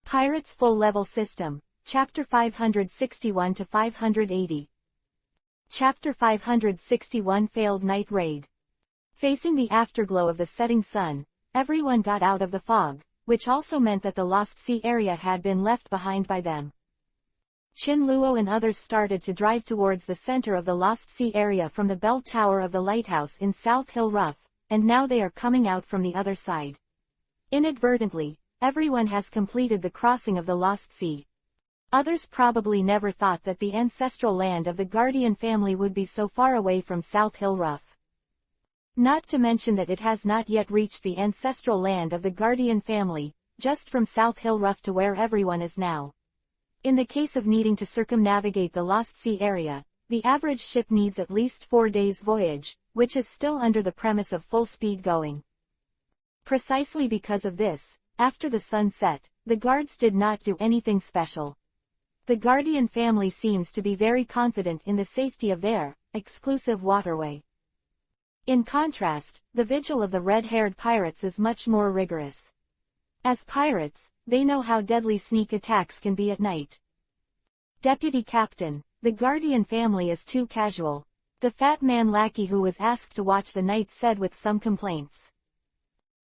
Pirates Full Level System, Chapter 561 to 580. Chapter 561 Failed Night Raid. Facing the afterglow of the setting sun, everyone got out of the fog, which also meant that the Lost Sea area had been left behind by them. Qin Luo and others started to drive towards the center of the Lost Sea area from the bell tower of the lighthouse in South Hill Rough, and now they are coming out from the other side. Inadvertently, everyone has completed the crossing of the Lost Sea. Others probably never thought that the ancestral land of the Guardian family would be so far away from South Hill Rough. Not to mention that it has not yet reached the ancestral land of the Guardian family, just from South Hill Rough to where everyone is now. In the case of needing to circumnavigate the Lost Sea area, the average ship needs at least 4 days' voyage, which is still under the premise of full speed going. Precisely because of this, after the sun set, the guards did not do anything special. The Guardian family seems to be very confident in the safety of their exclusive waterway. In contrast, the vigil of the red-haired pirates is much more rigorous. As pirates, they know how deadly sneak attacks can be at night. Deputy Captain, the Guardian family is too casual, the fat man lackey who was asked to watch the night said with some complaints.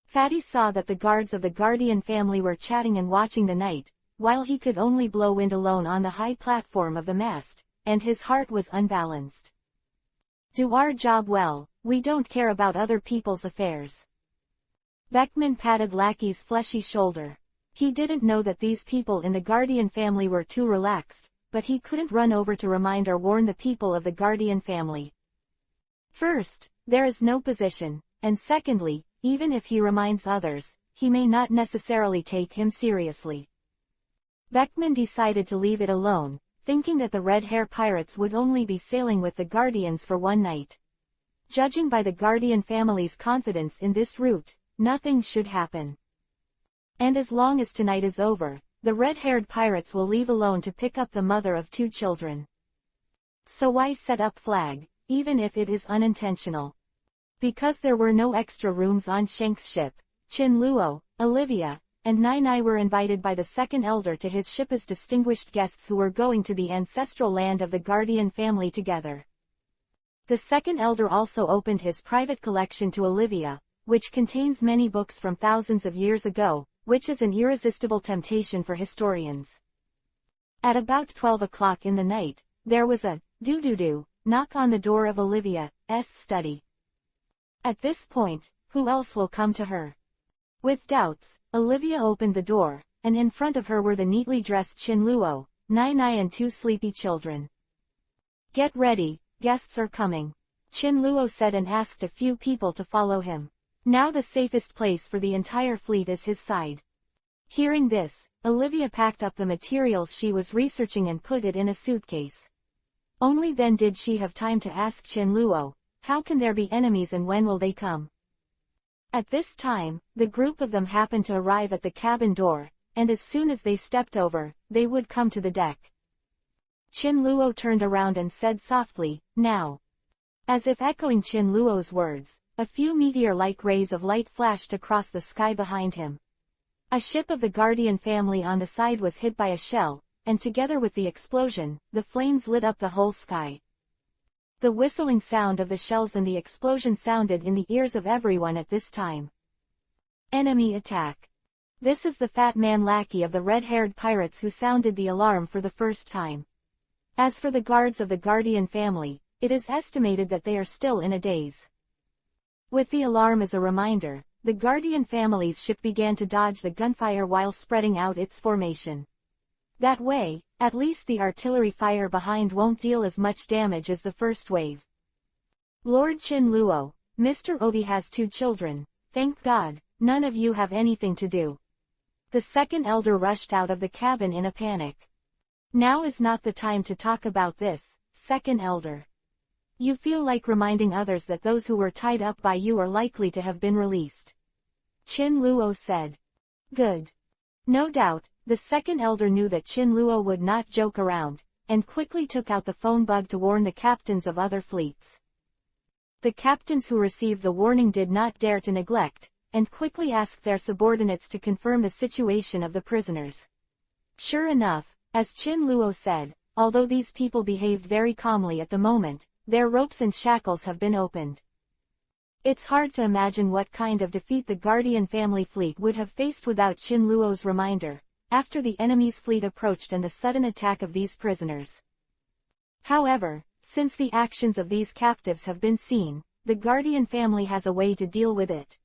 Fatty saw that the guards of the Guardian family were chatting and watching the night, while he could only blow wind alone on the high platform of the mast, and his heart was unbalanced. Do our job well, we don't care about other people's affairs. Beckman patted Lackey's fleshy shoulder. He didn't know that these people in the Guardian family were too relaxed, but he couldn't run over to remind or warn the people of the Guardian family. First, there is no position, and secondly, even if he reminds others, he may not necessarily take him seriously. Beckman decided to leave it alone, thinking that the Red Hair Pirates would only be sailing with the Guardians for one night. Judging by the Guardian family's confidence in this route, nothing should happen. And as long as tonight is over, the red-haired pirates will leave alone to pick up the mother of 2 children. So why set up flag, even if it is unintentional? Because there were no extra rooms on Shank's ship, Qin Luo, Olivia, and Nai were invited by the second elder to his ship as distinguished guests who were going to the ancestral land of the Guardian family together. The second elder also opened his private collection to Olivia, which contains many books from thousands of years ago, which is an irresistible temptation for historians. At about 12 o'clock in the night, there was a do-do-do knock on the door of Olivia's study. At this point, who else will come to her? With doubts, Olivia opened the door, and in front of her were the neatly dressed Qin Luo, Nai and 2 sleepy children. Get ready, guests are coming, Qin Luo said and asked a few people to follow him. Now the safest place for the entire fleet is his side. Hearing this, Olivia packed up the materials she was researching and put it in a suitcase. Only then did she have time to ask Qin Luo, how can there be enemies and when will they come? At this time, the group of them happened to arrive at the cabin door, and as soon as they stepped over, they would come to the deck. Qin Luo turned around and said softly, now. As if echoing Qin Luo's words, a few meteor-like rays of light flashed across the sky behind him. A ship of the Guardian family on the side was hit by a shell, and together with the explosion, the flames lit up the whole sky. The whistling sound of the shells and the explosion sounded in the ears of everyone at this time. Enemy attack. This is the fat man lackey of the red-haired pirates who sounded the alarm for the first time. As for the guards of the Guardian family, it is estimated that they are still in a daze. With the alarm as a reminder, the Guardian family's ship began to dodge the gunfire while spreading out its formation. That way, at least the artillery fire behind won't deal as much damage as the first wave. Lord Qin Luo, Mr. Obi has 2 children, thank God, none of you have anything to do. The second elder rushed out of the cabin in a panic. Now is not the time to talk about this, second elder. You feel like reminding others that those who were tied up by you are likely to have been released. Qin Luo said. Good. No doubt, the second elder knew that Qin Luo would not joke around, and quickly took out the phone bug to warn the captains of other fleets. The captains who received the warning did not dare to neglect, and quickly asked their subordinates to confirm the situation of the prisoners. Sure enough, as Chin Luo said, although these people behaved very calmly at the moment, their ropes and shackles have been opened. It's hard to imagine what kind of defeat the Guardian family fleet would have faced without Chin Luo's reminder, after the enemy's fleet approached and the sudden attack of these prisoners. However, since the actions of these captives have been seen, the Guardian family has a way to deal with it.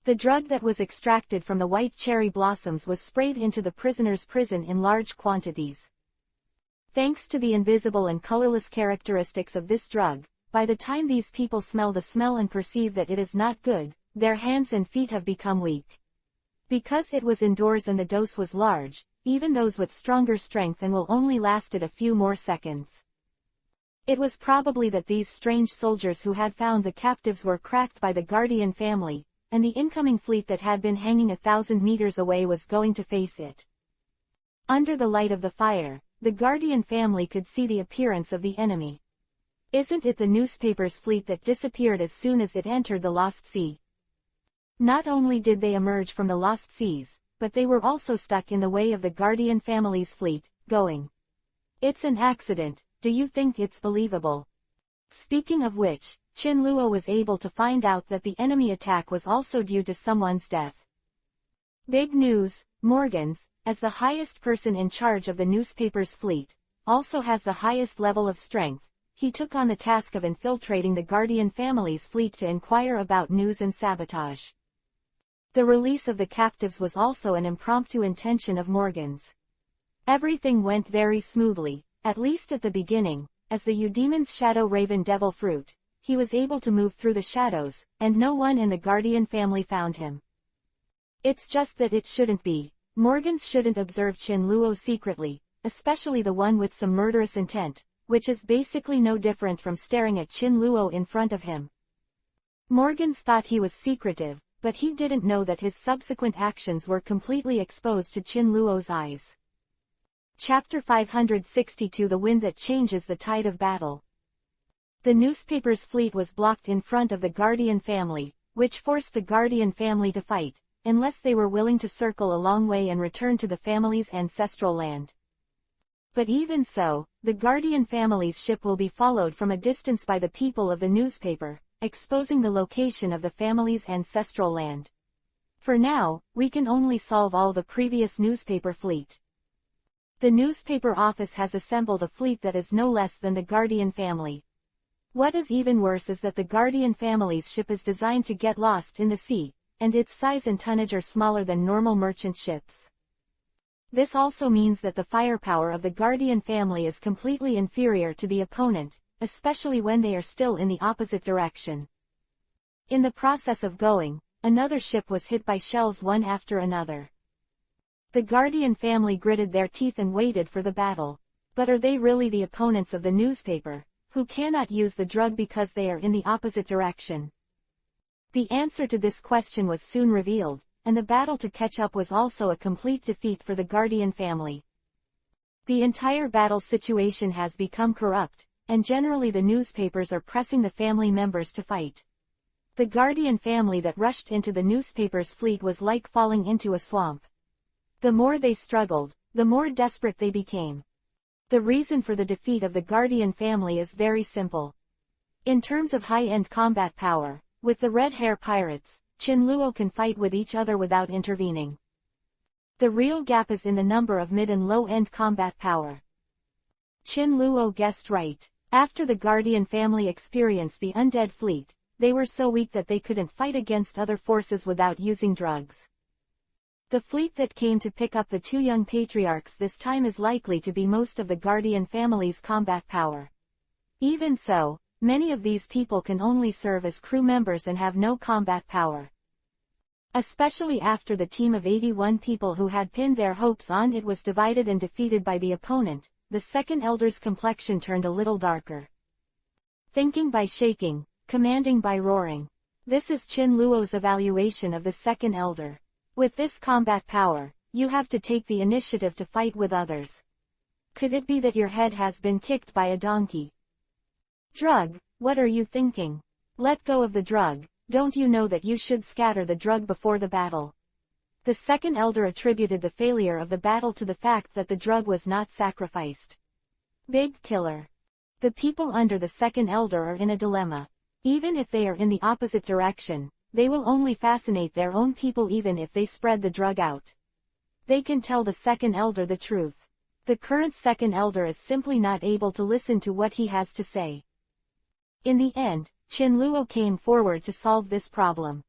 The drug that was extracted from the white cherry blossoms was sprayed into the prisoners' prison in large quantities. Thanks to the invisible and colorless characteristics of this drug, by the time these people smell the smell and perceive that it is not good, their hands and feet have become weak. Because it was indoors and the dose was large, even those with stronger strength and will only lasted a few more seconds. It was probably that these strange soldiers who had found the captives were cracked by the Guardian family, and the incoming fleet that had been hanging 1,000 meters away was going to face it. Under the light of the fire, the Guardian family could see the appearance of the enemy. Isn't it the newspaper's fleet that disappeared as soon as it entered the Lost Sea? Not only did they emerge from the Lost Seas, but they were also stuck in the way of the Guardian family's fleet, going. It's an accident, do you think it's believable? Speaking of which, Chin Luo was able to find out that the enemy attack was also due to someone's death. Big news, Morgans, as the highest person in charge of the newspaper's fleet, also has the highest level of strength. He took on the task of infiltrating the Guardian family's fleet to inquire about news and sabotage. The release of the captives was also an impromptu intention of Morgan's. Everything went very smoothly, at least at the beginning, as the Eudemon's Shadow Raven Devil Fruit. He was able to move through the shadows, and no one in the Guardian family found him. It's just that it shouldn't be. Morgans shouldn't observe Chin Luo secretly, especially the one with some murderous intent, which is basically no different from staring at Chin Luo in front of him. Morgans thought he was secretive, but he didn't know that his subsequent actions were completely exposed to Chin Luo's eyes. Chapter 562 The Wind That Changes the Tide of Battle. The newspaper's fleet was blocked in front of the Guardian family, which forced the Guardian family to fight, unless they were willing to circle a long way and return to the family's ancestral land. But even so, the Guardian family's ship will be followed from a distance by the people of the newspaper, exposing the location of the family's ancestral land. For now, we can only solve all the previous newspaper fleet. The newspaper office has assembled a fleet that is no less than the Guardian family. What is even worse is that the Guardian family's ship is designed to get lost in the sea, and its size and tonnage are smaller than normal merchant ships. This also means that the firepower of the Guardian family is completely inferior to the opponent, especially when they are still in the opposite direction. In the process of going, another ship was hit by shells one after another. The Guardian family gritted their teeth and waited for the battle. But are they really the opponents of the newspaper, who cannot use the drug because they are in the opposite direction? The answer to this question was soon revealed, and the battle to catch up was also a complete defeat for the Guardian family. The entire battle situation has become corrupt, and generally the newspapers are pressing the family members to fight. The Guardian family that rushed into the newspaper's fleet was like falling into a swamp. The more they struggled, the more desperate they became. The reason for the defeat of the Guardian family is very simple. In terms of high-end combat power, with the Red Hair Pirates, Chin Luo can fight with each other without intervening. The real gap is in the number of mid and low-end combat power. Chin Luo guessed right. After the Guardian family experienced the undead fleet, they were so weak that they couldn't fight against other forces without using drugs. The fleet that came to pick up the two young patriarchs this time is likely to be most of the Guardian family's combat power. Even so, many of these people can only serve as crew members and have no combat power. Especially after the team of 81 people who had pinned their hopes on it was divided and defeated by the opponent, the second elder's complexion turned a little darker. Thinking by shaking, commanding by roaring. This is Chin Luo's evaluation of the second elder. With this combat power, you have to take the initiative to fight with others. Could it be that your head has been kicked by a donkey? Drug, what are you thinking? Let go of the drug, don't you know that you should scatter the drug before the battle? The second elder attributed the failure of the battle to the fact that the drug was not sacrificed. Big killer. The people under the second elder are in a dilemma. Even if they are in the opposite direction, they will only fascinate their own people even if they spread the drug out. They can tell the second elder the truth. The current second elder is simply not able to listen to what he has to say. In the end, Qinluo came forward to solve this problem.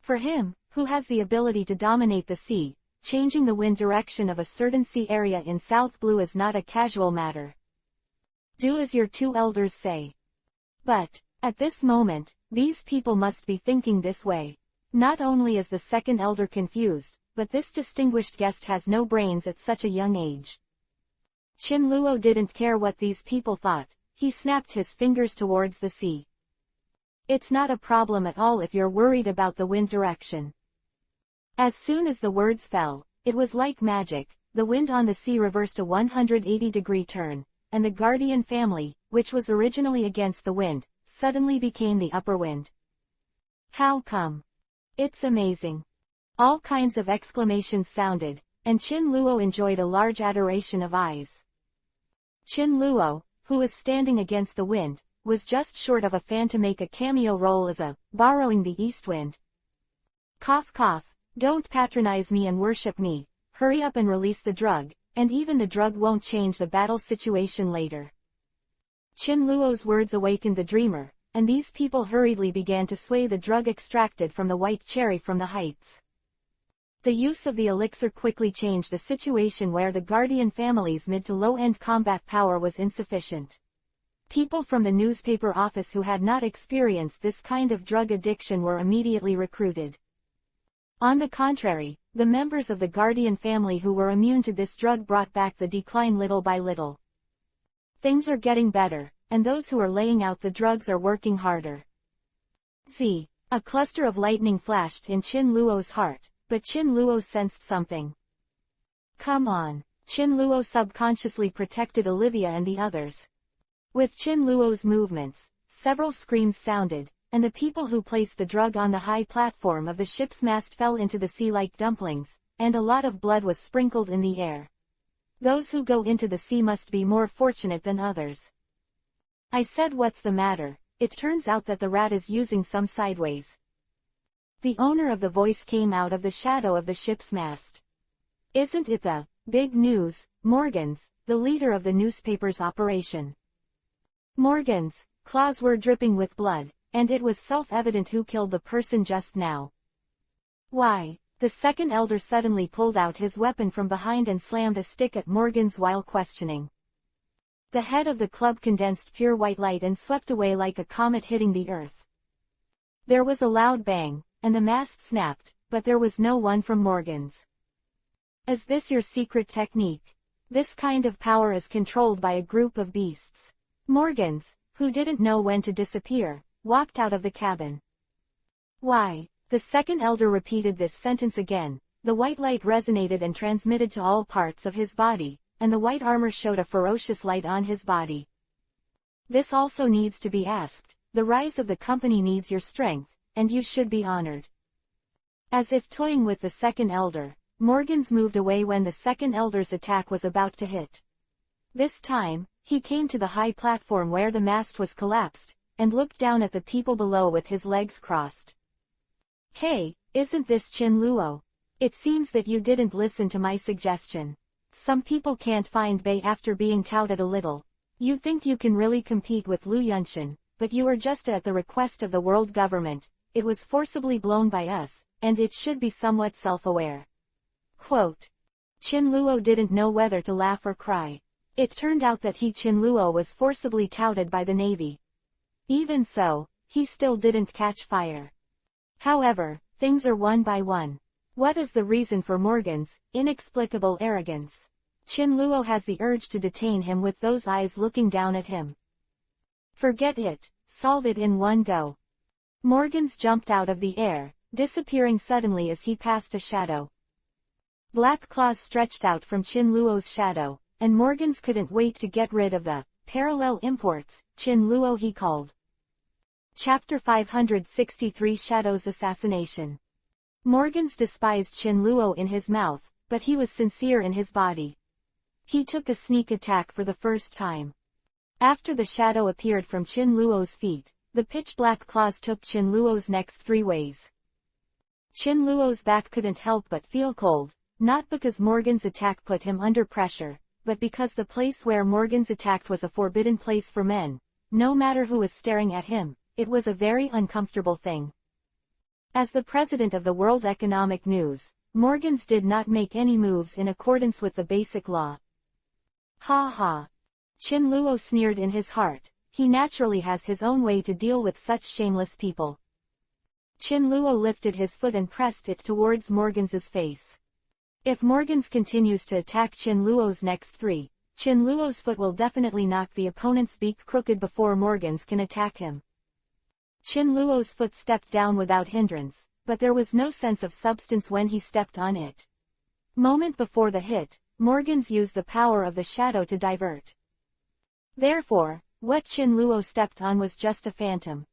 For him, who has the ability to dominate the sea, changing the wind direction of a certain sea area in South Blue is not a casual matter. Do as your two elders say. But, at this moment, these people must be thinking this way. Not only is the second elder confused, but this distinguished guest has no brains at such a young age. Qinluo didn't care what these people thought, he snapped his fingers towards the sea. It's not a problem at all if you're worried about the wind direction. As soon as the words fell, it was like magic, the wind on the sea reversed a 180-degree turn, and the guardian family, which was originally against the wind, suddenly became the upper wind. How come? It's amazing. All kinds of exclamations sounded, and Qinluo enjoyed a large adoration of eyes. Qinluo, who was standing against the wind, was just short of a fan to make a cameo role as a, borrowing the east wind. Cough cough, don't patronize me and worship me, hurry up and release the drug, and even the drug won't change the battle situation later. Qinluo's words awakened the dreamer, and these people hurriedly began to slay the drug extracted from the white cherry from the heights. The use of the elixir quickly changed the situation where the guardian family's mid to low-end combat power was insufficient. People from the newspaper office who had not experienced this kind of drug addiction were immediately recruited. On the contrary, the members of the guardian family who were immune to this drug brought back the decline little by little. Things are getting better, and those who are laying out the drugs are working harder. A cluster of lightning flashed in Qinluo's heart, but Qinluo sensed something. Come on. Qinluo subconsciously protected Olivia and the others. With Qinluo's movements, several screams sounded, and the people who placed the drug on the high platform of the ship's mast fell into the sea like dumplings, and a lot of blood was sprinkled in the air. Those who go into the sea must be more fortunate than others. I said, what's the matter? It turns out that the rat is using some sideways. The owner of the voice came out of the shadow of the ship's mast. Isn't it the big news, Morgan's, the leader of the newspaper's operation? Morgan's claws were dripping with blood, and it was self-evident who killed the person just now. Why? The second elder suddenly pulled out his weapon from behind and slammed a stick at Morgan's while questioning. The head of the club condensed pure white light and swept away like a comet hitting the earth. There was a loud bang, and the mast snapped, but there was no one from Morgan's. Is this your secret technique? This kind of power is controlled by a group of beasts. Morgan's, who didn't know when to disappear, walked out of the cabin. Why? The second elder repeated this sentence again. The white light resonated and transmitted to all parts of his body, and the white armor showed a ferocious light on his body. This also needs to be asked. The rise of the company needs your strength, and you should be honored. As if toying with the second elder, Morgan's moved away when the second elder's attack was about to hit. This time, he came to the high platform where the mast was collapsed, and looked down at the people below with his legs crossed. Hey, isn't this Qinluo? It seems that you didn't listen to my suggestion. Some people can't find Bei after being touted a little. You think you can really compete with Lu Yunshan, but you are just at the request of the world government. It was forcibly blown by us, and it should be somewhat self-aware. Quote. Qinluo didn't know whether to laugh or cry. It turned out that Qinluo was forcibly touted by the Navy. Even so, he still didn't catch fire. However, things are one by one. What is the reason for Morgan's inexplicable arrogance? Qinluo has the urge to detain him with those eyes looking down at him. Forget it, solve it in one go. Morgan's jumped out of the air, disappearing suddenly as he passed a shadow. Black claws stretched out from Qinluo's shadow, and Morgan's couldn't wait to get rid of the parallel imports. Qinluo he called. Chapter 563 Shadow's Assassination. Morgans despised Qin Luo in his mouth, but he was sincere in his body. He took a sneak attack for the first time. After the shadow appeared from Qin Luo's feet, the pitch-black claws took Qin Luo's next 3 ways. Qin Luo's back couldn't help but feel cold, not because Morgan's attack put him under pressure, but because the place where Morgan's attacked was a forbidden place for men. No matter who was staring at him, it was a very uncomfortable thing. As the president of the World Economic News, Morgans did not make any moves in accordance with the basic law. Ha ha! Qin Luo sneered in his heart. He naturally has his own way to deal with such shameless people. Qin Luo lifted his foot and pressed it towards Morgans's face. If Morgans continues to attack Qin Luo's next 3, Qin Luo's foot will definitely knock the opponent's beak crooked before Morgans can attack him. Qin Luo's foot stepped down without hindrance, but there was no sense of substance when he stepped on it. Moment before the hit, Morgans used the power of the shadow to divert. Therefore, what Qin Luo stepped on was just a phantom.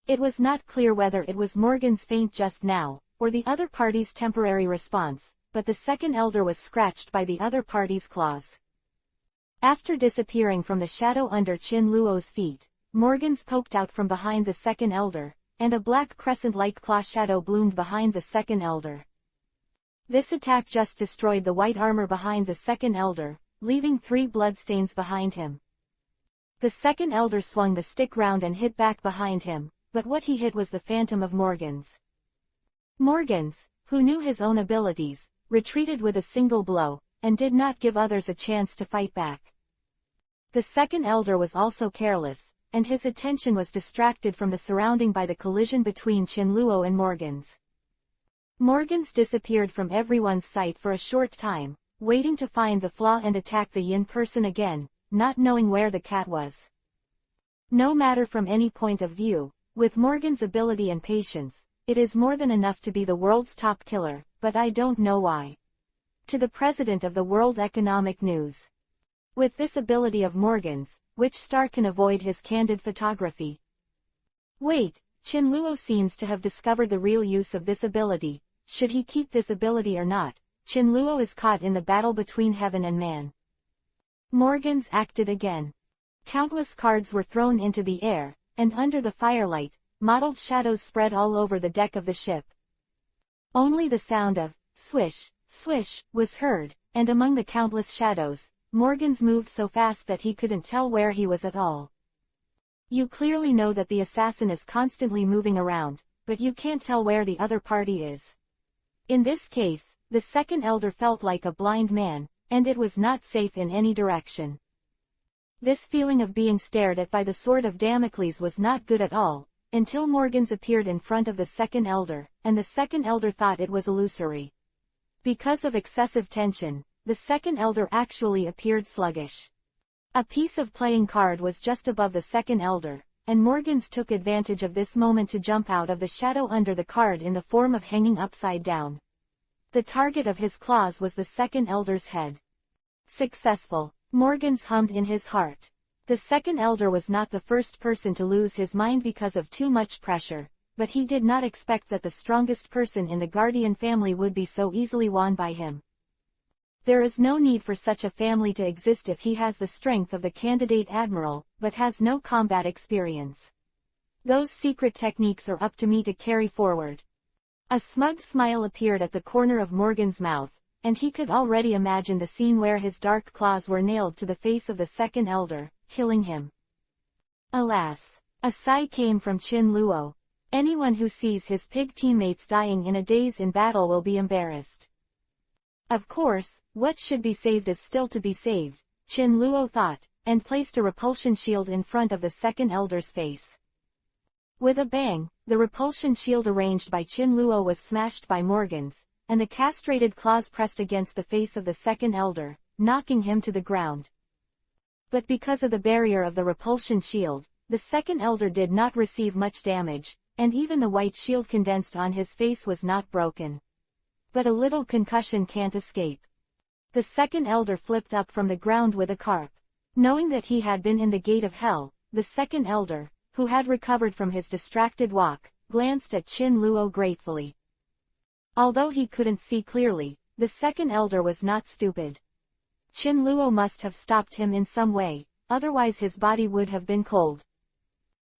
It was not clear whether it was Morgan's feint just now, or the other party's temporary response, but the second elder was scratched by the other party's claws. After disappearing from the shadow under Qin Luo's feet, Morgans poked out from behind the second elder, and a black crescent-like claw shadow bloomed behind the second elder. This attack just destroyed the white armor behind the second elder, leaving 3 bloodstains behind him. The second elder swung the stick round and hit back behind him, but what he hit was the phantom of Morgans. Morgans, who knew his own abilities, retreated with a single blow, and did not give others a chance to fight back. The second elder was also careless, and his attention was distracted from the surrounding by the collision between Qin Luo and Morgans. Morgans disappeared from everyone's sight for a short time, waiting to find the flaw and attack the yin person again, not knowing where the cat was. No matter from any point of view, with Morgan's ability and patience, it is more than enough to be the world's top killer, but I don't know why. To the president of the World Economic News. With this ability of Morgan's, which star can avoid his candid photography? Wait, Qin Luo seems to have discovered the real use of this ability. Should he keep this ability or not? Qin Luo is caught in the battle between heaven and man. Morgans acted again. Countless cards were thrown into the air, and under the firelight, mottled shadows spread all over the deck of the ship. Only the sound of swish, swish was heard, and among the countless shadows, Morgans moved so fast that he couldn't tell where he was at all. You clearly know that the assassin is constantly moving around, but you can't tell where the other party is. In this case, the second elder felt like a blind man, and it was not safe in any direction. This feeling of being stared at by the sword of Damocles was not good at all, until Morgans appeared in front of the second elder, and the second elder thought it was illusory. Because of excessive tension, the second elder actually appeared sluggish. A piece of playing card was just above the second elder, and Morgans took advantage of this moment to jump out of the shadow under the card in the form of hanging upside down. The target of his claws was the second elder's head. Successful, Morgans hummed in his heart. The second elder was not the first person to lose his mind because of too much pressure, but he did not expect that the strongest person in the Guardian family would be so easily won by him. There is no need for such a family to exist if he has the strength of the candidate admiral, but has no combat experience. Those secret techniques are up to me to carry forward. A smug smile appeared at the corner of Morgan's mouth, and he could already imagine the scene where his dark claws were nailed to the face of the second elder, killing him. Alas! A sigh came from Qin Luo. Anyone who sees his pig teammates dying in a daze in battle will be embarrassed. Of course, what should be saved is still to be saved, Qin Luo thought, and placed a repulsion shield in front of the second elder's face. With a bang, the repulsion shield arranged by Qin Luo was smashed by Morgans, and the castrated claws pressed against the face of the second elder, knocking him to the ground. But because of the barrier of the repulsion shield, the second elder did not receive much damage, and even the white shield condensed on his face was not broken. But a little concussion can't escape. The second elder flipped up from the ground with a carp. Knowing that he had been in the gate of hell, the second elder, who had recovered from his distracted walk, glanced at Qin Luo gratefully. Although he couldn't see clearly, the second elder was not stupid. Qin Luo must have stopped him in some way, otherwise his body would have been cold.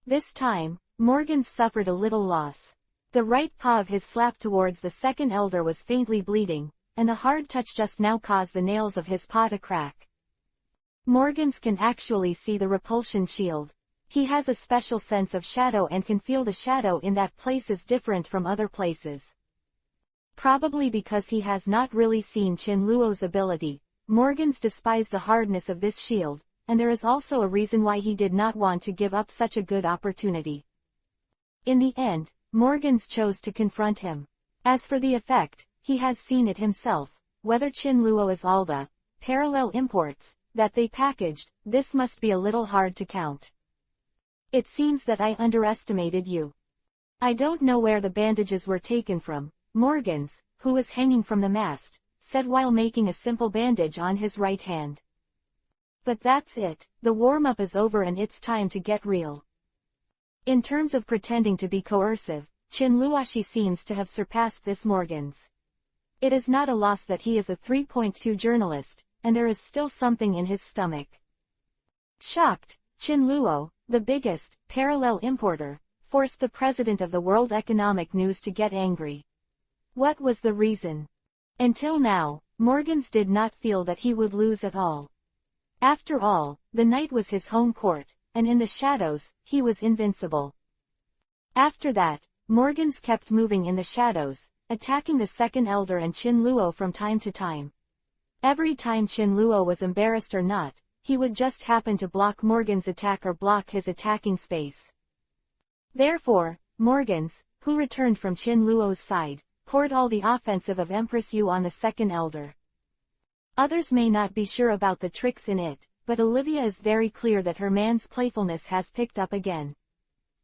This time, Morgans suffered a little loss. The right paw of his slap towards the second elder was faintly bleeding, and the hard touch just now caused the nails of his paw to crack. Morgans can actually see the repulsion shield. He has a special sense of shadow and can feel the shadow in that place is different from other places. Probably because he has not really seen Qin Luo's ability, Morgans despised the hardness of this shield, and there is also a reason why he did not want to give up such a good opportunity. In the end, Morgans chose to confront him. As for the effect, he has seen it himself, whether Qin Luo is all the parallel imports that they packaged, this must be a little hard to count. It seems that I underestimated you. I don't know where the bandages were taken from, Morgans, who was hanging from the mast, said while making a simple bandage on his right hand. But that's it, the warm-up is over and it's time to get real. In terms of pretending to be coercive, Qin Luoshi seems to have surpassed this Morgans. It is not a loss that he is a 3.2 journalist, and there is still something in his stomach. Shocked, Qin Luo, the biggest parallel importer, forced the president of the World Economic News to get angry. What was the reason? Until now, Morgans did not feel that he would lose at all. After all, the night was his home court, and in the shadows, he was invincible. After that, Morgans kept moving in the shadows, attacking the second elder and Qin Luo from time to time. Every time Qin Luo was embarrassed or not, he would just happen to block Morgans' attack or block his attacking space. Therefore, Morgans, who returned from Qin Luo's side, poured all the offensive of Empress Yu on the second elder. Others may not be sure about the tricks in it, but Olivia is very clear that her man's playfulness has picked up again.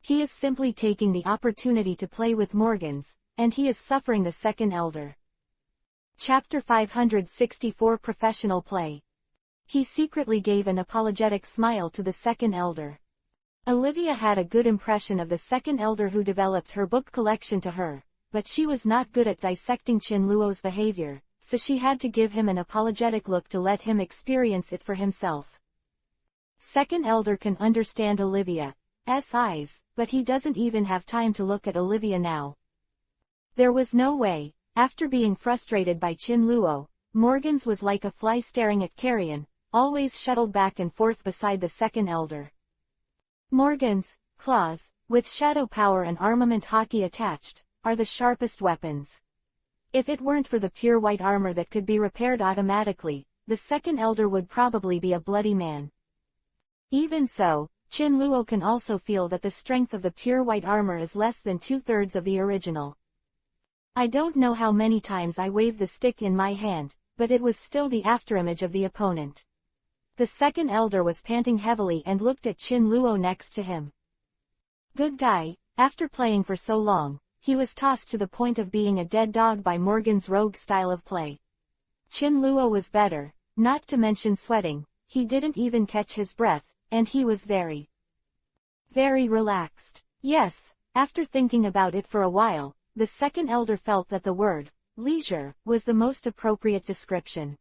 He is simply taking the opportunity to play with Morgans, and he is suffering the second elder. Chapter 564 Professional Play. He secretly gave an apologetic smile to the second elder. Olivia had a good impression of the second elder who developed her book collection to her, but she was not good at dissecting Qin Luo's behavior, so she had to give him an apologetic look to let him experience it for himself. Second elder can understand Olivia's eyes, but he doesn't even have time to look at Olivia now. There was no way. After being frustrated by Qin Luo, Morgans was like a fly staring at carrion, always shuttled back and forth beside the second elder. Morgans' claws, with shadow power and armament hockey attached, are the sharpest weapons. If it weren't for the pure white armor that could be repaired automatically, the second elder would probably be a bloody man. Even so, Qin Luo can also feel that the strength of the pure white armor is less than 2/3 of the original. I don't know how many times I waved the stick in my hand, but it was still the afterimage of the opponent. The second elder was panting heavily and looked at Qin Luo next to him. Good guy, after playing for so long, he was tossed to the point of being a dead dog by Morgans' rogue style of play. Qin Luo was better, not to mention sweating, he didn't even catch his breath, and he was very relaxed. Yes, after thinking about it for a while, the second elder felt that the word, leisure, was the most appropriate description.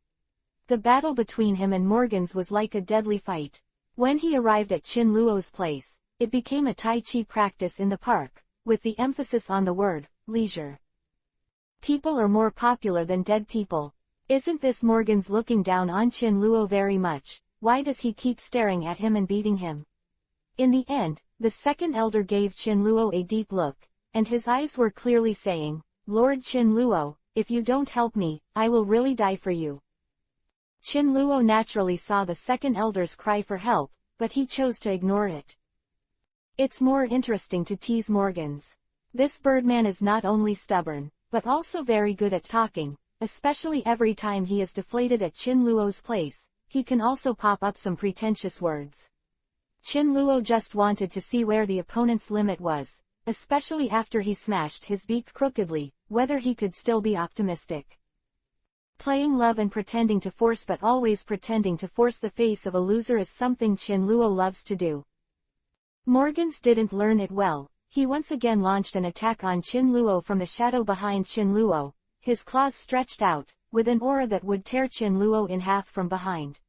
The battle between him and Morgans was like a deadly fight. When he arrived at Qin Luo's place, it became a Tai Chi practice in the park, with the emphasis on the word, leisure. People are more popular than dead people. Isn't this Morgans looking down on Qin Luo very much? Why does he keep staring at him and beating him? In the end, the second elder gave Qin Luo a deep look, and his eyes were clearly saying, Lord Qin Luo, if you don't help me, I will really die for you. Qin Luo naturally saw the second elder's cry for help, but he chose to ignore it. It's more interesting to tease Morgans. This birdman is not only stubborn, but also very good at talking, especially every time he is deflated at Qin Luo's place, he can also pop up some pretentious words. Qin Luo just wanted to see where the opponent's limit was, especially after he smashed his beak crookedly, whether he could still be optimistic. Playing love and pretending to force but always pretending to force the face of a loser is something Qin Luo loves to do. Morgans didn't learn it well. He once again launched an attack on Qin Luo from the shadow behind Qin Luo, his claws stretched out, with an aura that would tear Chin Luo in half from behind.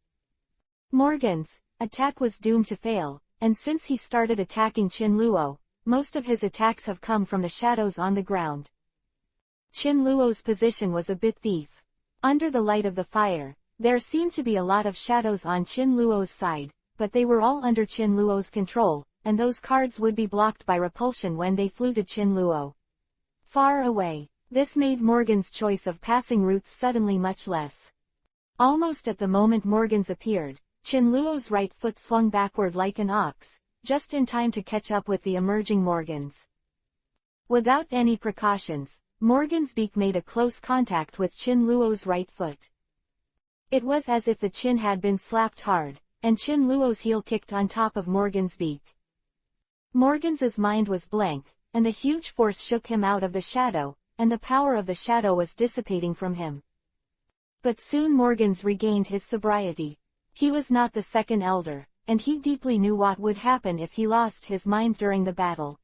Morgan's attack was doomed to fail, and since he started attacking Chin Luo, most of his attacks have come from the shadows on the ground. Chin Luo's position was a bit thief. Under the light of the fire, there seemed to be a lot of shadows on Chin Luo's side, but they were all under Chin Luo's control, and those cards would be blocked by repulsion when they flew to Chin Luo. Far away. This made Morgan's choice of passing routes suddenly much less. Almost at the moment Morgan's appeared, Chin Luo's right foot swung backward like an ox, just in time to catch up with the emerging Morgan's. Without any precautions, Morgan's beak made a close contact with Chin Luo's right foot. It was as if the chin had been slapped hard, and Chin Luo's heel kicked on top of Morgan's beak. Morgan's mind was blank, and the huge force shook him out of the shadow, and the power of the shadow was dissipating from him. But soon Morgan's regained his sobriety. He was not the second elder, and he deeply knew what would happen if he lost his mind during the battle.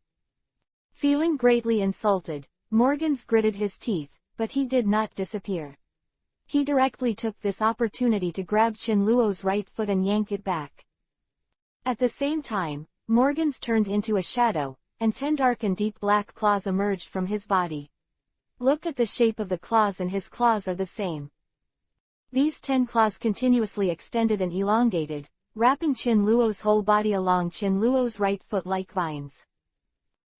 Feeling greatly insulted, Morgan's gritted his teeth, but he did not disappear. He directly took this opportunity to grab Chin Luo's right foot and yank it back. At the same time, Morgan's turned into a shadow, and 10 dark and deep black claws emerged from his body. Look at the shape of the claws, and his claws are the same. These 10 claws continuously extended and elongated, wrapping Chin Luo's whole body along Chin Luo's right foot like vines.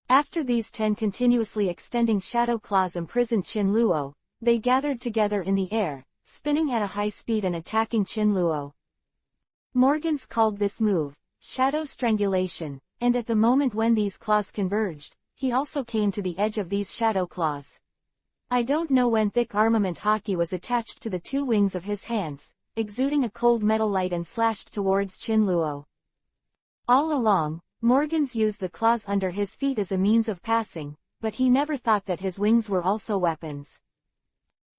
After these 10 continuously extending shadow claws imprisoned Chin Luo, they gathered together in the air, spinning at a high speed and attacking Chin Luo. Morgan's called this move shadow strangulation, and at the moment when these claws converged, he also came to the edge of these shadow claws. I don't know when thick armament hockey was attached to the 2 wings of his hands, exuding a cold metal light, and slashed towards Chin Luo. All along, Morgan's used the claws under his feet as a means of passing, but he never thought that his wings were also weapons.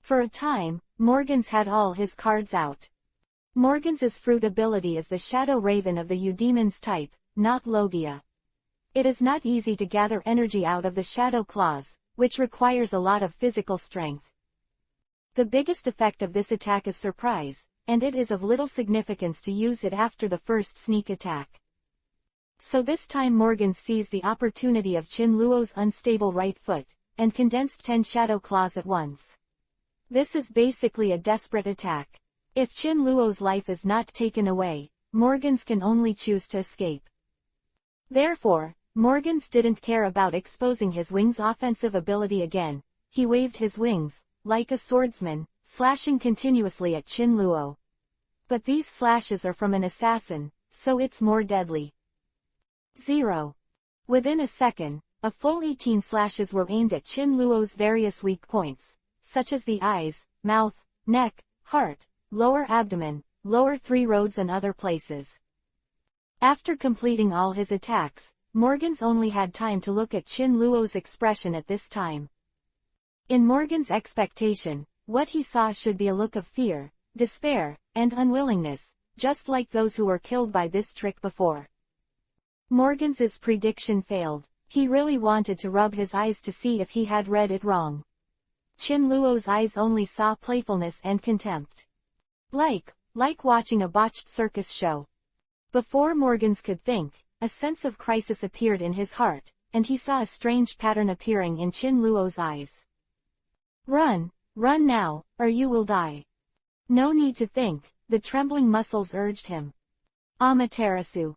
For a time, Morgan's had all his cards out. Morgan's fruit ability is the Shadow Raven of the Eudemon's type, not Logia. It is not easy to gather energy out of the shadow claws, which requires a lot of physical strength. The biggest effect of this attack is surprise, and it is of little significance to use it after the first sneak attack. So this time Morgan seized the opportunity of Chin Luo's unstable right foot, and condensed 10 shadow claws at once. This is basically a desperate attack. If Chin Luo's life is not taken away, Morgan's can only choose to escape. Therefore, Morgan's didn't care about exposing his wings' offensive ability again. He waved his wings, like a swordsman, slashing continuously at Chin Luo. But these slashes are from an assassin, so it's more deadly. 0. Within a second, a full 18 slashes were aimed at Chin Luo's various weak points, such as the eyes, mouth, neck, heart, lower abdomen, lower 3 roads and other places. After completing all his attacks, Morgan's only had time to look at Chin Luo's expression at this time. In Morgan's expectation, what he saw should be a look of fear, despair, and unwillingness, just like those who were killed by this trick before. Morgan's prediction failed. He really wanted to rub his eyes to see if he had read it wrong. Chin Luo's eyes only saw playfulness and contempt. Like watching a botched circus show. Before Morgan's could think, a sense of crisis appeared in his heart, and he saw a strange pattern appearing in Chin Luo's eyes. Run now, or you will die. No need to think, the trembling muscles urged him. Amaterasu.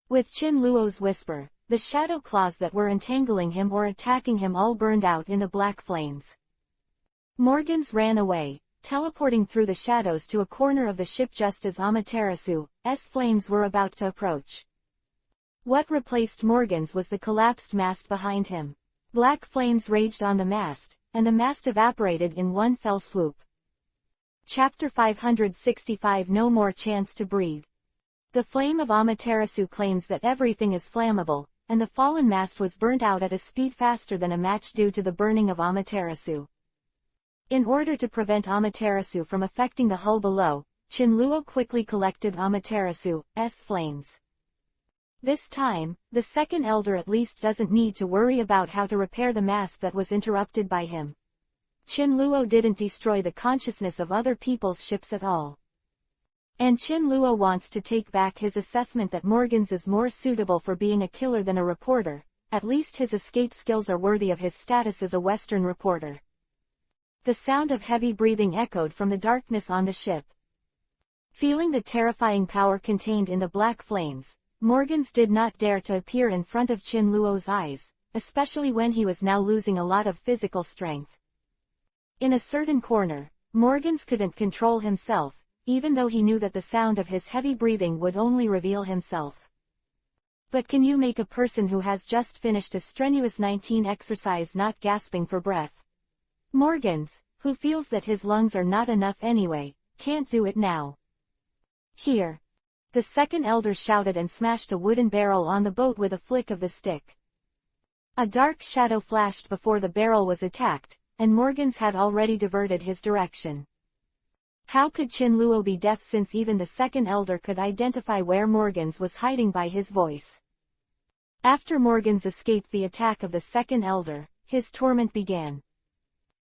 With Chin Luo's whisper, the shadow claws that were entangling him or attacking him all burned out in the black flames. Morgan's ran away, teleporting through the shadows to a corner of the ship just as Amaterasu's flames were about to approach. What replaced Morgan's was the collapsed mast behind him. Black flames raged on the mast, and the mast evaporated in one fell swoop. Chapter 565 No More Chance to Breathe. The flame of Amaterasu claims that everything is flammable, and the fallen mast was burnt out at a speed faster than a match due to the burning of Amaterasu. In order to prevent Amaterasu from affecting the hull below, Chin Luo quickly collected Amaterasu's flames. This time, the second elder at least doesn't need to worry about how to repair the mast that was interrupted by him. Chin Luo didn't destroy the consciousness of other people's ships at all. And Chin Luo wants to take back his assessment that Morgans is more suitable for being a killer than a reporter. At least his escape skills are worthy of his status as a Western reporter. The sound of heavy breathing echoed from the darkness on the ship. Feeling the terrifying power contained in the black flames, Morgans did not dare to appear in front of Chin Luo's eyes, especially when he was now losing a lot of physical strength. In a certain corner, Morgans couldn't control himself, even though he knew that the sound of his heavy breathing would only reveal himself. But can you make a person who has just finished a strenuous 19 exercise not gasping for breath? Morgans, who feels that his lungs are not enough anyway, can't do it now. Here. The second elder shouted and smashed a wooden barrel on the boat with a flick of the stick. A dark shadow flashed before the barrel was attacked, and Morgans had already diverted his direction. How could Chin Luo be deaf since even the second elder could identify where Morgans was hiding by his voice? After Morgans escaped the attack of the second elder, his torment began.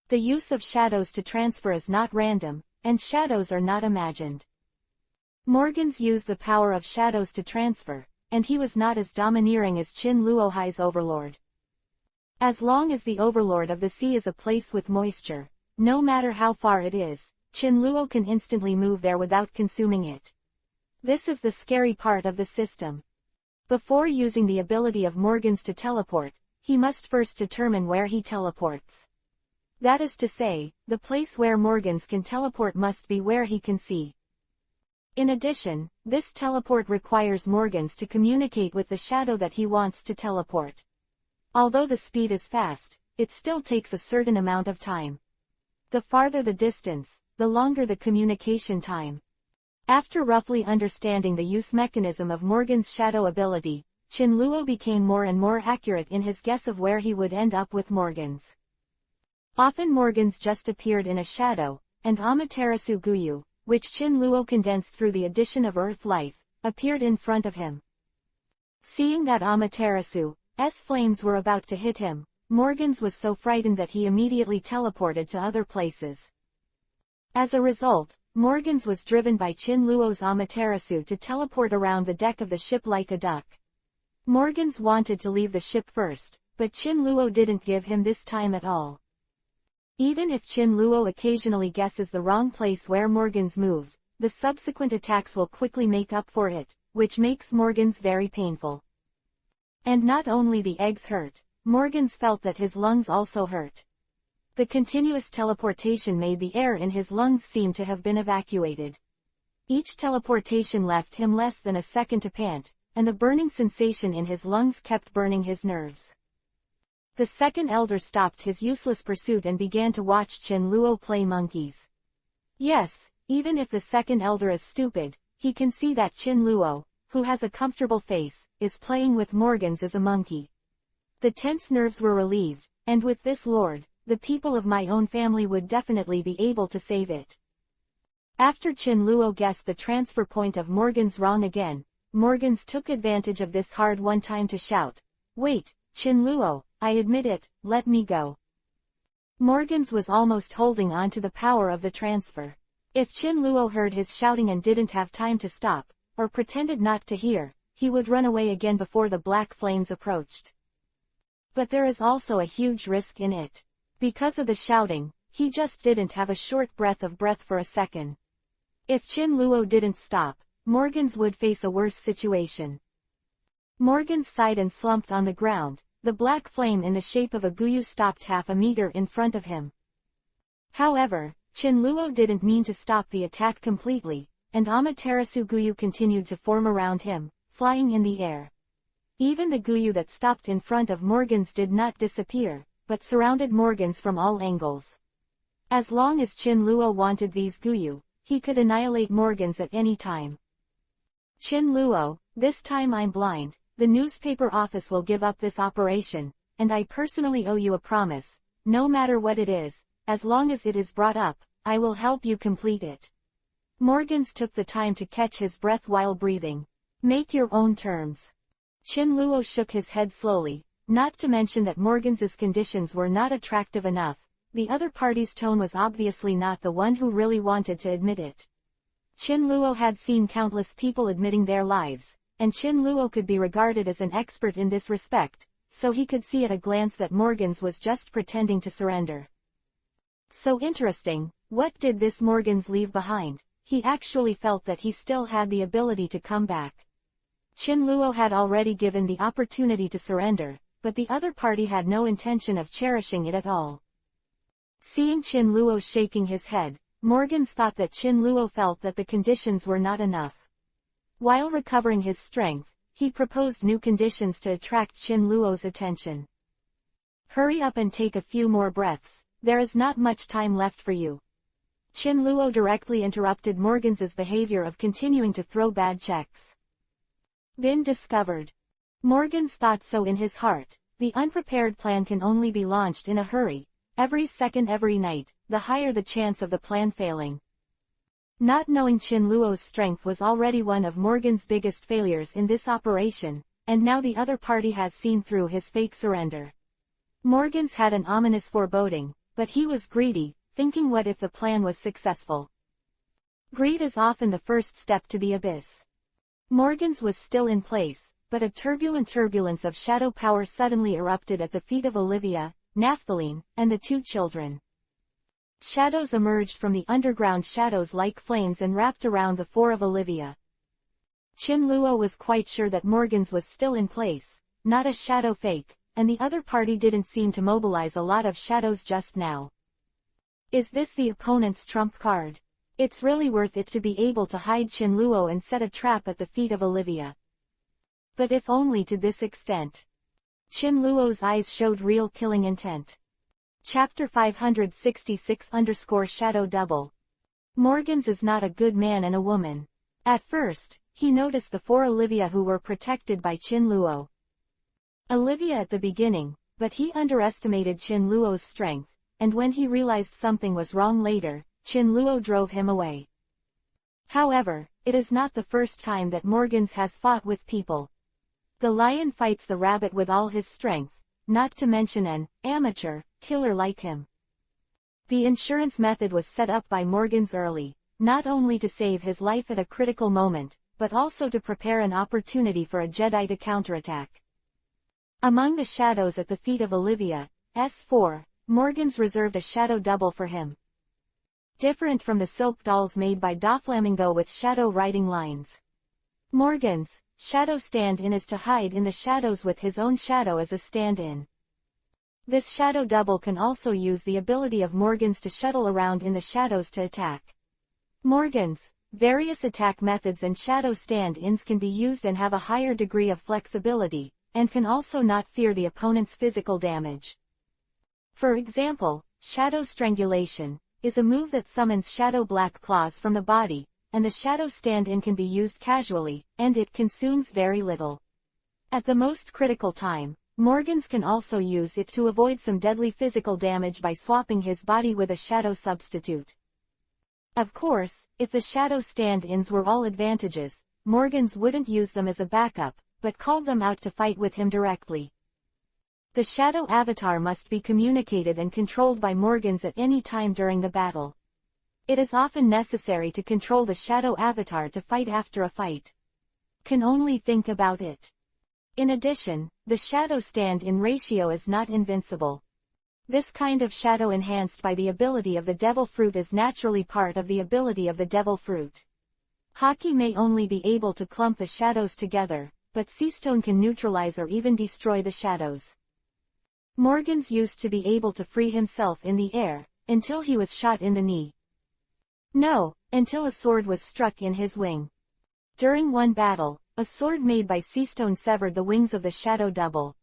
The use of shadows to transfer is not random, and shadows are not imagined. Morgans used the power of shadows to transfer, and he was not as domineering as Chin Luohai's overlord. As long as the overlord of the sea is a place with moisture, no matter how far it is, Chin Luo can instantly move there without consuming it. This is the scary part of the system. Before using the ability of Morgans to teleport, he must first determine where he teleports. That is to say, the place where Morgans can teleport must be where he can see. In addition, this teleport requires Morgans to communicate with the shadow that he wants to teleport. Although the speed is fast, it still takes a certain amount of time. The farther the distance, the longer the communication time. After roughly understanding the use mechanism of Morgans' shadow ability, Chin Luo became more and more accurate in his guess of where he would end up with Morgans. Often Morgans just appeared in a shadow, and Amaterasu Guyu, which Chin Luo condensed through the addition of earth life, appeared in front of him. Seeing that Amaterasu's flames were about to hit him, Morgans was so frightened that he immediately teleported to other places. As a result, Morgans was driven by Chin Luo's Amaterasu to teleport around the deck of the ship like a duck. Morgans wanted to leave the ship first, but Chin Luo didn't give him this time at all. Even if Chin Luo occasionally guesses the wrong place where Morgans moved, the subsequent attacks will quickly make up for it, which makes Morgans very painful. And not only the eggs hurt, Morgans felt that his lungs also hurt. The continuous teleportation made the air in his lungs seem to have been evacuated. Each teleportation left him less than a second to pant, and the burning sensation in his lungs kept burning his nerves. The second elder stopped his useless pursuit and began to watch Chin Luo play monkeys. Yes, even if the second elder is stupid, he can see that Chin Luo, who has a comfortable face, is playing with Morgans as a monkey. The tense nerves were relieved, and with this lord, the people of my own family would definitely be able to save it. After Chin Luo guessed the transfer point of Morgans wrong again, Morgans took advantage of this hard-won time to shout, "Wait, Chin Luo, I admit it, let me go." Morgans was almost holding on to the power of the transfer. If Chin Luo heard his shouting and didn't have time to stop, or pretended not to hear, he would run away again before the black flames approached. But there is also a huge risk in it. Because of the shouting, he just didn't have a short breath for a second. If Chin Luo didn't stop, Morgans would face a worse situation. Morgans sighed and slumped on the ground. The black flame in the shape of a guyu stopped half a meter in front of him. However, Chin Luo didn't mean to stop the attack completely, and Amaterasu guyu continued to form around him, flying in the air. Even the guyu that stopped in front of Morgans did not disappear, but surrounded Morgans from all angles. As long as Chin Luo wanted these guyu, he could annihilate Morgans at any time. Chin Luo, this time I'm blind. The newspaper office will give up this operation, and I personally owe you a promise. No matter what it is, as long as it is brought up, I will help you complete it. Morgans took the time to catch his breath while breathing. Make your own terms. Chin Luo shook his head slowly, not to mention that Morgans's conditions were not attractive enough, the other party's tone was obviously not the one who really wanted to admit it. Qin Luo had seen countless people admitting their lives, and Qin Luo could be regarded as an expert in this respect, so he could see at a glance that Morgans was just pretending to surrender. So interesting, what did this Morgans leave behind? He actually felt that he still had the ability to come back. Qin Luo had already given the opportunity to surrender, but the other party had no intention of cherishing it at all. Seeing Qin Luo shaking his head, Morgans thought that Qin Luo felt that the conditions were not enough. While recovering his strength, he proposed new conditions to attract Qin Luo's attention. Hurry up and take a few more breaths, there is not much time left for you. Qin Luo directly interrupted Morgans's behavior of continuing to throw bad checks. Been discovered. Morgans thought so in his heart. The unprepared plan can only be launched in a hurry. Every second every night, the higher the chance of the plan failing. Not knowing Qin Luo's strength was already one of Morgans' biggest failures in this operation, and now the other party has seen through his fake surrender. Morgans had an ominous foreboding, but he was greedy, thinking what if the plan was successful. Greed is often the first step to the abyss. Morgans was still in place, but a turbulence of shadow power suddenly erupted at the feet of Olivia, Naphthaline, and the two children. Shadows emerged from the underground shadows like flames and wrapped around the four of Olivia. Qin Luo was quite sure that Morgans was still in place, not a shadow fake, and the other party didn't seem to mobilize a lot of shadows just now. Is this the opponent's trump card? It's really worth it to be able to hide Qin Luo and set a trap at the feet of Olivia. But if only to this extent. Qin Luo's eyes showed real killing intent. Chapter 566-Shadow Double. Morgans is not a good man and a woman. At first, he noticed the four Olivia who were protected by Qin Luo. Olivia at the beginning, but he underestimated Qin Luo's strength, and when he realized something was wrong later, Qin Luo drove him away. However, it is not the first time that Morgans has fought with people. The lion fights the rabbit with all his strength, not to mention an amateur killer like him. The insurance method was set up by Morgans early, not only to save his life at a critical moment, but also to prepare an opportunity for a Jedi to counterattack. Among the shadows at the feet of Olivia, S4, Morgans reserved a shadow double for him. Different from the silk dolls made by Doflamingo with shadow writing lines. Morgans' shadow stand-in is to hide in the shadows with his own shadow as a stand-in. This shadow double can also use the ability of Morgans to shuttle around in the shadows to attack. Morgans' various attack methods and shadow stand-ins can be used and have a higher degree of flexibility, and can also not fear the opponent's physical damage. For example, shadow strangulation is a move that summons shadow black claws from the body, and the shadow stand-in can be used casually, and it consumes very little. At the most critical time, Morgans can also use it to avoid some deadly physical damage by swapping his body with a shadow substitute. Of course, if the shadow stand-ins were all advantages, Morgans wouldn't use them as a backup, but called them out to fight with him directly. The shadow avatar must be communicated and controlled by Morgans at any time during the battle. It is often necessary to control the shadow avatar to fight after a fight. Can only think about it. In addition, the shadow stand-in ratio is not invincible. This kind of shadow enhanced by the ability of the devil fruit is naturally part of the ability of the devil fruit. Haki may only be able to clump the shadows together, but Seastone can neutralize or even destroy the shadows. Morgans used to be able to free himself in the air, until he was shot in the knee. No, until a sword was struck in his wing. During one battle, a sword made by Seastone severed the wings of the shadow double.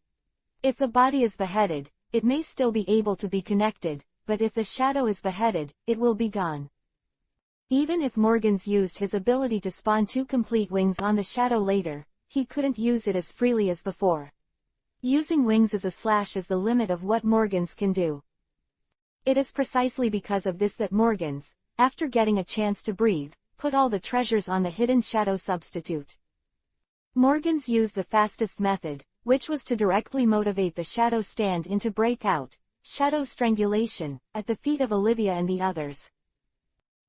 If the body is beheaded, it may still be able to be connected, but if the shadow is beheaded, it will be gone. Even if Morgans used his ability to spawn two complete wings on the shadow later, he couldn't use it as freely as before. Using wings as a slash is the limit of what Morgans can do. It is precisely because of this that Morgans, after getting a chance to breathe, put all the treasures on the hidden shadow substitute. Morgans used the fastest method, which was to directly motivate the shadow stand-in to break out, shadow strangulation, at the feet of Olivia and the others.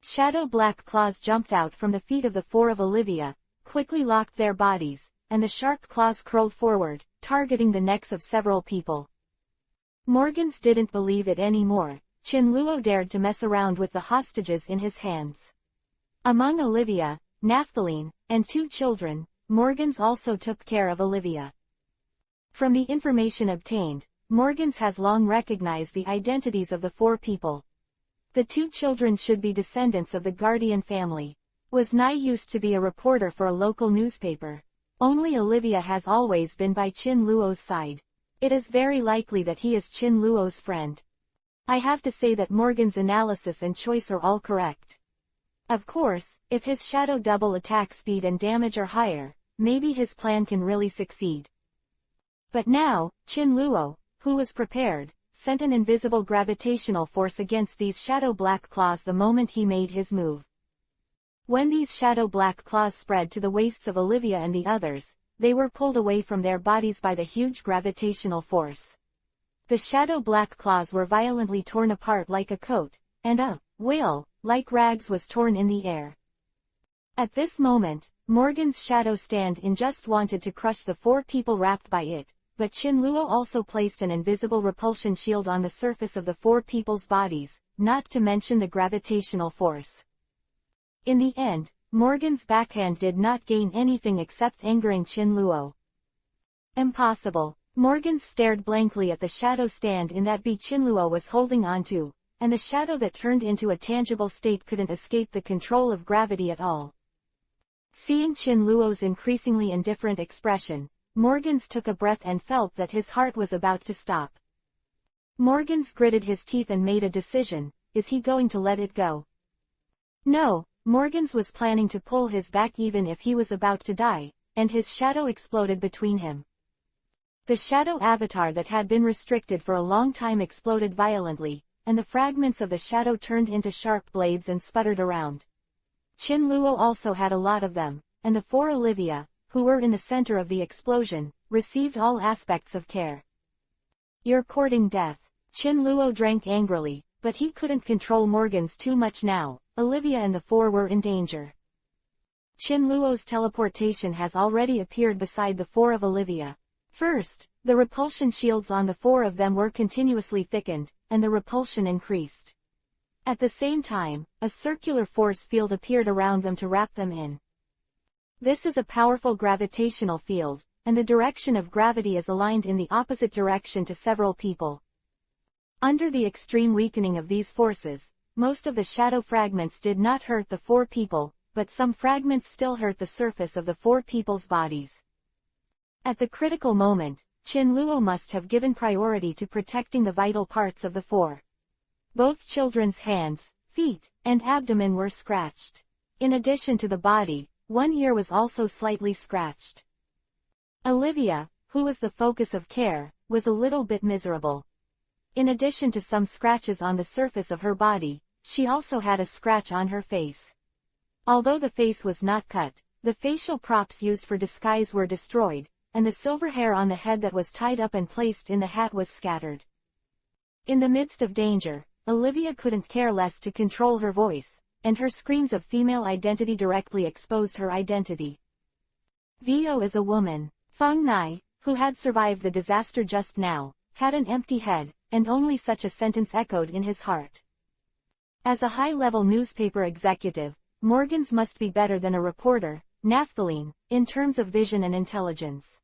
Shadow black claws jumped out from the feet of the four of Olivia, quickly locked their bodies, and the sharp claws curled forward, targeting the necks of several people. Morgans didn't believe it anymore. Chin-luo dared to mess around with the hostages in his hands. Among Olivia, Naphthaline, and 2 children, Morgans also took care of Olivia. From the information obtained, Morgans has long recognized the identities of the 4 people. The 2 children should be descendants of the Guardian family. Was Nai used to be a reporter for a local newspaper. Only Olivia has always been by Chin-luo's side. It is very likely that he is Chin-luo's friend. I have to say that Morgan's analysis and choice are all correct. Of course, if his shadow double attack speed and damage are higher, maybe his plan can really succeed. But now, Chin-luo, who was prepared, sent an invisible gravitational force against these shadow black claws the moment he made his move. When these shadow black claws spread to the waists of Olivia and the others, they were pulled away from their bodies by the huge gravitational force. The shadow black claws were violently torn apart like a coat, and a whale-like rags was torn in the air. At this moment, Morgan's shadow stand-in just wanted to crush the 4 people wrapped by it, but Chin-luo also placed an invisible repulsion shield on the surface of the 4 people's bodies, not to mention the gravitational force. In the end, Morgan's backhand did not gain anything except angering Chin-luo. Impossible. Morgan stared blankly at the shadow stand-in that Chin-luo was holding onto, and the shadow that turned into a tangible state couldn't escape the control of gravity at all. Seeing Chin-luo's increasingly indifferent expression, Morgans took a breath and felt that his heart was about to stop. Morgans gritted his teeth and made a decision. Is he going to let it go? No, Morgans was planning to pull his back even if he was about to die, and his shadow exploded between him. The shadow avatar that had been restricted for a long time exploded violently, and the fragments of the shadow turned into sharp blades and sputtered around. Chin-luo also had a lot of them, and the 4 Olivia, who were in the center of the explosion, received all aspects of care. You're courting death. Chin-luo drank angrily, but he couldn't control Morgans too much now. Olivia and the 4 were in danger. Chin-luo's teleportation has already appeared beside the 4 of Olivia. First, the repulsion shields on the 4 of them were continuously thickened, and the repulsion increased. At the same time, a circular force field appeared around them to wrap them in. This is a powerful gravitational field, and the direction of gravity is aligned in the opposite direction to several people. Under the extreme weakening of these forces, most of the shadow fragments did not hurt the 4 people, but some fragments still hurt the surface of the 4 people's bodies. At the critical moment, Chin-luo must have given priority to protecting the vital parts of the 4. Both children's hands, feet, and abdomen were scratched. In addition to the body, one ear was also slightly scratched. Olivia, who was the focus of care, was a little bit miserable. In addition to some scratches on the surface of her body, she also had a scratch on her face. Although the face was not cut, the facial props used for disguise were destroyed, and the silver hair on the head that was tied up and placed in the hat was scattered. In the midst of danger, Olivia couldn't care less to control her voice, and her screams of female identity directly exposed her identity. Vio is a woman. Feng Nai, who had survived the disaster just now, had an empty head, and only such a sentence echoed in his heart. As a high-level newspaper executive, Morgans must be better than a reporter, Naphthaline, in terms of vision and intelligence.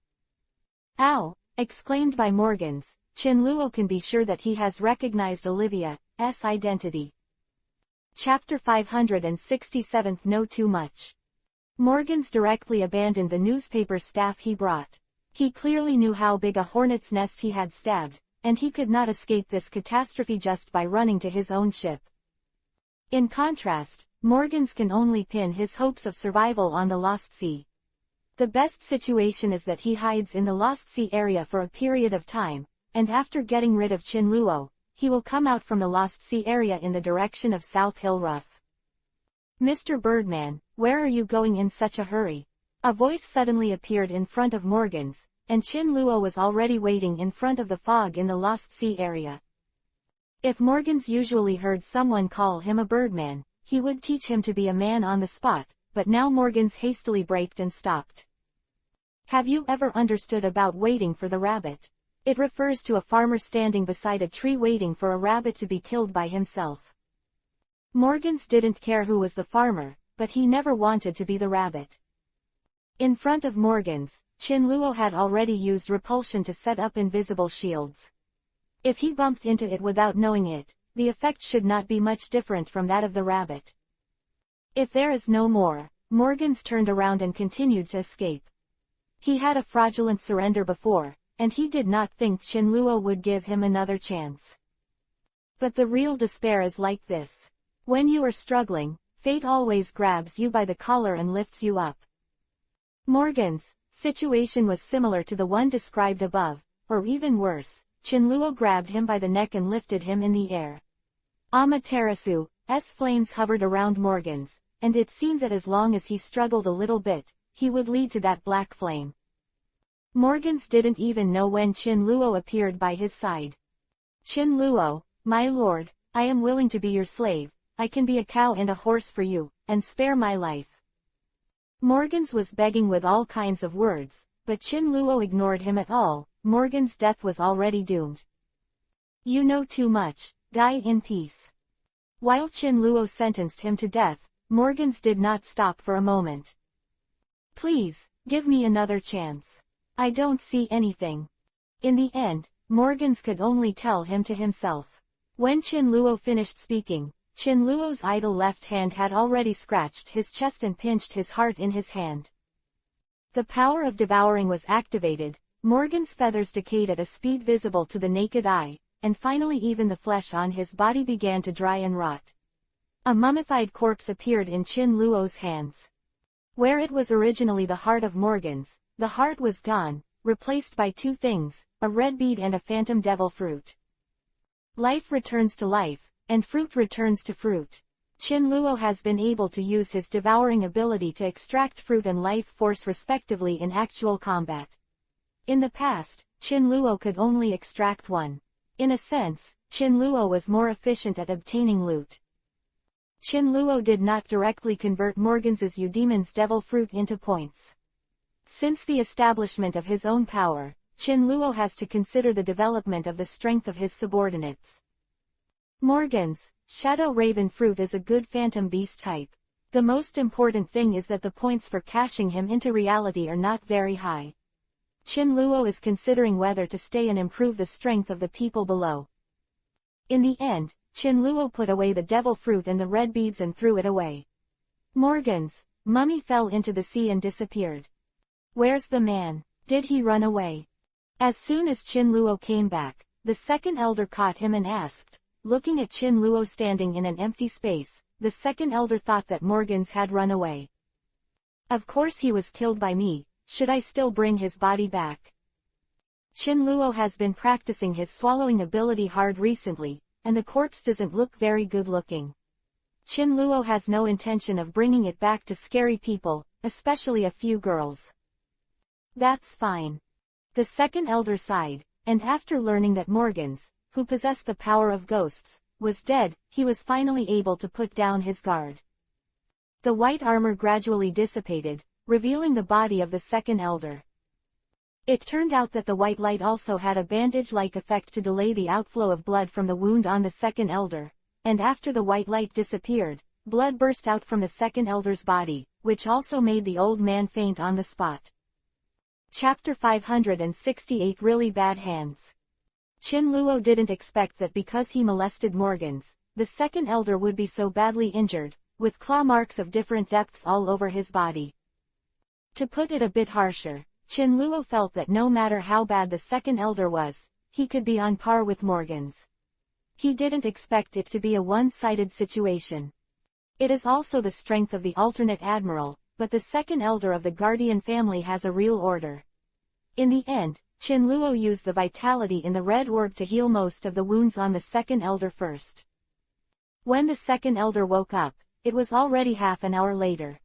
Ow! Exclaimed by Morgans, Chin-luo can be sure that he has recognized Olivia's identity. Chapter 567. Know too much. Morgans directly abandoned the newspaper staff he brought. He clearly knew how big a hornet's nest he had stabbed, and he could not escape this catastrophe just by running to his own ship. In contrast, Morgans can only pin his hopes of survival on the Lost Sea. The best situation is that he hides in the Lost Sea area for a period of time, and after getting rid of Chin-luo, he will come out from the Lost Sea area in the direction of South Hill Rough. Mr. Birdman, where are you going in such a hurry? A voice suddenly appeared in front of Morgans, and Chin-luo was already waiting in front of the fog in the Lost Sea area. If Morgans usually heard someone call him a birdman, he would teach him to be a man on the spot, but now Morgans hastily braked and stopped. Have you ever understood about waiting for the rabbit? It refers to a farmer standing beside a tree waiting for a rabbit to be killed by himself. Morgans didn't care who was the farmer, but he never wanted to be the rabbit. In front of Morgans, Chinluo had already used repulsion to set up invisible shields. If he bumped into it without knowing it, the effect should not be much different from that of the rabbit. If there is no more, Morgans turned around and continued to escape. He had a fraudulent surrender before, and he did not think Chinluo would give him another chance. But the real despair is like this. When you are struggling, fate always grabs you by the collar and lifts you up. Morgans' situation was similar to the one described above, or even worse. Chinluo grabbed him by the neck and lifted him in the air. Amaterasu's flames hovered around Morgans, and it seemed that as long as he struggled a little bit, he would lead to that black flame. Morgans didn't even know when Chinluo appeared by his side. Chinluo, my lord, I am willing to be your slave, I can be a cow and a horse for you, and spare my life. Morgans was begging with all kinds of words, but Chinluo ignored him at all. Morgans' death was already doomed. You know too much, die in peace. While Chinluo sentenced him to death, Morgans did not stop for a moment. Please, give me another chance. I don't see anything. In the end, Morgans could only tell him to himself. When Chinluo finished speaking, Chinluo's idle left hand had already scratched his chest and pinched his heart in his hand. The power of devouring was activated. Morgans' feathers decayed at a speed visible to the naked eye, and finally even the flesh on his body began to dry and rot. A mummified corpse appeared in Chinluo's hands. Where it was originally the heart of Morgans, the heart was gone, replaced by two things, a red bead and a phantom devil fruit. Life returns to life, and fruit returns to fruit. Chinluo has been able to use his devouring ability to extract fruit and life force respectively in actual combat. In the past, Chinluo could only extract one. In a sense, Chinluo was more efficient at obtaining loot. Chinluo did not directly convert Morgans' Eudemon's devil fruit into points. Since the establishment of his own power, Chinluo has to consider the development of the strength of his subordinates. Morgans' Shadow Raven fruit is a good phantom beast type. The most important thing is that the points for cashing him into reality are not very high. Chinluo is considering whether to stay and improve the strength of the people below. In the end, Chinluo put away the devil fruit and the red beads and threw it away. Morgans' mummy fell into the sea and disappeared. Where's the man? Did he run away? As soon as Chinluo came back, the second elder caught him and asked, looking at Chinluo standing in an empty space, the second elder thought that Morgans had run away. Of course he was killed by me. Should I still bring his body back? Chinluo has been practicing his swallowing ability hard recently, and the corpse doesn't look very good looking. Chinluo has no intention of bringing it back to scary people, especially a few girls. That's fine. The second elder sighed, and after learning that Morgans, who possessed the power of ghosts, was dead, he was finally able to put down his guard. The white armor gradually dissipated, revealing the body of the second elder. It turned out that the white light also had a bandage-like effect to delay the outflow of blood from the wound on the second elder, and after the white light disappeared, blood burst out from the second elder's body, which also made the old man faint on the spot. Chapter 568 Really Bad Hands. Chinluo didn't expect that because he molested Morgans, the second elder would be so badly injured, with claw marks of different depths all over his body. To put it a bit harsher, Chinluo felt that no matter how bad the second elder was, he could be on par with Morgans. He didn't expect it to be a one-sided situation. It is also the strength of the alternate admiral, but the second elder of the Guardian family has a real order. In the end, Chinluo used the vitality in the red orb to heal most of the wounds on the second elder first. When the second elder woke up, it was already half an hour later.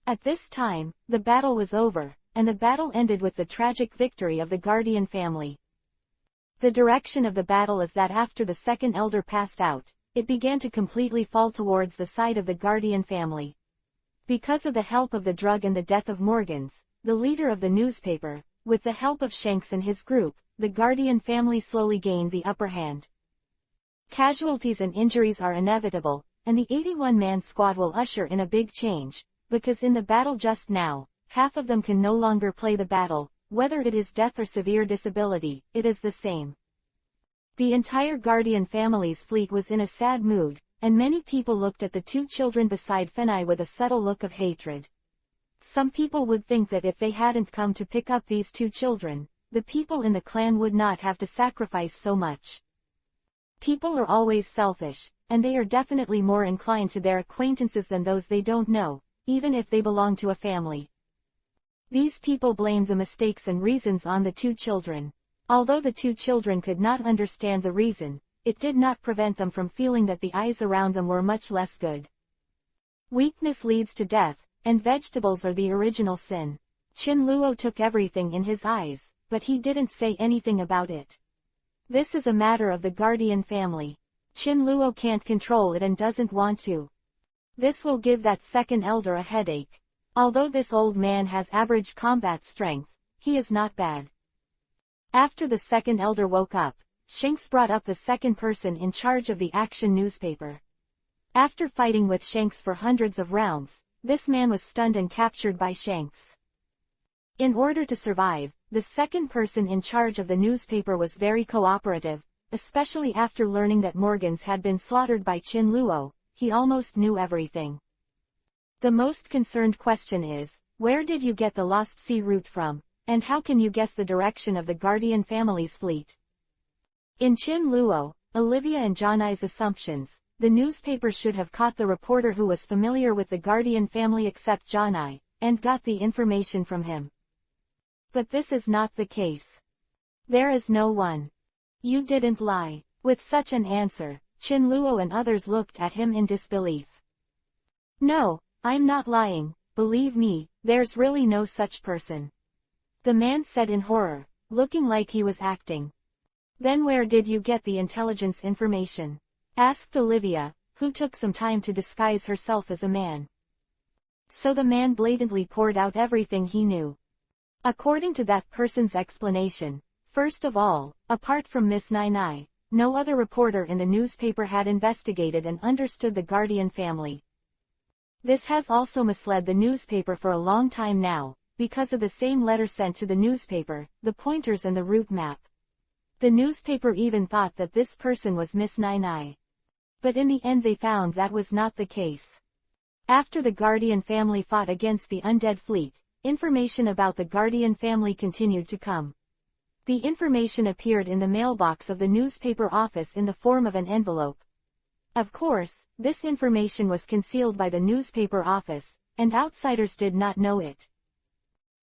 At this time, the battle was over, and the battle ended with the tragic victory of the Guardian family. The direction of the battle is that after the second elder passed out, it began to completely fall towards the side of the Guardian family. Because of the help of the drug and the death of Morgans, the leader of the newspaper, with the help of Shanks and his group, the Guardian family slowly gained the upper hand. Casualties and injuries are inevitable, and the 81-man squad will usher in a big change, because in the battle just now, half of them can no longer play the battle, whether it is death or severe disability, it is the same. The entire Guardian family's fleet was in a sad mood, and many people looked at the two children beside Fenai with a subtle look of hatred. Some people would think that if they hadn't come to pick up these two children, the people in the clan would not have to sacrifice so much. People are always selfish, and they are definitely more inclined to their acquaintances than those they don't know, even if they belong to a family. These people blamed the mistakes and reasons on the two children. Although the two children could not understand the reason, it did not prevent them from feeling that the eyes around them were much less good. Weakness leads to death, and vegetables are the original sin. Chin Luo took everything in his eyes, but he didn't say anything about it. This is a matter of the Guardian family. Chin Luo can't control it and doesn't want to. This will give that second elder a headache. Although this old man has average combat strength, he is not bad. After the second elder woke up, Shanks brought up the second person in charge of the action newspaper. After fighting with Shanks for hundreds of rounds, this man was stunned and captured by Shanks. In order to survive, the second person in charge of the newspaper was very cooperative, especially after learning that Morgans had been slaughtered by Chin Luo. He almost knew everything. The most concerned question is, where did you get the Lost Sea route from, and how can you guess the direction of the Guardian family's fleet? In Chin Luo, Olivia and Johnai's assumptions, the newspaper should have caught the reporter who was familiar with the Guardian family except Johnai, and got the information from him. But this is not the case. There is no one. You didn't lie. With such an answer, Chin Luo and others looked at him in disbelief. No, I'm not lying, believe me, there's really no such person. The man said in horror, looking like he was acting. Then where did you get the intelligence information? Asked Olivia, who took some time to disguise herself as a man. So the man blatantly poured out everything he knew. According to that person's explanation, first of all, apart from Miss Nai Nai, no other reporter in the newspaper had investigated and understood the Guardian family. This has also misled the newspaper for a long time now, because of the same letter sent to the newspaper, the pointers and the route map. The newspaper even thought that this person was Miss Nai Nai. But in the end they found that was not the case. After the Guardian family fought against the undead fleet, information about the Guardian family continued to come. The information appeared in the mailbox of the newspaper office in the form of an envelope. Of course, this information was concealed by the newspaper office, and outsiders did not know it.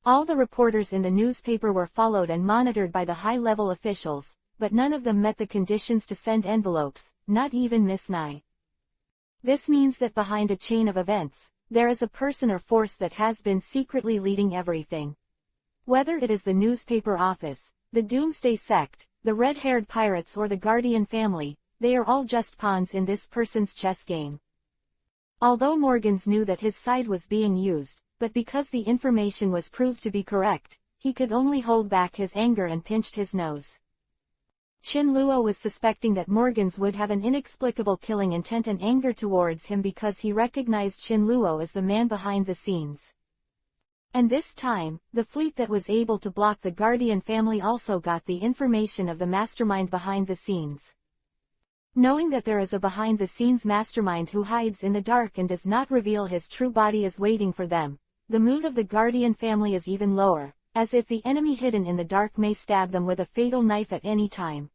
All the reporters in the newspaper were followed and monitored by the high-level officials, but none of them met the conditions to send envelopes, not even Miss Nai. This means that behind a chain of events, there is a person or force that has been secretly leading everything. Whether it is the newspaper office, the Doomsday Sect, the red-haired pirates or the Guardian family, they are all just pawns in this person's chess game. Although Morgans knew that his side was being used, but because the information was proved to be correct, he could only hold back his anger and pinched his nose. Chin Luo was suspecting that Morgans would have an inexplicable killing intent and anger towards him because he recognized Chin Luo as the man behind the scenes. And this time, the fleet that was able to block the Guardian family also got the information of the mastermind behind the scenes. Knowing that there is a behind-the-scenes mastermind who hides in the dark and does not reveal his true body is waiting for them, the mood of the Guardian family is even lower, as if the enemy hidden in the dark may stab them with a fatal knife at any time.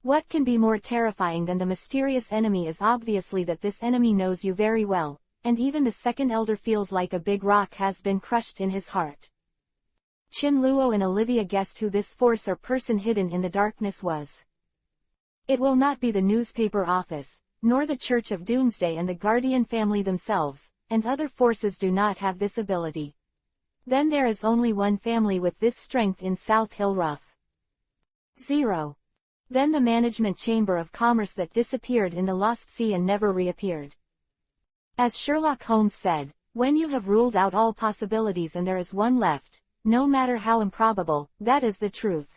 What can be more terrifying than the mysterious enemy is obviously that this enemy knows you very well, and even the second elder feels like a big rock has been crushed in his heart. Chin Luo and Olivia guessed who this force or person hidden in the darkness was. It will not be the newspaper office, nor the Church of Doomsday and the Guardian family themselves, and other forces do not have this ability. Then there is only one family with this strength in South Hill Rough. 0. Then the management chamber of commerce that disappeared in the lost sea and never reappeared. As Sherlock Holmes said, when you have ruled out all possibilities and there is one left, no matter how improbable, that is the truth.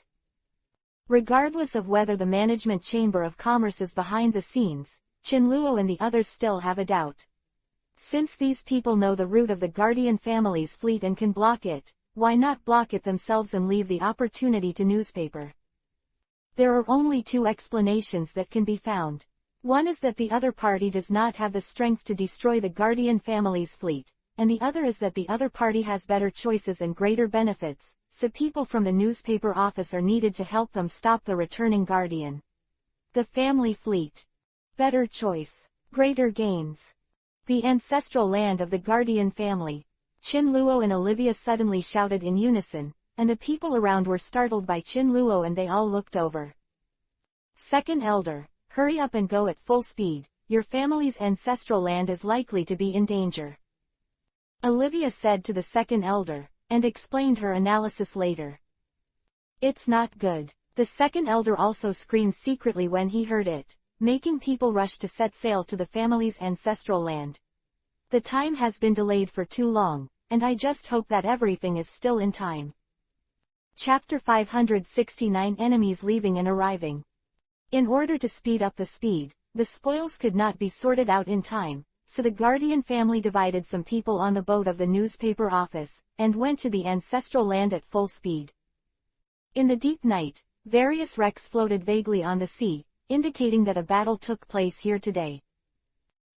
Regardless of whether the management chamber of commerce is behind the scenes, Qinluo and the others still have a doubt. Since these people know the route of the Guardian family's fleet and can block it, why not block it themselves and leave the opportunity to newspaper? There are only two explanations that can be found. One is that the other party does not have the strength to destroy the Guardian family's fleet, and the other is that the other party has better choices and greater benefits, so people from the newspaper office are needed to help them stop the returning Guardian. The family fleet. Better choice. Greater gains. The ancestral land of the Guardian family. Qinluo and Olivia suddenly shouted in unison, and the people around were startled by Qinluo and they all looked over. Second elder, hurry up and go at full speed, your family's ancestral land is likely to be in danger. Olivia said to the second elder, and explained her analysis later. It's not good. The second elder also screamed secretly when he heard it, making people rush to set sail to the family's ancestral land. The time has been delayed for too long, and I just hope that everything is still in time. Chapter 569 Enemies Leaving and Arriving. In order to speed up the speed, the spoils could not be sorted out in time, so the Guardian family divided some people on the boat of the newspaper office, and went to the ancestral land at full speed. In the deep night, various wrecks floated vaguely on the sea, indicating that a battle took place here today.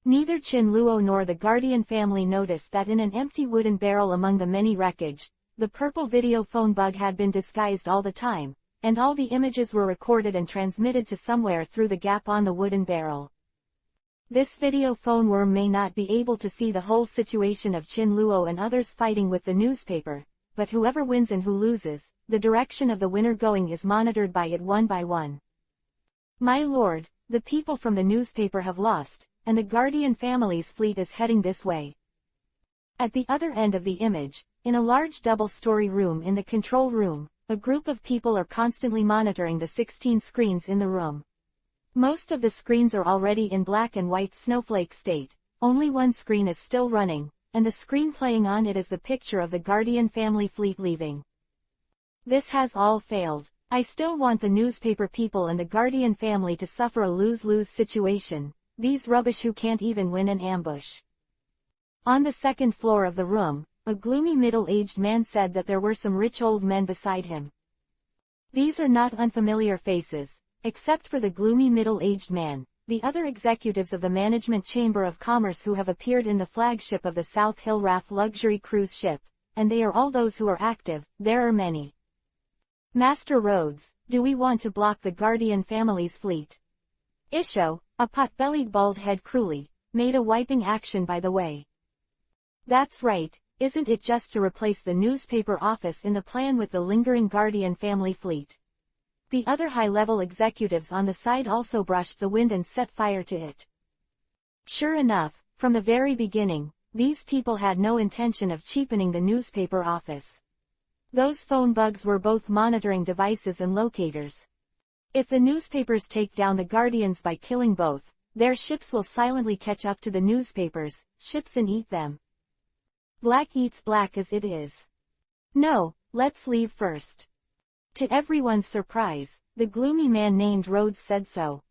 Neither Qinluo nor the Guardian family noticed that in an empty wooden barrel among the many wreckage, the purple video phone bug had been disguised all the time, and all the images were recorded and transmitted to somewhere through the gap on the wooden barrel. This video phone worm may not be able to see the whole situation of Qinluo and others fighting with the newspaper, but whoever wins and who loses, the direction of the winner going is monitored by it one by one. My lord, the people from the newspaper have lost, and the Guardian family's fleet is heading this way. At the other end of the image, in a large double-story room in the control room, a group of people are constantly monitoring the 16 screens in the room. Most of the screens are already in black and white snowflake state, only one screen is still running, and the screen playing on it is the picture of the Guardian family fleet leaving. This has all failed. I still want the newspaper people and the Guardian family to suffer a lose-lose situation, these rubbish who can't even win an ambush. On the second floor of the room, a gloomy middle-aged man said that there were some rich old men beside him. These are not unfamiliar faces, except for the gloomy middle-aged man, the other executives of the Management Chamber of Commerce who have appeared in the flagship of the South Hill Raft luxury cruise ship, and they are all those who are active. There are many. Master Rhodes, do we want to block the Guardian family's fleet? Isho, a pot-bellied bald-head cruelly, made a wiping action by the way. That's right, isn't it just to replace the newspaper office in the plan with the lingering Guardian family fleet? The other high-level executives on the side also brushed the wind and set fire to it. Sure enough, from the very beginning, these people had no intention of cheapening the newspaper office. Those phone bugs were both monitoring devices and locators. If the newspapers take down the Guardians by killing both, their ships will silently catch up to the newspapers' ships and eat them. Black eats black as it is. No, let's leave first. To everyone's surprise, the gloomy man named Rhodes said so.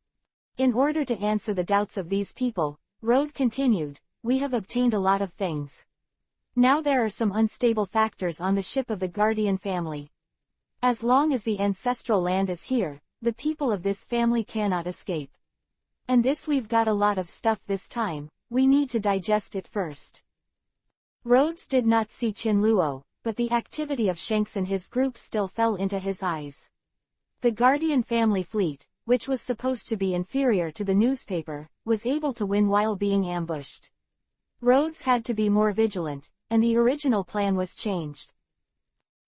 In order to answer the doubts of these people, Rhodes continued, we have obtained a lot of things. Now there are some unstable factors on the ship of the Guardian family. As long as the ancestral land is here, the people of this family cannot escape. And this we've got a lot of stuff this time, we need to digest it first. Rhodes did not see Qinluo, but the activity of Shanks and his group still fell into his eyes. The Guardian family fleet, which was supposed to be inferior to the newspaper, was able to win while being ambushed. Rhodes had to be more vigilant, and the original plan was changed.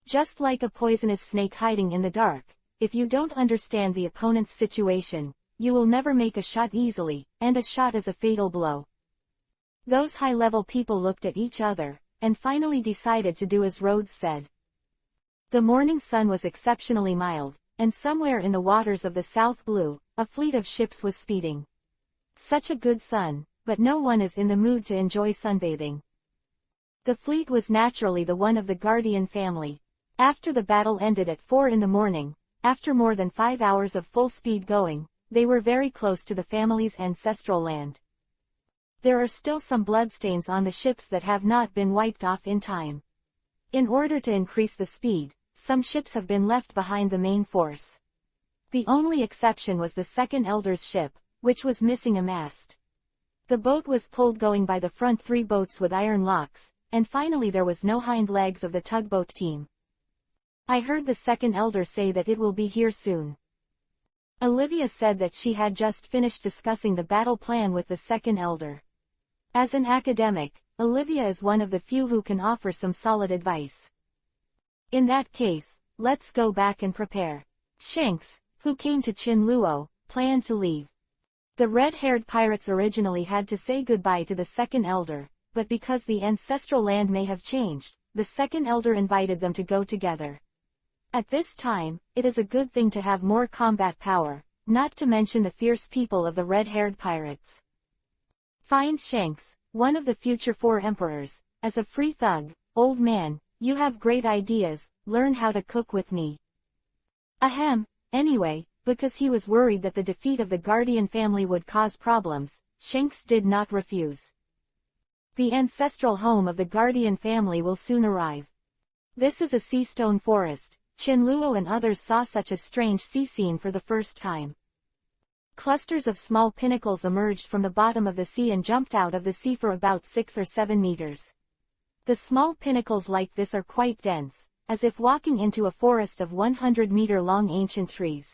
Just like a poisonous snake hiding in the dark, if you don't understand the opponent's situation, you will never make a shot easily, and a shot is a fatal blow. Those high-level people looked at each other, and finally decided to do as Rhodes said. The morning sun was exceptionally mild, and somewhere in the waters of the South Blue, a fleet of ships was speeding. Such a good sun, but no one is in the mood to enjoy sunbathing. The fleet was naturally the one of the Guardian family. After the battle ended at 4 in the morning, after more than 5 hours of full speed going, they were very close to the family's ancestral land. There are still some bloodstains on the ships that have not been wiped off in time. In order to increase the speed, some ships have been left behind the main force. The only exception was the second elder's ship, which was missing a mast. The boat was pulled going by the front 3 boats with iron locks, and finally there was no hind legs of the tugboat team. I heard the second elder say that it will be here soon. Olivia said that she had just finished discussing the battle plan with the second elder. As an academic, Olivia is one of the few who can offer some solid advice. In that case, let's go back and prepare. Shanks, who came to Chinluo, planned to leave. The red-haired pirates originally had to say goodbye to the second elder, but because the ancestral land may have changed, the second elder invited them to go together. At this time, it is a good thing to have more combat power, not to mention the fierce people of the red-haired pirates. Find Shanks, one of the future 4 emperors, as a free thug. Old man, you have great ideas, learn how to cook with me. Ahem, anyway, because he was worried that the defeat of the Guardian family would cause problems, Shanks did not refuse. The ancestral home of the Guardian family will soon arrive. This is a sea stone forest. Chinluo and others saw such a strange sea scene for the first time. Clusters of small pinnacles emerged from the bottom of the sea and jumped out of the sea for about 6 or 7 meters. The small pinnacles like this are quite dense, as if walking into a forest of 100-meter-long ancient trees.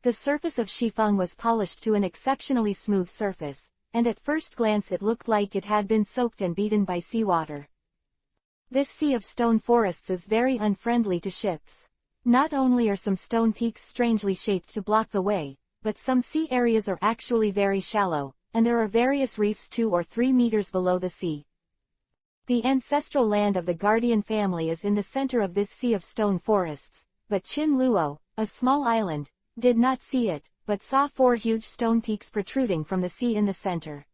The surface of Shifeng was polished to an exceptionally smooth surface, and at first glance it looked like it had been soaked and beaten by seawater. This sea of stone forests is very unfriendly to ships. Not only are some stone peaks strangely shaped to block the way, but some sea areas are actually very shallow, and there are various reefs 2 or 3 meters below the sea. The ancestral land of the Guardian family is in the center of this sea of stone forests, but Chinluo, a small island, did not see it, but saw 4 huge stone peaks protruding from the sea in the center.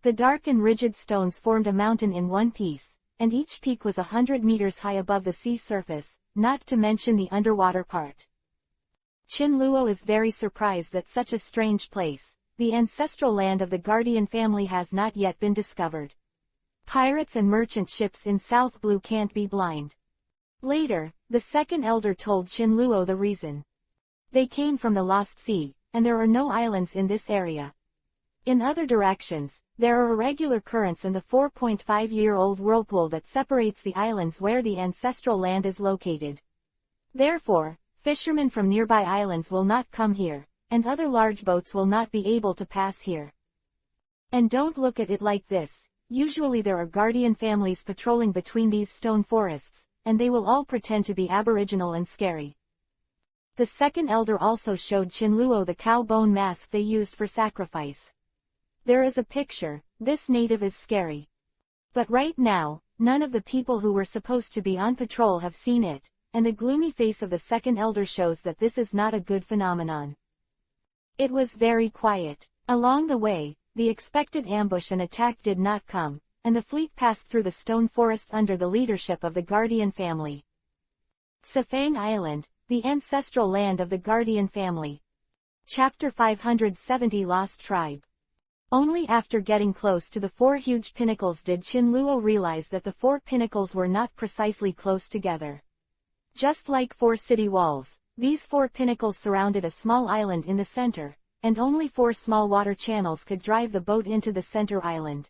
The dark and rigid stones formed a mountain in one piece, and each peak was 100 meters high above the sea surface, not to mention the underwater part. Chinluo is very surprised that such a strange place, the ancestral land of the Guardian family, has not yet been discovered. Pirates and merchant ships in South Blue can't be blind. Later, the second elder told Chinluo the reason. They came from the Lost Sea, and there are no islands in this area. In other directions, there are irregular currents and the 4.5-year-old whirlpool that separates the islands where the ancestral land is located. Therefore, fishermen from nearby islands will not come here, and other large boats will not be able to pass here. And don't look at it like this. Usually there are Guardian families patrolling between these stone forests, and they will all pretend to be aboriginal and scary. The second elder also showed Chinluo the cow bone mask they used for sacrifice. There is a picture. This native is scary. But right now, none of the people who were supposed to be on patrol have seen it, and the gloomy face of the second elder shows that this is not a good phenomenon. It was very quiet. Along the way, the expected ambush and attack did not come, and the fleet passed through the stone forest under the leadership of the Guardian family. Sifeng Island, the ancestral land of the Guardian family. Chapter 570 Lost Tribe. Only after getting close to the 4 huge pinnacles did Chinluo realize that the 4 pinnacles were not precisely close together. Just like 4 city walls, these 4 pinnacles surrounded a small island in the center, and only 4 small water channels could drive the boat into the center island.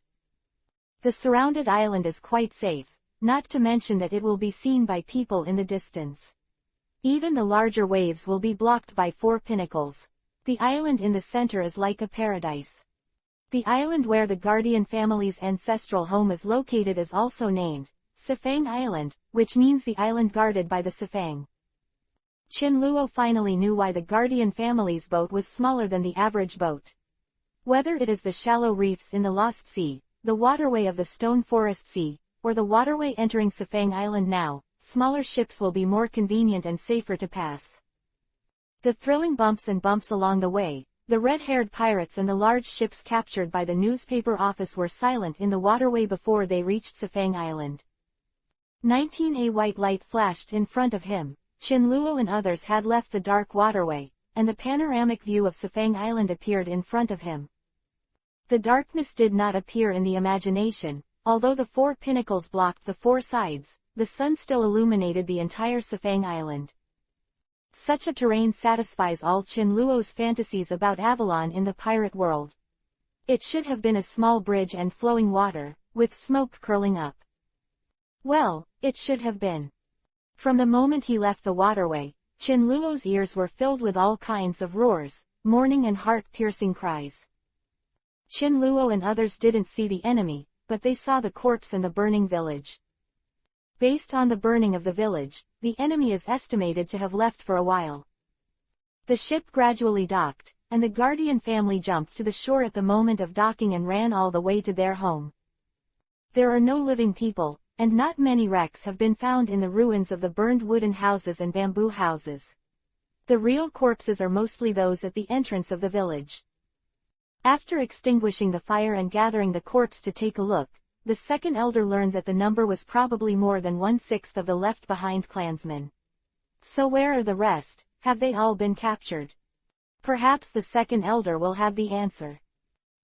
The surrounded island is quite safe, not to mention that it will be seen by people in the distance. Even the larger waves will be blocked by 4 pinnacles. The island in the center is like a paradise. The island where the Guardian family's ancestral home is located is also named Sifeng Island, which means the island guarded by the Sifeng. Chinluo finally knew why the Guardian family's boat was smaller than the average boat. Whether it is the shallow reefs in the Lost Sea, the waterway of the Stone Forest Sea, or the waterway entering Sifeng Island now, smaller ships will be more convenient and safer to pass. The thrilling bumps and bumps along the way, the red-haired pirates and the large ships captured by the newspaper office were silent in the waterway before they reached Safang Island. 19A white light flashed in front of him. Chinluo and others had left the dark waterway, and the panoramic view of Safang Island appeared in front of him. The darkness did not appear in the imagination, although the 4 pinnacles blocked the 4 sides, the sun still illuminated the entire Safang Island. Such a terrain satisfies all Chinluo's fantasies about Avalon in the pirate world. It should have been a small bridge and flowing water, with smoke curling up. Well, it should have been. From the moment he left the waterway, Chinluo's ears were filled with all kinds of roars, mourning and heart-piercing cries. Chinluo and others didn't see the enemy, but they saw the corpse and the burning village. Based on the burning of the village, the enemy is estimated to have left for a while. The ship gradually docked, and the Guardian family jumped to the shore at the moment of docking and ran all the way to their home. There are no living people, and not many wrecks have been found in the ruins of the burned wooden houses and bamboo houses. The real corpses are mostly those at the entrance of the village. After extinguishing the fire and gathering the corpse to take a look, the second elder learned that the number was probably more than 1/6 of the left-behind clansmen. So where are the rest? Have they all been captured? Perhaps the second elder will have the answer.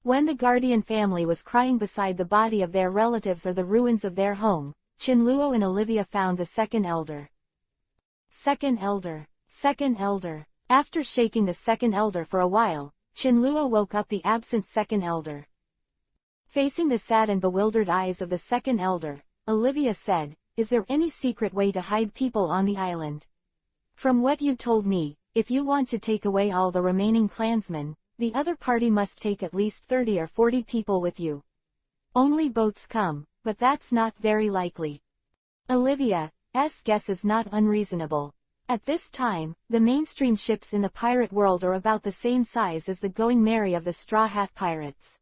When the Guardian family was crying beside the body of their relatives or the ruins of their home, Chinluo and Olivia found the second elder. Second elder. Second elder. After shaking the second elder for a while, Chinluo woke up the absent second elder. Facing the sad and bewildered eyes of the second elder, Olivia said, "Is there any secret way to hide people on the island? From what you told me, if you want to take away all the remaining clansmen, the other party must take at least 30 or 40 people with you. Only boats come, but that's not very likely." Olivia's guess is not unreasonable. At this time, the mainstream ships in the pirate world are about the same size as the Going Merry of the Straw Hat Pirates.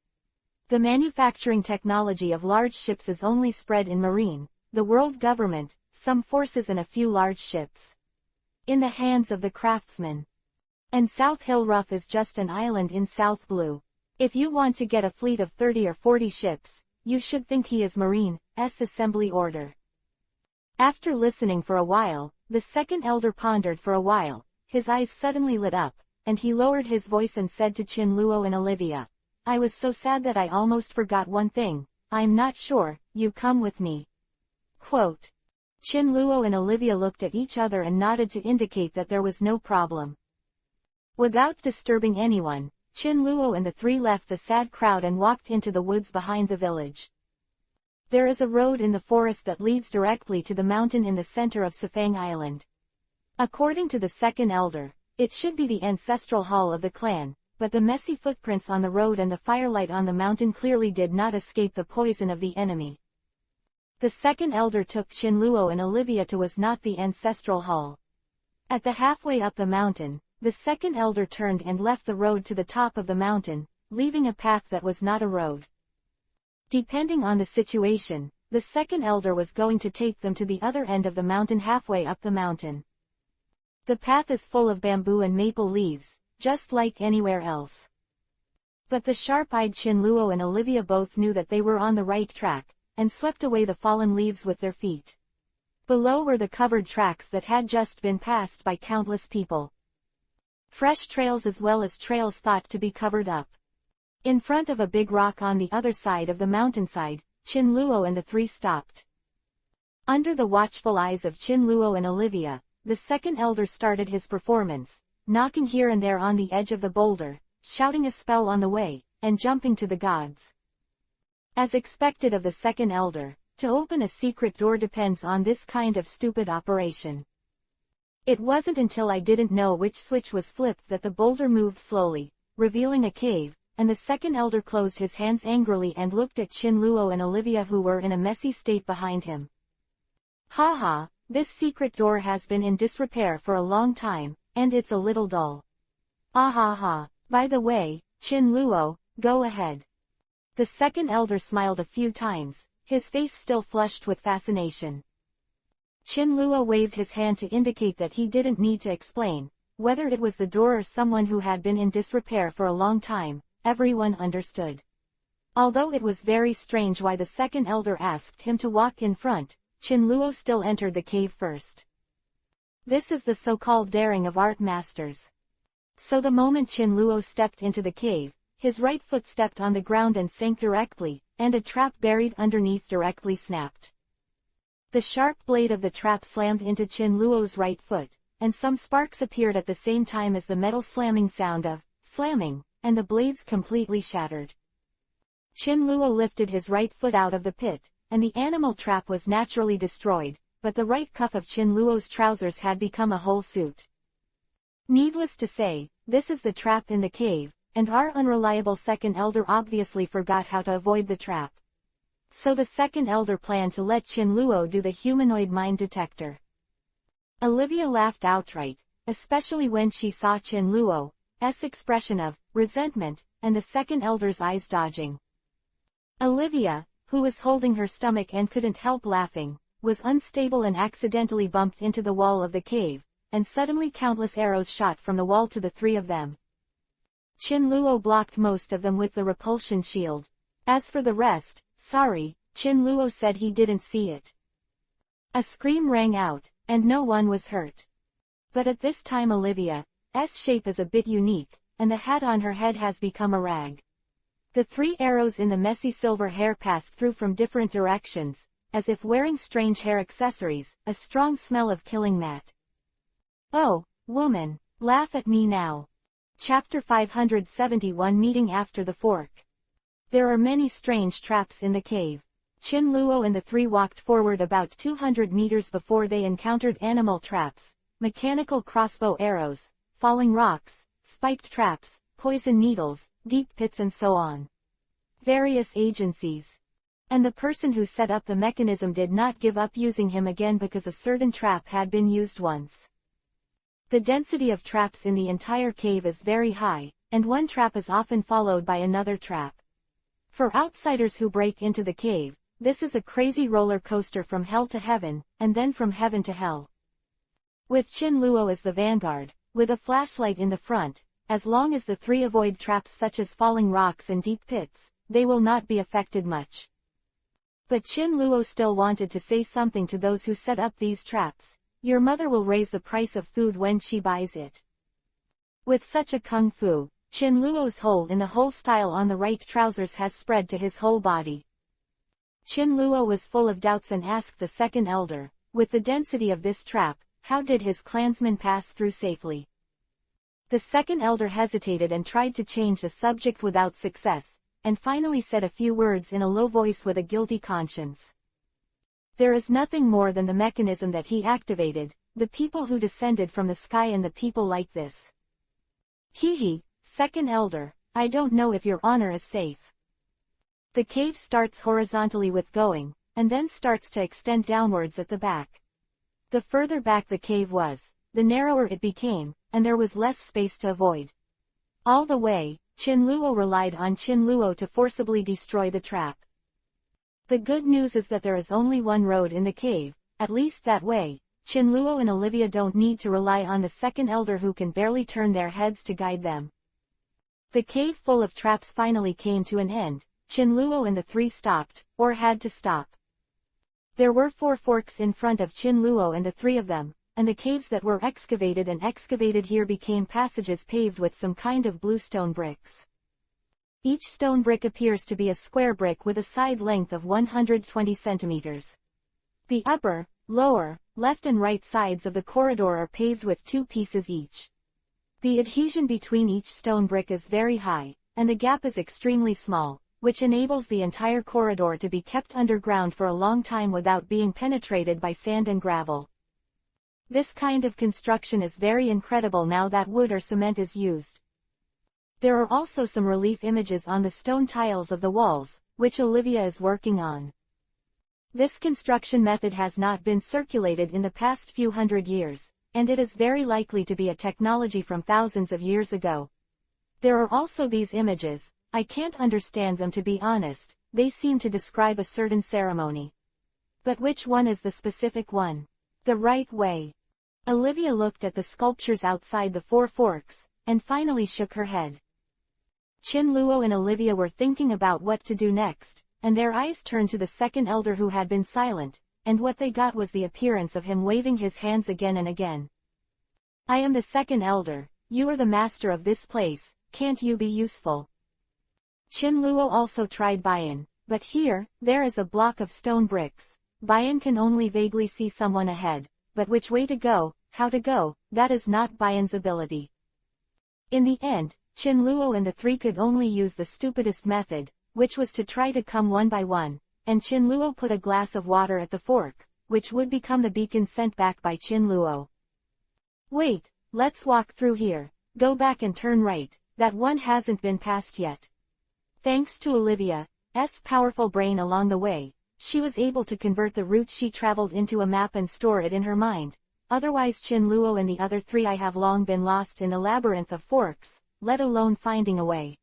The manufacturing technology of large ships is only spread in marine, the world government, some forces and a few large ships. In the hands of the craftsmen. And South Hill Rough is just an island in South Blue. If you want to get a fleet of 30 or 40 ships, you should think he is Marine's assembly order. After listening for a while, the second elder pondered for a while, his eyes suddenly lit up, and he lowered his voice and said to Chinluo and Olivia, "I was so sad that I almost forgot one thing. I'm not sure, you come with me." Quote. Chinluo and Olivia looked at each other and nodded to indicate that there was no problem. Without disturbing anyone, Chinluo and the 3 left the sad crowd and walked into the woods behind the village. There is a road in the forest that leads directly to the mountain in the center of Safang Island. According to the second elder, it should be the ancestral hall of the clan, but the messy footprints on the road and the firelight on the mountain clearly did not escape the poison of the enemy. The second elder took Chinluo and Olivia to was not the ancestral hall. At the halfway up the mountain, the second elder turned and left the road to the top of the mountain, leaving a path that was not a road. Depending on the situation, the second elder was going to take them to the other end of the mountain halfway up the mountain. The path is full of bamboo and maple leaves, just like anywhere else. But the sharp-eyed Chinluo and Olivia both knew that they were on the right track, and swept away the fallen leaves with their feet. Below were the covered tracks that had just been passed by countless people. Fresh trails as well as trails thought to be covered up. In front of a big rock on the other side of the mountainside, Chinluo and the 3 stopped. Under the watchful eyes of Chinluo and Olivia, the second elder started his performance, knocking here and there on the edge of the boulder, shouting a spell on the way, and jumping to the gods. As expected of the second elder, to open a secret door depends on this kind of stupid operation. It wasn't until I didn't know which switch was flipped that the boulder moved slowly, revealing a cave, and the second elder closed his hands angrily and looked at Chinluo and Olivia who were in a messy state behind him. "Ha ha, this secret door has been in disrepair for a long time, and it's a little dull. Ah ha ha, by the way, Chinluo, go ahead." The second elder smiled a few times, his face still flushed with fascination. Chinluo waved his hand to indicate that he didn't need to explain, whether it was the door or someone who had been in disrepair for a long time, everyone understood. Although it was very strange why the second elder asked him to walk in front, Qinluo still entered the cave first. This is the so-called daring of art masters. So the moment Qinluo stepped into the cave, his right foot stepped on the ground and sank directly, and a trap buried underneath directly snapped. The sharp blade of the trap slammed into Qinluo's right foot, and some sparks appeared at the same time as the metal slamming sound of slamming, and the blades completely shattered. Qinluo lifted his right foot out of the pit, and the animal trap was naturally destroyed, but the right cuff of Qinluo's trousers had become a whole suit. Needless to say, this is the trap in the cave, and our unreliable second elder obviously forgot how to avoid the trap. So the second elder planned to let Qinluo do the humanoid mind detector. Olivia laughed outright, especially when she saw Qinluo's expression of resentment, and the second elder's eyes dodging. Olivia, who was holding her stomach and couldn't help laughing, was unstable and accidentally bumped into the wall of the cave, and suddenly countless arrows shot from the wall to the three of them. Qinluo blocked most of them with the repulsion shield. As for the rest, sorry, Qinluo said he didn't see it. A scream rang out, and no one was hurt. But at this time Olivia's shape is a bit unique, and the hat on her head has become a rag. The three arrows in the messy silver hair passed through from different directions, as if wearing strange hair accessories, a strong smell of killing mat. Oh, woman, laugh at me now. Chapter 571 Meeting After the Fork. There are many strange traps in the cave. Qinluo and the three walked forward about 200 meters before they encountered animal traps, mechanical crossbow arrows, falling rocks, spiked traps, poison needles, deep pits and so on. Various agencies. And the person who set up the mechanism did not give up using him again because a certain trap had been used once. The density of traps in the entire cave is very high, and one trap is often followed by another trap. For outsiders who break into the cave, this is a crazy roller coaster from hell to heaven, and then from heaven to hell. With Qinluo as the vanguard, with a flashlight in the front, as long as the three avoid traps such as falling rocks and deep pits, they will not be affected much. But Qinluo still wanted to say something to those who set up these traps. Your mother will raise the price of food when she buys it. With such a kung fu, Qinluo's hole in the hole style on the right trousers has spread to his whole body. Qinluo was full of doubts and asked the second elder, with the density of this trap, how did his clansmen pass through safely? The second elder hesitated and tried to change the subject without success, and finally said a few words in a low voice with a guilty conscience. There is nothing more than the mechanism that he activated, the people who descended from the sky and the people like this. Hee, second elder, I don't know if your honor is safe. The cave starts horizontally with going, and then starts to extend downwards at the back. The further back the cave was, the narrower it became, and there was less space to avoid. All the way, Qinluo relied on Qinluo to forcibly destroy the trap. The good news is that there is only one road in the cave, at least that way. Qinluo and Olivia don't need to rely on the second elder who can barely turn their heads to guide them. The cave full of traps finally came to an end. Qinluo and the three stopped, or had to stop. There were 4 forks in front of Qinluo and the three of them, and the caves that were excavated here became passages paved with some kind of bluestone bricks. Each stone brick appears to be a square brick with a side length of 120 centimeters. The upper, lower, left and right sides of the corridor are paved with 2 pieces each. The adhesion between each stone brick is very high, and the gap is extremely small, which enables the entire corridor to be kept underground for a long time without being penetrated by sand and gravel. This kind of construction is very incredible now that wood or cement is used. There are also some relief images on the stone tiles of the walls, which Olivia is working on. This construction method has not been circulated in the past few hundred years, and it is very likely to be a technology from thousands of years ago. There are also these images. I can't understand them to be honest, they seem to describe a certain ceremony. But which one is the specific one? The right way. Olivia looked at the sculptures outside the four forks, and finally shook her head. Chin Luo and Olivia were thinking about what to do next, and their eyes turned to the second elder who had been silent, and what they got was the appearance of him waving his hands again and again. I am the second elder, you are the master of this place, can't you be useful? Chin Luo also tried Bayan, but there is a block of stone bricks. Bayan can only vaguely see someone ahead, but which way to go, how to go, that is not Bayan's ability. In the end, Chin Luo and the three could only use the stupidest method, which was to try to come one by one, and Chin Luo put a glass of water at the fork, which would become the beacon sent back by Chin Luo. Wait, let's walk through here, go back and turn right, that one hasn't been passed yet. Thanks to Olivia's powerful brain along the way, she was able to convert the route she traveled into a map and store it in her mind. Otherwise Chin Luo and the other three I have long been lost in the labyrinth of forks, let alone finding a way.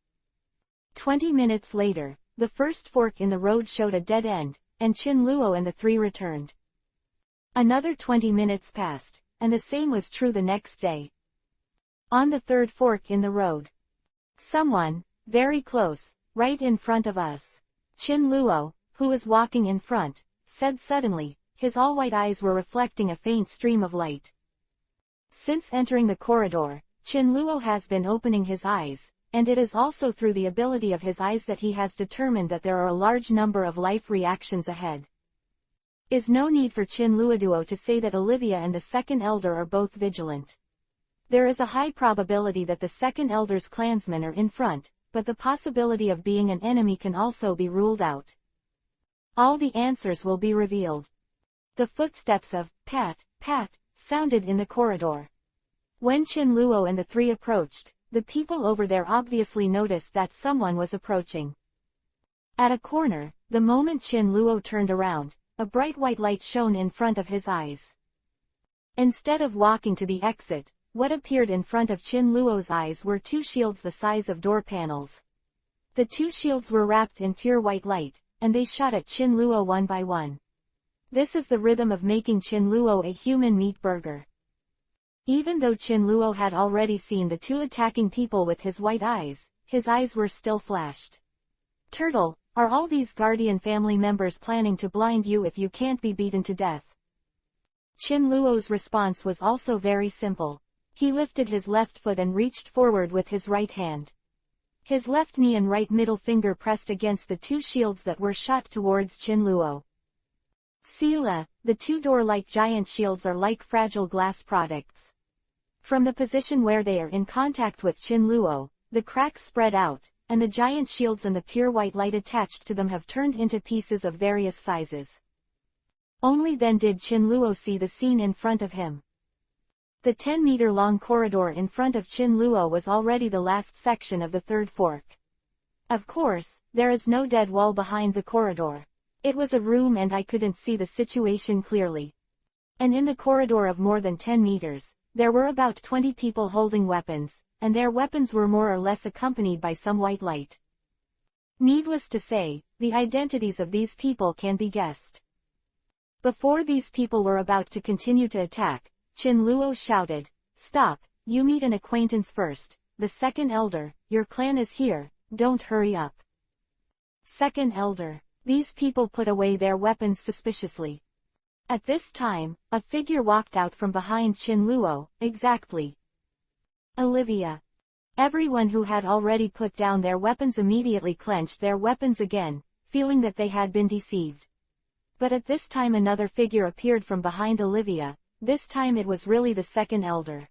20 minutes later, the first fork in the road showed a dead end, and Chin Luo and the three returned. Another 20 minutes passed, and the same was true the next day. On the third fork in the road. Someone, very close, right in front of us. Chin Luo, who was walking in front, said suddenly, his all-white eyes were reflecting a faint stream of light. Since entering the corridor, Chin Luo has been opening his eyes, and it is also through the ability of his eyes that he has determined that there are a large number of life reactions ahead. Is no need for Chin Luoduo to say that Olivia and the second elder are both vigilant. There is a high probability that the second elder's clansmen are in front, but the possibility of being an enemy can also be ruled out. All the answers will be revealed. The footsteps of pat, pat, sounded in the corridor. When Chin Luo and the three approached, the people over there obviously noticed that someone was approaching. At a corner, the moment Chin Luo turned around, a bright white light shone in front of his eyes. Instead of walking to the exit, what appeared in front of Chin Luo's eyes were two shields the size of door panels. The two shields were wrapped in pure white light, and they shot at Chin Luo one by one. This is the rhythm of making Chin Luo a human meat burger. Even though Chin Luo had already seen the two attacking people with his eyes were still flashed. Turtle, are all these guardian family members planning to blind you if you can't be beaten to death? Chin Luo's response was also very simple. He lifted his left foot and reached forward with his right hand. His left knee and right middle finger pressed against the two shields that were shot towards Chin Luo. Sila, the two door-like giant shields are like fragile glass products. From the position where they are in contact with Chin Luo, the cracks spread out, and the giant shields and the pure white light attached to them have turned into pieces of various sizes. Only then did Chin Luo see the scene in front of him. The 10-meter-long corridor in front of Chin Luo was already the last section of the third fork. Of course, there is no dead wall behind the corridor. It was a room and I couldn't see the situation clearly. And in the corridor of more than 10 meters, there were about 20 people holding weapons, and their weapons were more or less accompanied by some white light. Needless to say, the identities of these people can be guessed. Before these people were about to continue to attack, Chin Luo shouted, "Stop, you meet an acquaintance first, the second elder, your clan is here, don't hurry up." Second elder. These people put away their weapons suspiciously. At this time, a figure walked out from behind Chin Luo, exactly. Olivia. Everyone who had already put down their weapons immediately clenched their weapons again, feeling that they had been deceived. But at this time another figure appeared from behind Olivia, this time it was really the second elder.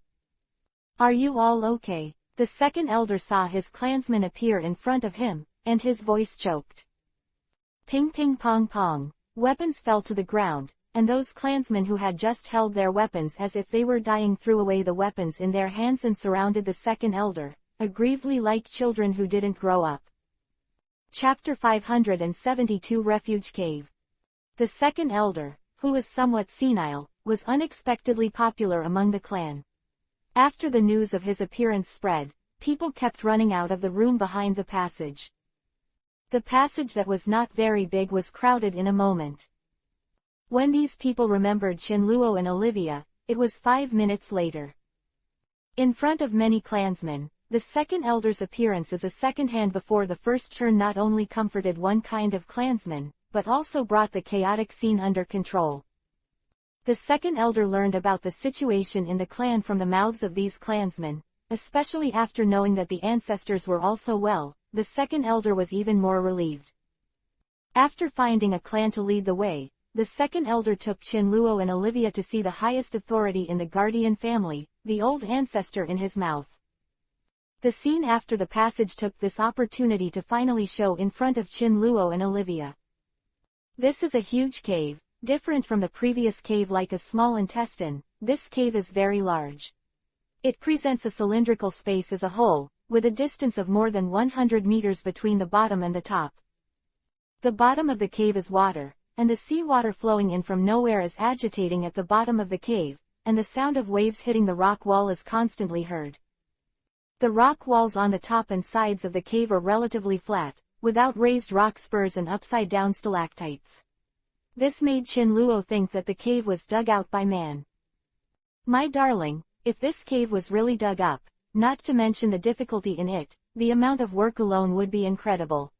"Are you all okay?" The second elder saw his clansman appear in front of him, and his voice choked. Ping ping pong pong, weapons fell to the ground, and those clansmen who had just held their weapons as if they were dying threw away the weapons in their hands and surrounded the second elder, aggressively like children who didn't grow up. Chapter 572 Refuge Cave. The second elder, who was somewhat senile, was unexpectedly popular among the clan. After the news of his appearance spread, people kept running out of the room behind the passage. The passage that was not very big was crowded in a moment. When these people remembered Chin Luo and Olivia, it was 5 minutes later. In front of many clansmen, the second elder's appearance as a second hand before the first turn not only comforted one kind of clansman, but also brought the chaotic scene under control. The second elder learned about the situation in the clan from the mouths of these clansmen, especially after knowing that the ancestors were also well. The second elder was even more relieved. After finding a clan to lead the way, the second elder took Chin Luo and Olivia to see the highest authority in the guardian family, the old ancestor in his mouth. The scene after the passage took this opportunity to finally show in front of Chin Luo and Olivia. This is a huge cave, different from the previous cave like a small intestine. This cave is very large. It presents a cylindrical space as a whole, with a distance of more than 100 meters between the bottom and the top. The bottom of the cave is water, and the sea water flowing in from nowhere is agitating at the bottom of the cave, and the sound of waves hitting the rock wall is constantly heard. The rock walls on the top and sides of the cave are relatively flat, without raised rock spurs and upside-down stalactites. This made Chin Luo think that the cave was dug out by man. My darling, if this cave was really dug up, not to mention the difficulty in it, the amount of work alone would be incredible.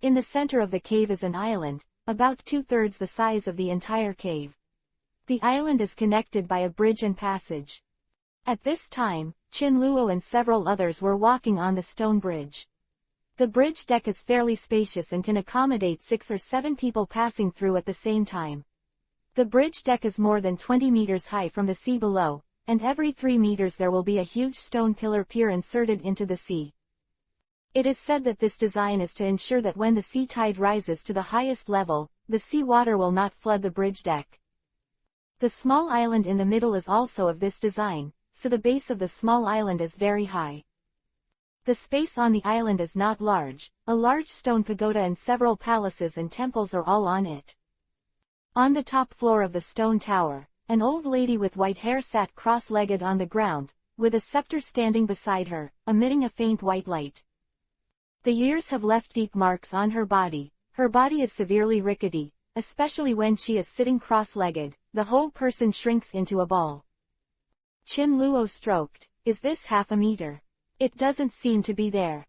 In the center of the cave is an island, about 2/3 the size of the entire cave. The island is connected by a bridge and passage. At this time, Chin Luo and several others were walking on the stone bridge. The bridge deck is fairly spacious and can accommodate 6 or 7 people passing through at the same time. The bridge deck is more than 20 meters high from the sea below, and every 3 meters there will be a huge stone pillar pier inserted into the sea. It is said that this design is to ensure that when the sea tide rises to the highest level, the sea water will not flood the bridge deck. The small island in the middle is also of this design, so the base of the small island is very high. The space on the island is not large, a large stone pagoda and several palaces and temples are all on it. On the top floor of the stone tower, an old lady with white hair sat cross-legged on the ground, with a scepter standing beside her, emitting a faint white light. The years have left deep marks on her body. Her body is severely rickety, especially when she is sitting cross-legged. The whole person shrinks into a ball. Chin Luo stroked. Is this half a meter? It doesn't seem to be there.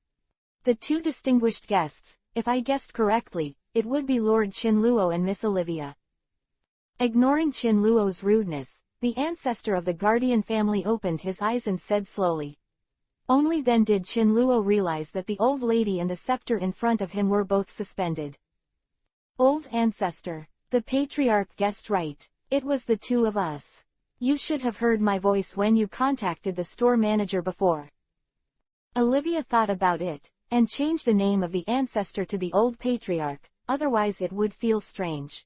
The two distinguished guests, if I guessed correctly, it would be Lord Chin Luo and Miss Olivia. Ignoring Chin Luo's rudeness, the ancestor of the guardian family opened his eyes and said slowly. Only then did Chin Luo realize that the old lady and the scepter in front of him were both suspended. Old ancestor, the patriarch guessed right. It was the two of us. You should have heard my voice when you contacted the store manager before. Olivia thought about it, and changed the name of the ancestor to the old patriarch, otherwise it would feel strange.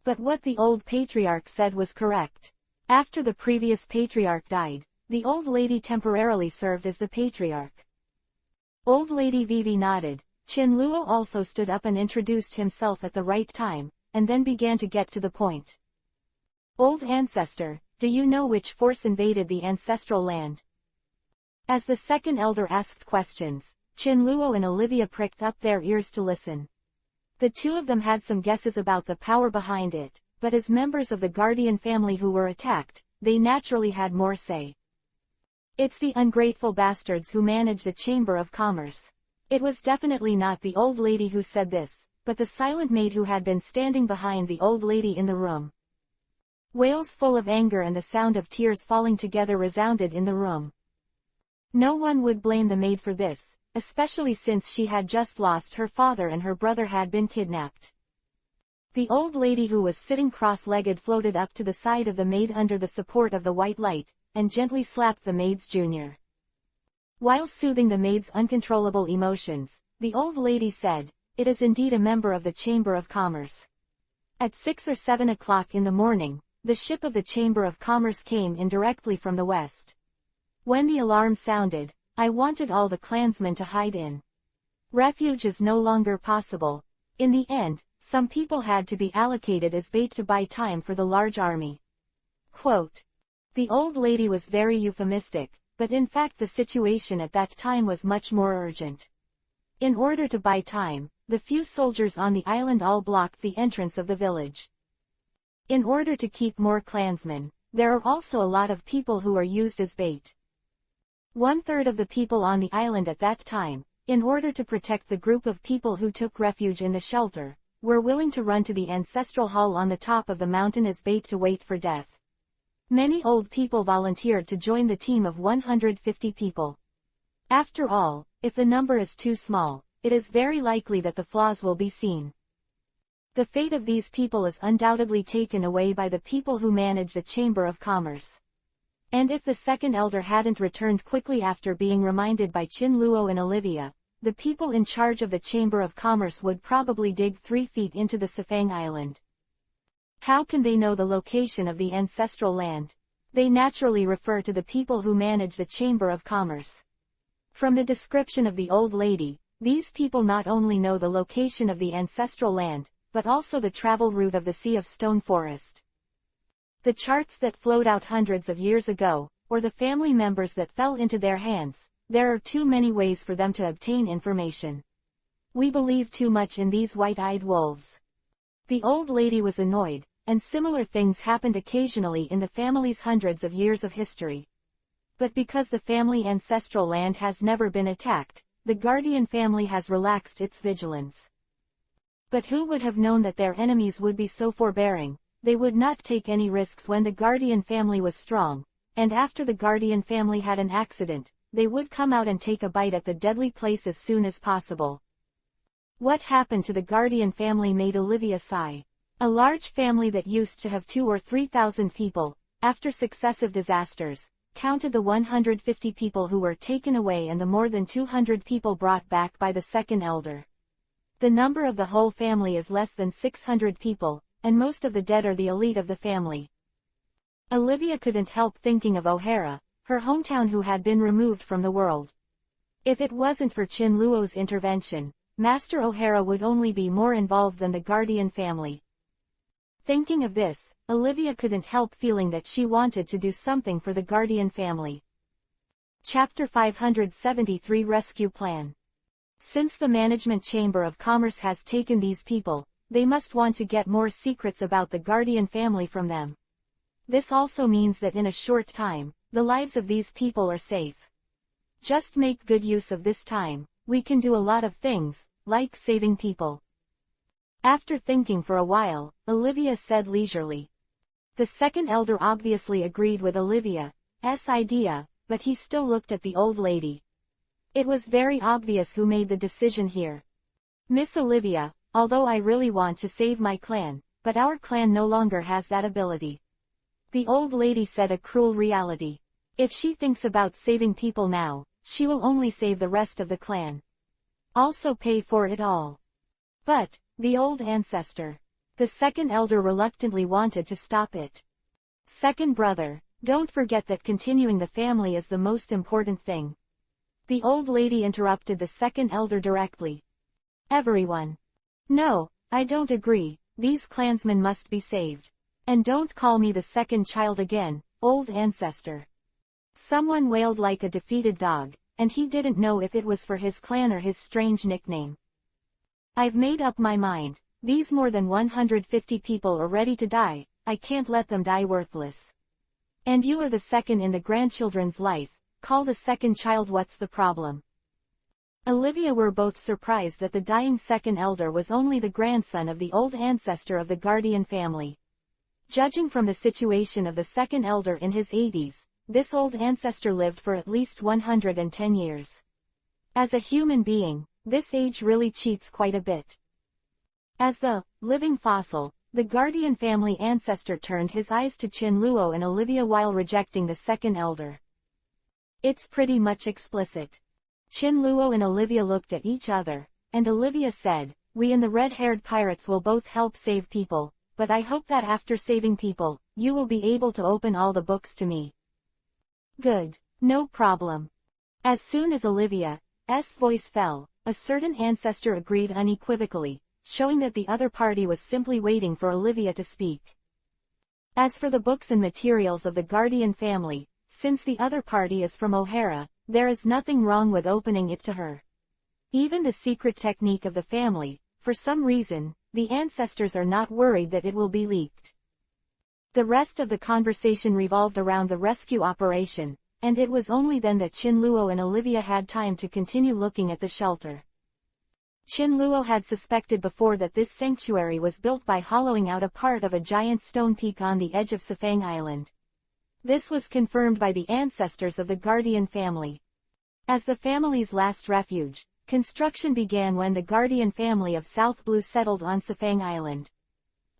But what the old patriarch said was correct. After the previous patriarch died, the old lady temporarily served as the patriarch. Old Lady Vivi nodded. Chin Luo also stood up and introduced himself at the right time, and then began to get to the point. Old ancestor, do you know which force invaded the ancestral land? As the second elder asked questions, Chin Luo and Olivia pricked up their ears to listen. The two of them had some guesses about the power behind it, but as members of the guardian family who were attacked, they naturally had more say. It's the ungrateful bastards who manage the Chamber of Commerce. It was definitely not the old lady who said this, but the silent maid who had been standing behind the old lady in the room. Wails full of anger and the sound of tears falling together resounded in the room. No one would blame the maid for this, especially since she had just lost her father and her brother had been kidnapped. The old lady who was sitting cross-legged floated up to the side of the maid under the support of the white light, and gently slapped the maid's junior. While soothing the maid's uncontrollable emotions, the old lady said, "It is indeed a member of the Chamber of Commerce." At 6 or 7 o'clock in the morning, the ship of the Chamber of Commerce came in directly from the west. When the alarm sounded, I wanted all the clansmen to hide in. Refuge is no longer possible. In the end, some people had to be allocated as bait to buy time for the large army. Quote. The old lady was very euphemistic, but in fact the situation at that time was much more urgent. In order to buy time, the few soldiers on the island all blocked the entrance of the village. In order to keep more clansmen, there are also a lot of people who are used as bait. 1/3 of the people on the island at that time, in order to protect the group of people who took refuge in the shelter, were willing to run to the ancestral hall on the top of the mountain as bait to wait for death. Many old people volunteered to join the team of 150 people. After all, if the number is too small, it is very likely that the flaws will be seen. The fate of these people is undoubtedly taken away by the people who manage the Chamber of Commerce. And if the second elder hadn't returned quickly after being reminded by Chin Luo and Olivia, the people in charge of the Chamber of Commerce would probably dig 3 feet into the Sifang Island. How can they know the location of the ancestral land? They naturally refer to the people who manage the Chamber of Commerce. From the description of the old lady, these people not only know the location of the ancestral land, but also the travel route of the Sea of Stone Forest. The charts that flowed out hundreds of years ago, or the family members that fell into their hands, there are too many ways for them to obtain information. We believe too much in these white-eyed wolves. The old lady was annoyed, and similar things happened occasionally in the family's hundreds of years of history. But because the family ancestral land has never been attacked, the guardian family has relaxed its vigilance. But who would have known that their enemies would be so forbearing? They would not take any risks when the guardian family was strong, and after the guardian family had an accident, they would come out and take a bite at the deadly place as soon as possible. What happened to the guardian family made Olivia sigh. A large family that used to have 2,000 or 3,000 people, after successive disasters, counted the 150 people who were taken away and the more than 200 people brought back by the second elder. The number of the whole family is less than 600 people, and most of the dead are the elite of the family. Olivia couldn't help thinking of O'Hara, her hometown, who had been removed from the world. If it wasn't for Chin Luo's intervention, Master O'Hara would only be more involved than the guardian family. Thinking of this, Olivia couldn't help feeling that she wanted to do something for the guardian family. Chapter 573 Rescue Plan. Since the Management Chamber of Commerce has taken these people, they must want to get more secrets about the guardian family from them. This also means that in a short time, the lives of these people are safe. Just make good use of this time. We can do a lot of things, like saving people. After thinking for a while, Olivia said leisurely. The second elder obviously agreed with Olivia's idea, but he still looked at the old lady. It was very obvious who made the decision here. Miss Olivia, although I really want to save my clan, but our clan no longer has that ability. The old lady said a cruel reality. If she thinks about saving people now, she will only save the rest of the clan. Also pay for it all. But, the old ancestor. The second elder reluctantly wanted to stop it. Second brother, don't forget that continuing the family is the most important thing. The old lady interrupted the second elder directly. Everyone. No, I don't agree, these clansmen must be saved. And don't call me the second child again, old ancestor. Someone wailed like a defeated dog, and he didn't know if it was for his clan or his strange nickname. I've made up my mind. These more than 150 people are ready to die, I can't let them die worthless. And you are the second in the grandchildren's life, call the second child. What's the problem? Olivia were both surprised that the dying second elder was only the grandson of the old ancestor of the guardian family. Judging from the situation of the second elder in his 80s, this old ancestor lived for at least 110 years. As a human being, this age really cheats quite a bit. As the living fossil, the guardian family ancestor turned his eyes to Chin Luo and Olivia while rejecting the second elder. It's pretty much explicit. Chin Luo and Olivia looked at each other, and Olivia said, we and the red-haired pirates will both help save people, but I hope that after saving people, you will be able to open all the books to me. Good. No problem. As soon as Olivia's voice fell, a certain ancestor agreed unequivocally, showing that the other party was simply waiting for Olivia to speak. As for the books and materials of the guardian family, since the other party is from O'Hara, there is nothing wrong with opening it to her. Even the secret technique of the family, for some reason, the ancestors are not worried that it will be leaked. The rest of the conversation revolved around the rescue operation, and it was only then that Chin Luo and Olivia had time to continue looking at the shelter. Chin Luo had suspected before that this sanctuary was built by hollowing out a part of a giant stone peak on the edge of Safang Island. This was confirmed by the ancestors of the Guardian family. As the family's last refuge, construction began when the Guardian family of South Blue settled on Safang Island.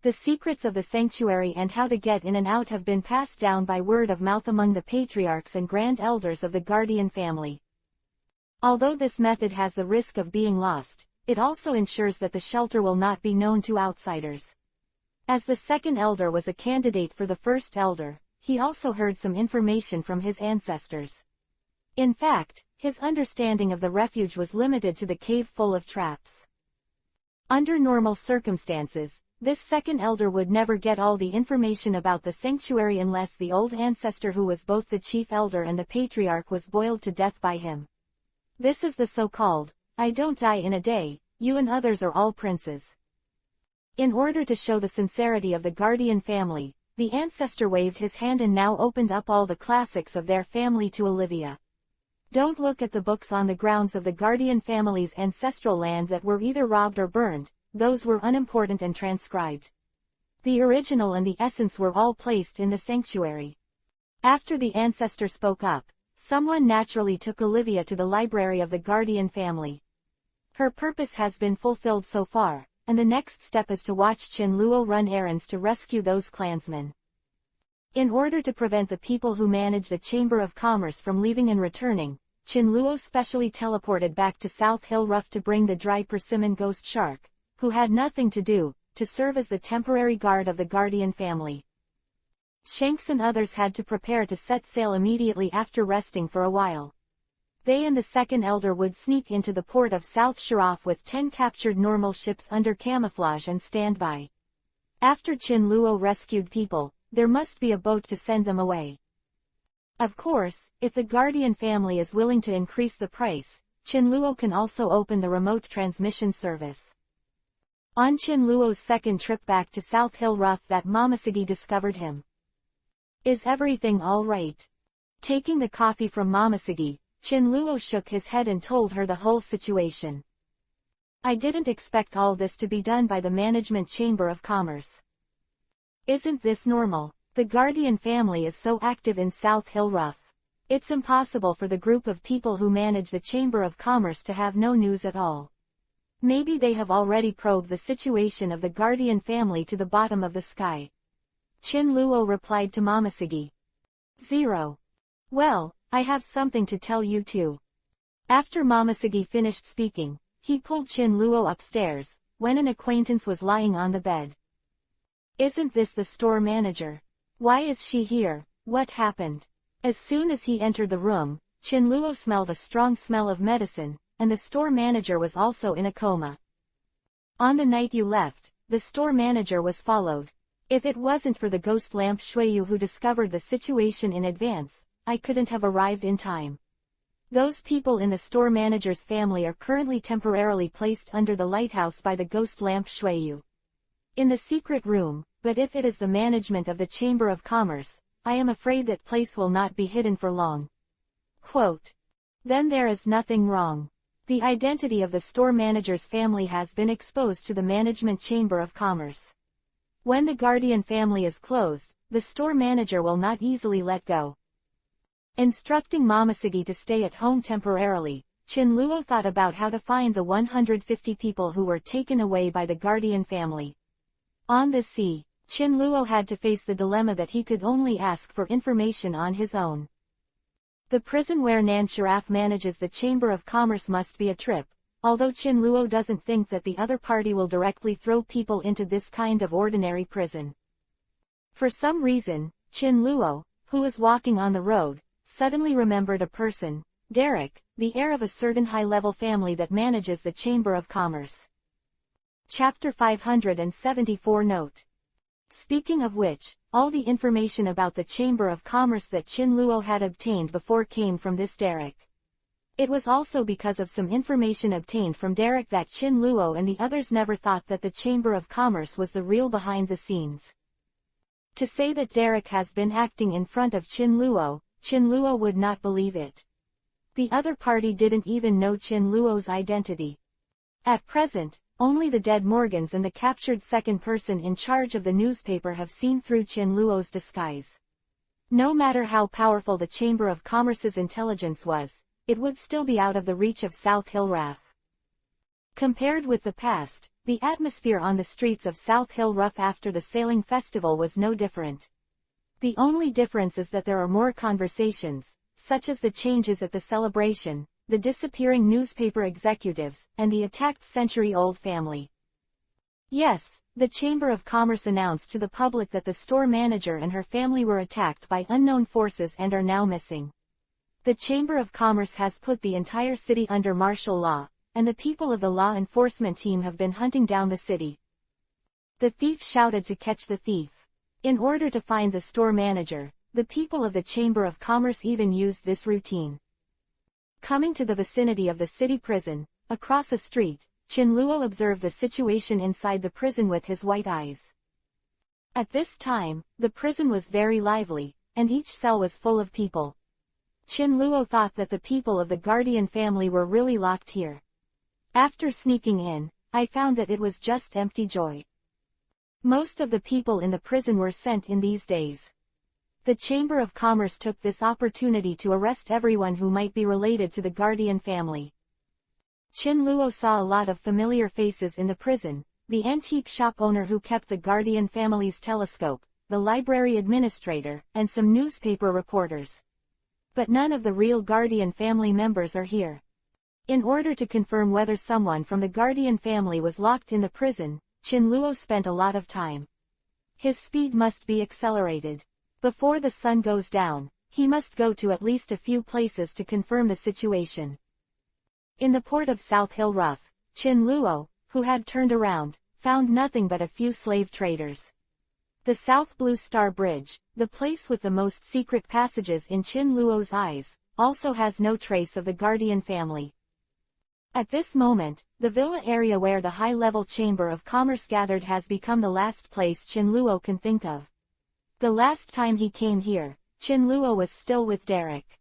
The secrets of the sanctuary and how to get in and out have been passed down by word of mouth among the patriarchs and grand elders of the Guardian family. Although this method has the risk of being lost, it also ensures that the shelter will not be known to outsiders. As the second elder was a candidate for the first elder, he also heard some information from his ancestors. In fact, his understanding of the refuge was limited to the cave full of traps. Under normal circumstances, this second elder would never get all the information about the sanctuary unless the old ancestor who was both the chief elder and the patriarch was boiled to death by him. This is the so-called, "I don't die in a day, you and others are all princes." In order to show the sincerity of the Guardian family, the ancestor waved his hand and now opened up all the classics of their family to Olivia. Don't look at the books on the grounds of the Guardian family's ancestral land that were either robbed or burned, those were unimportant and transcribed. The original and the essence were all placed in the sanctuary. After the ancestor spoke up, someone naturally took Olivia to the library of the Guardian family. Her purpose has been fulfilled so far, and the next step is to watch Chin Luo run errands to rescue those clansmen. In order to prevent the people who manage the Chamber of Commerce from leaving and returning, Chin Luo specially teleported back to South Hill Rough to bring the dry persimmon ghost shark, who had nothing to do, to serve as the temporary guard of the Guardian family. Shanks and others had to prepare to set sail immediately after resting for a while. They and the second elder would sneak into the port of South Sharaf with 10 captured normal ships under camouflage and stand by. After Chin Luo rescued people, there must be a boat to send them away. Of course, if the Guardian family is willing to increase the price, Chin Luo can also open the remote transmission service. On Chin Luo's second trip back to South Hill Rough that Mamasigi discovered him. "Is everything all right?" Taking the coffee from Mamasigi, Chin Luo shook his head and told her the whole situation. "I didn't expect all this to be done by the Management Chamber of Commerce. Isn't this normal? The Guardian family is so active in South Hill Rough. It's impossible for the group of people who manage the Chamber of Commerce to have no news at all. Maybe they have already probed the situation of the Guardian family to the bottom of the sky." Chin Luo replied to Mamasigi. "0. Well, I have something to tell you too." After Mamasigi finished speaking, he pulled Chin Luo upstairs, when an acquaintance was lying on the bed. "Isn't this the store manager? Why is she here? What happened?" As soon as he entered the room, Chin Luo smelled a strong smell of medicine, and the store manager was also in a coma. "On the night you left, the store manager was followed. If it wasn't for the ghost lamp Shuiyu who discovered the situation in advance, I couldn't have arrived in time. Those people in the store manager's family are currently temporarily placed under the lighthouse by the ghost lamp Shuiyu. In the secret room, but if it is the management of the Chamber of Commerce, I am afraid that place will not be hidden for long." Quote. "Then there is nothing wrong. The identity of the store manager's family has been exposed to the Management Chamber of Commerce. When the Guardian family is closed, the store manager will not easily let go." Instructing Mamasigi to stay at home temporarily, Chin Luo thought about how to find the 150 people who were taken away by the Guardian family. On the sea, Chin Luo had to face the dilemma that he could only ask for information on his own. The prison where Nan Sharaf manages the Chamber of Commerce must be a trip, although Chin Luo doesn't think that the other party will directly throw people into this kind of ordinary prison. For some reason, Chin Luo, who was walking on the road, suddenly remembered a person, Derek, the heir of a certain high-level family that manages the Chamber of Commerce. Chapter 574 Note. Speaking of which, all the information about the Chamber of Commerce that Chin Luo had obtained before came from this Derek. It was also because of some information obtained from Derek that Chin Luo and the others never thought that the Chamber of Commerce was the real behind the scenes. To say that Derek has been acting in front of Chin Luo would not believe it. The other party didn't even know Chin Luo's identity. At present, only the dead Morgans and the captured second person in charge of the newspaper have seen through Chin Luo's disguise. No matter how powerful the Chamber of Commerce's intelligence was, it would still be out of the reach of South Hill Rough. Compared with the past, the atmosphere on the streets of South Hill Rough after the sailing festival was no different. The only difference is that there are more conversations, such as the changes at the celebration, the disappearing newspaper executives, and the attacked century-old family. Yes, the Chamber of Commerce announced to the public that the store manager and her family were attacked by unknown forces and are now missing. The Chamber of Commerce has put the entire city under martial law, and the people of the law enforcement team have been hunting down the city. The thief shouted to catch the thief. In order to find the store manager, the people of the Chamber of Commerce even used this routine. Coming to the vicinity of the city prison, across a street, Chin Luo observed the situation inside the prison with his white eyes. At this time, the prison was very lively, and each cell was full of people. Chin Luo thought that the people of the Guardian family were really locked here. After sneaking in, I found that it was just empty joy. Most of the people in the prison were sent in these days. The Chamber of Commerce took this opportunity to arrest everyone who might be related to the Guardian family. Chin Luo saw a lot of familiar faces in the prison, the antique shop owner who kept the Guardian family's telescope, the library administrator, and some newspaper reporters. But none of the real Guardian family members are here. In order to confirm whether someone from the Guardian family was locked in the prison, Chin Luo spent a lot of time. His speed must be accelerated. Before the sun goes down, he must go to at least a few places to confirm the situation. In the port of South Hill Rough, Chin Luo, who had turned around, found nothing but a few slave traders. The South Blue Star Bridge, the place with the most secret passages in Chin Luo's eyes, also has no trace of the Guardian family. At this moment, the villa area where the high-level Chamber of Commerce gathered has become the last place Chin Luo can think of. The last time he came here, Chin Luo was still with Derek.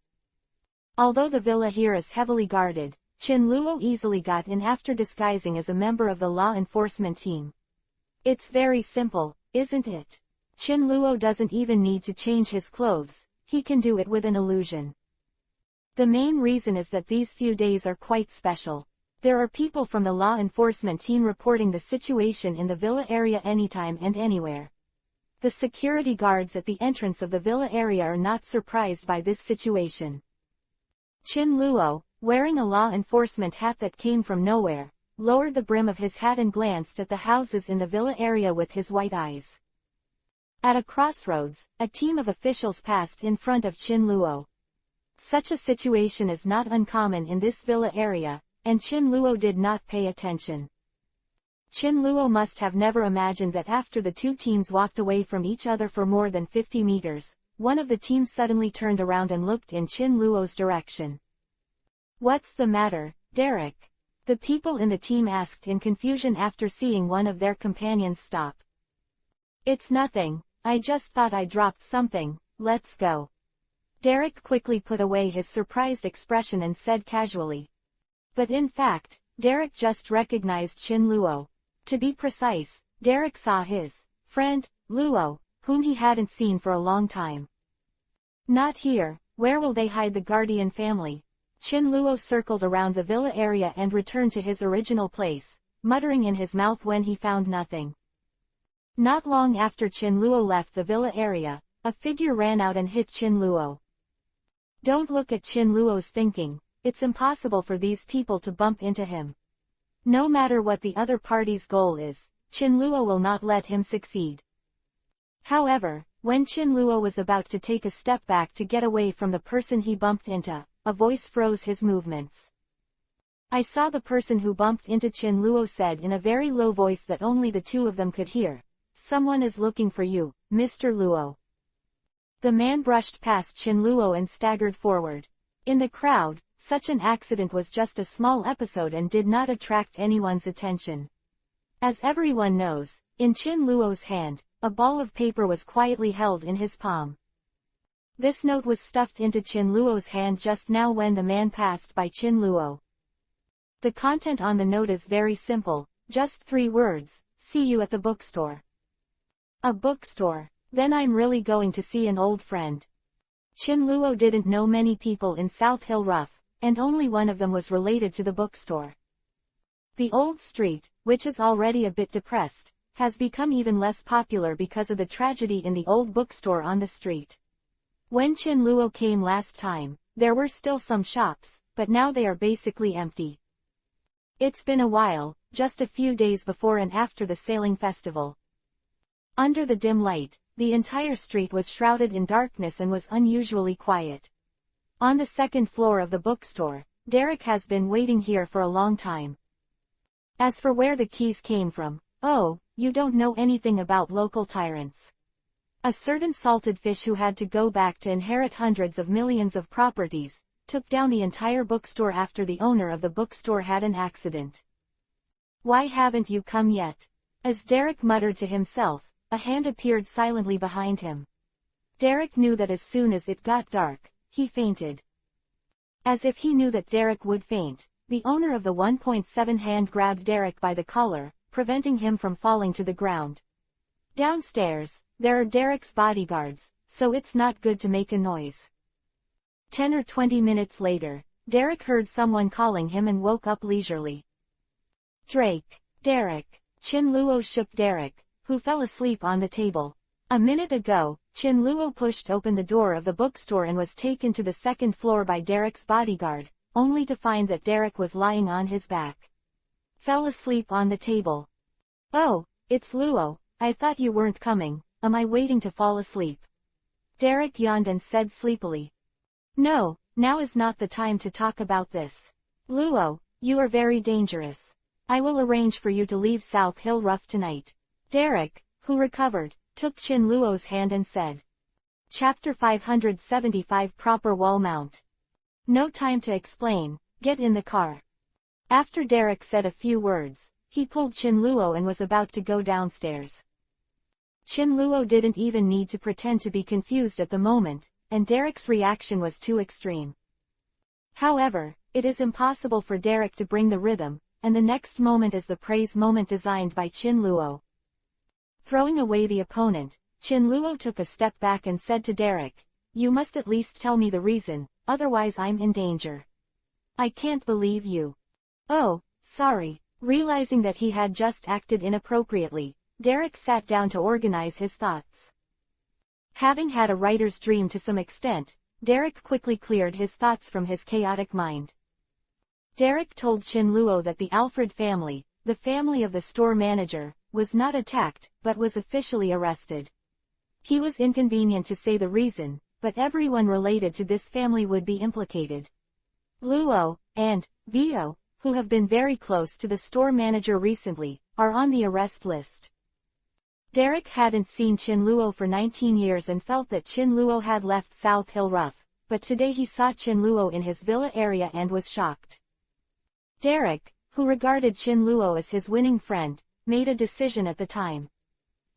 Although the villa here is heavily guarded, Chin Luo easily got in after disguising as a member of the law enforcement team. It's very simple, isn't it? Chin Luo doesn't even need to change his clothes, he can do it with an illusion. The main reason is that these few days are quite special. There are people from the law enforcement team reporting the situation in the villa area anytime and anywhere. The security guards at the entrance of the villa area are not surprised by this situation. Chin Luo, wearing a law enforcement hat that came from nowhere, lowered the brim of his hat and glanced at the houses in the villa area with his white eyes. At a crossroads, a team of officials passed in front of Chin Luo. Such a situation is not uncommon in this villa area, and Chin Luo did not pay attention. Chin Luo must have never imagined that after the two teams walked away from each other for more than 50 meters, one of the teams suddenly turned around and looked in Chin Luo's direction. "What's the matter, Derek?" the people in the team asked in confusion after seeing one of their companions stop. "It's nothing, I just thought I dropped something, let's go." Derek quickly put away his surprised expression and said casually. But in fact, Derek just recognized Chin Luo. To be precise, Derek saw his friend, Luo, whom he hadn't seen for a long time. "Not here, where will they hide the Guardian family?" Chin Luo circled around the villa area and returned to his original place, muttering in his mouth when he found nothing. Not long after Chin Luo left the villa area, a figure ran out and hit Chin Luo. Don't look at Chin Luo's thinking, it's impossible for these people to bump into him. No matter what the other party's goal is, Chin Luo will not let him succeed. However, when Chin Luo was about to take a step back to get away from the person he bumped into, a voice froze his movements. "I saw the person who bumped into," Chin Luo said in a very low voice that only the two of them could hear. "Someone is looking for you, Mr. Luo." The man brushed past Chin Luo and staggered forward. In the crowd, such an accident was just a small episode and did not attract anyone's attention. As everyone knows, in Chin Luo's hand, a ball of paper was quietly held in his palm. This note was stuffed into Chin Luo's hand just now when the man passed by Chin Luo. The content on the note is very simple, just 3 words, "See you at the bookstore." A bookstore. Then I'm really going to see an old friend. Chin Luo didn't know many people in South Hill Rough, and only one of them was related to the bookstore. The old street, which is already a bit depressed, has become even less popular because of the tragedy in the old bookstore on the street. When Chin Luo came last time, there were still some shops, but now they are basically empty. It's been a while, just a few days before and after the sailing festival. Under the dim light, the entire street was shrouded in darkness and was unusually quiet. On the second floor of the bookstore, Derek has been waiting here for a long time. As for where the keys came from, oh, you don't know anything about local tyrants. A certain salted fish who had to go back to inherit hundreds of millions of properties, took down the entire bookstore after the owner of the bookstore had an accident. Why haven't you come yet? As Derek muttered to himself, a hand appeared silently behind him. Derek knew that as soon as it got dark, he fainted. As if he knew that Derek would faint, the owner of the 1.7 hand grabbed Derek by the collar, preventing him from falling to the ground. Downstairs, there are Derek's bodyguards, so it's not good to make a noise. 10 or 20 minutes later, Derek heard someone calling him and woke up leisurely. Drake. Derek. Chin Luo shook Derek, who fell asleep on the table. A minute ago, Chin Luo pushed open the door of the bookstore and was taken to the second floor by Derek's bodyguard, only to find that Derek was lying on his back. Fell asleep on the table. Oh, it's Luo, I thought you weren't coming, am I waiting to fall asleep? Derek yawned and said sleepily. No, now is not the time to talk about this. Luo, you are very dangerous. I will arrange for you to leave South Hill Rough tonight. Derek, who recovered, took Chin Luo's hand and said. Chapter 575 Proper Wall Mount. No time to explain, get in the car. After Derek said a few words, he pulled Chin Luo and was about to go downstairs. Chin Luo didn't even need to pretend to be confused at the moment, and Derek's reaction was too extreme. However, it is impossible for Derek to bring the rhythm, and the next moment is the praise moment designed by Chin Luo. Throwing away the opponent, Chin Luo took a step back and said to Derek, "You must at least tell me the reason, otherwise I'm in danger. I can't believe you." Oh, sorry. Realizing that he had just acted inappropriately, Derek sat down to organize his thoughts. Having had a writer's dream to some extent, Derek quickly cleared his thoughts from his chaotic mind. Derek told Chin Luo that the Alfred family, the family of the store manager, was not attacked, but was officially arrested. He was inconvenient to say the reason, but everyone related to this family would be implicated. Luo, and Vio, who have been very close to the store manager recently, are on the arrest list. Derek hadn't seen Chin Luo for 19 years and felt that Chin Luo had left South Hill Rough, but today he saw Chin Luo in his villa area and was shocked. Derek, who regarded Chin Luo as his winning friend, made a decision at the time.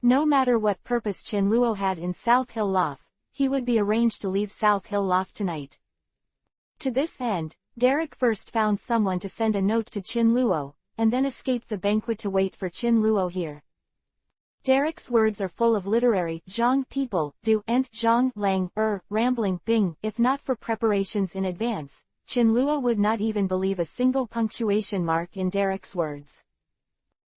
No matter what purpose Chin Luo had in South Hill Loft, he would be arranged to leave South Hill Loft tonight. To this end, Derek first found someone to send a note to Chin Luo, and then escaped the banquet to wait for Chin Luo here. Derek's words are full of literary zhang people do and zhang lang rambling bing. If not for preparations in advance, Chin Luo would not even believe a single punctuation mark in Derek's words.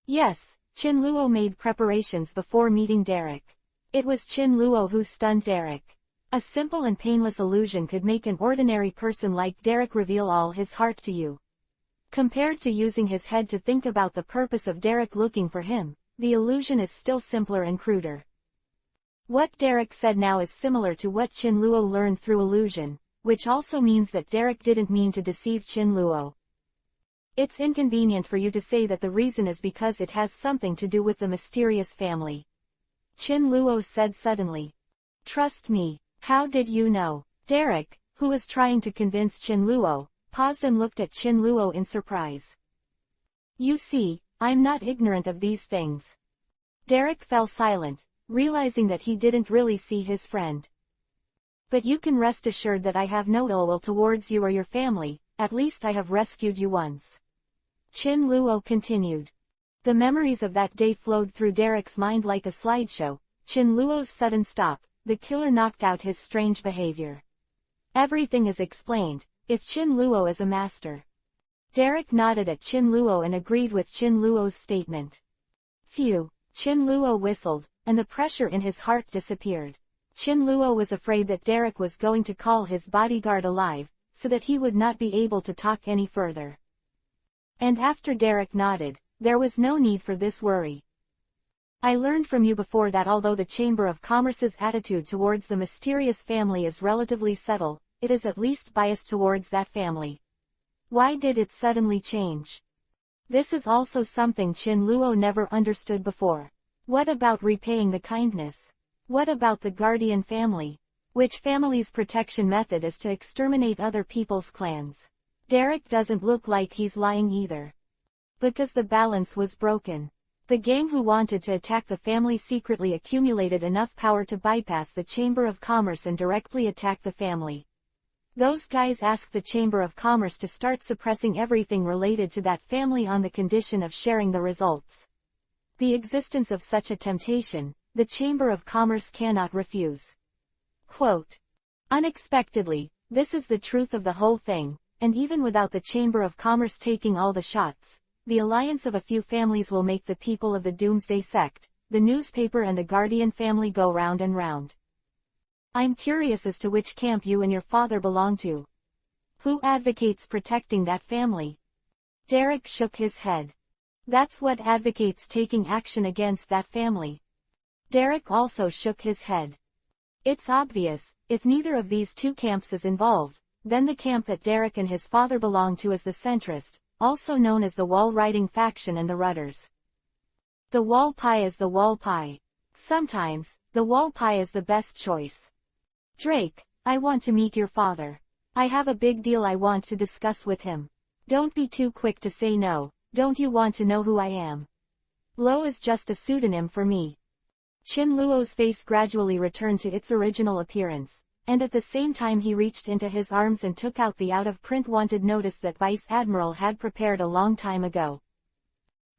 Yes, Chin Luo made preparations before meeting Derek. It was Chin Luo who stunned Derek. A simple and painless illusion could make an ordinary person like Derek reveal all his heart to you. Compared to using his head to think about the purpose of Derek looking for him, the illusion is still simpler and cruder. What Derek said now is similar to what Chin Luo learned through illusion, which also means that Derek didn't mean to deceive Chin Luo. It's inconvenient for you to say that the reason is because it has something to do with the mysterious family. Chin Luo said suddenly. Trust me. How did you know? Derek, who was trying to convince Chin Luo, paused and looked at Chin Luo in surprise. You see, I'm not ignorant of these things. Derek fell silent, realizing that he didn't really see his friend. "But you can rest assured that I have no ill will towards you or your family, at least I have rescued you once," Chin Luo continued. The memories of that day flowed through Derek's mind like a slideshow. Chin Luo's sudden stop, the killer knocked out his strange behavior. Everything is explained, if Chin Luo is a master. Derek nodded at Chin Luo and agreed with Chin Luo's statement. Phew, Chin Luo whistled, and the pressure in his heart disappeared. Chin Luo was afraid that Derek was going to call his bodyguard alive, so that he would not be able to talk any further. And after Derek nodded, there was no need for this worry. "I learned from you before that although the Chamber of Commerce's attitude towards the mysterious family is relatively subtle, it is at least biased towards that family. Why did it suddenly change?" This is also something Chin Luo never understood before. What about repaying the kindness? What about the guardian family? Which family's protection method is to exterminate other people's clans? Derek doesn't look like he's lying either. Because the balance was broken. The gang who wanted to attack the family secretly accumulated enough power to bypass the Chamber of Commerce and directly attack the family. Those guys asked the Chamber of Commerce to start suppressing everything related to that family on the condition of sharing the results. The existence of such a temptation, the Chamber of Commerce cannot refuse. Quote, "Unexpectedly, this is the truth of the whole thing, and even without the Chamber of Commerce taking all the shots, the alliance of a few families will make the people of the Doomsday Sect, the newspaper and the Guardian family go round and round. I'm curious as to which camp you and your father belong to. Who advocates protecting that family?" Derek shook his head. "That's what advocates taking action against that family." Derek also shook his head. "It's obvious, if neither of these two camps is involved, then the camp that Derek and his father belong to is the centrist, also known as the wall riding faction and the rudders. The wall pie is the wall pie. Sometimes, the wall pie is the best choice. Drake, I want to meet your father. I have a big deal I want to discuss with him. Don't be too quick to say no, don't you want to know who I am? Lo is just a pseudonym for me." Chin Luo's face gradually returned to its original appearance, and at the same time he reached into his arms and took out the out-of-print wanted notice that Vice Admiral had prepared a long time ago.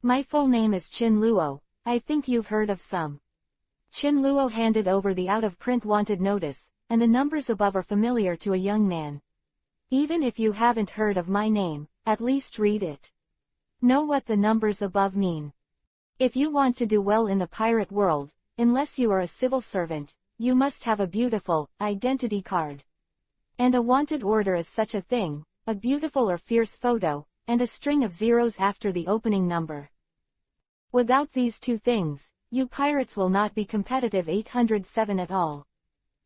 "My full name is Chin Luo, I think you've heard of some." Chin Luo handed over the out-of-print wanted notice, and the numbers above are familiar to a young man. "Even if you haven't heard of my name, at least read it. Know what the numbers above mean. If you want to do well in the pirate world, unless you are a civil servant, you must have a beautiful identity card. And a wanted order is such a thing, a beautiful or fierce photo, and a string of zeros after the opening number. Without these two things, you pirates will not be competitive 807 at all.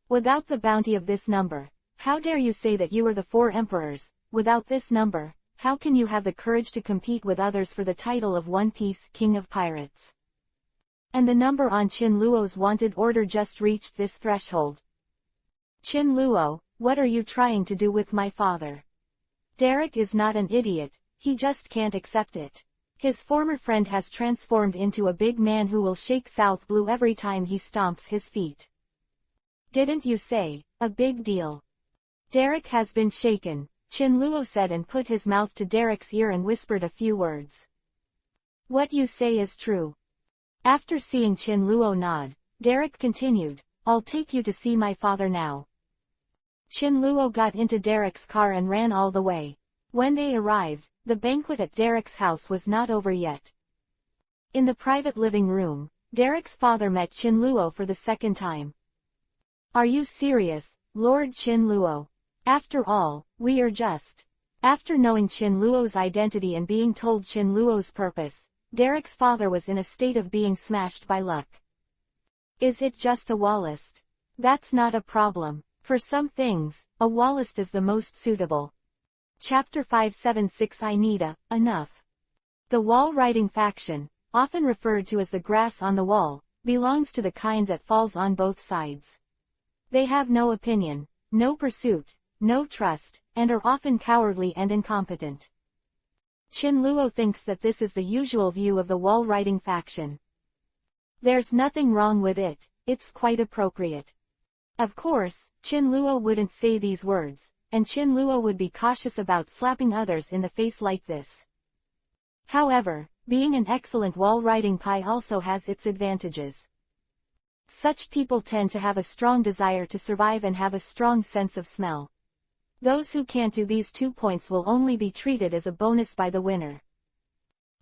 Without the bounty of this number, how dare you say that you are the four emperors? Without this number, how can you have the courage to compete with others for the title of One Piece King of Pirates?" And the number on Chin Luo's wanted order just reached this threshold. "Chin Luo, what are you trying to do with my father?" Derek is not an idiot, he just can't accept it. His former friend has transformed into a big man who will shake South Blue every time he stomps his feet. "Didn't you say, a big deal?" Derek has been shaken, Chin Luo said and put his mouth to Derek's ear and whispered a few words. "What you say is true." After seeing Chin Luo nod, Derek continued, "I'll take you to see my father now." Chin Luo got into Derek's car and ran all the way. When they arrived, the banquet at Derek's house was not over yet. In the private living room, Derek's father met Chin Luo for the second time. "Are you serious, Lord Chin Luo? After all, we are just..." After knowing Chin Luo's identity and being told Chin Luo's purpose, Derek's father was in a state of being smashed by luck. "Is it just a wallist? That's not a problem. For some things, a wallist is the most suitable." Chapter 576 I need a, enough. The wall riding faction, often referred to as the grass on the wall, belongs to the kind that falls on both sides. They have no opinion, no pursuit, no trust, and are often cowardly and incompetent. Chin Luo thinks that this is the usual view of the wall riding faction. There's nothing wrong with it, it's quite appropriate. Of course, Chin Luo wouldn't say these words, and Chin Luo would be cautious about slapping others in the face like this. However, being an excellent wall writing pie also has its advantages. Such people tend to have a strong desire to survive and have a strong sense of smell. Those who can't do these 2 points will only be treated as a bonus by the winner.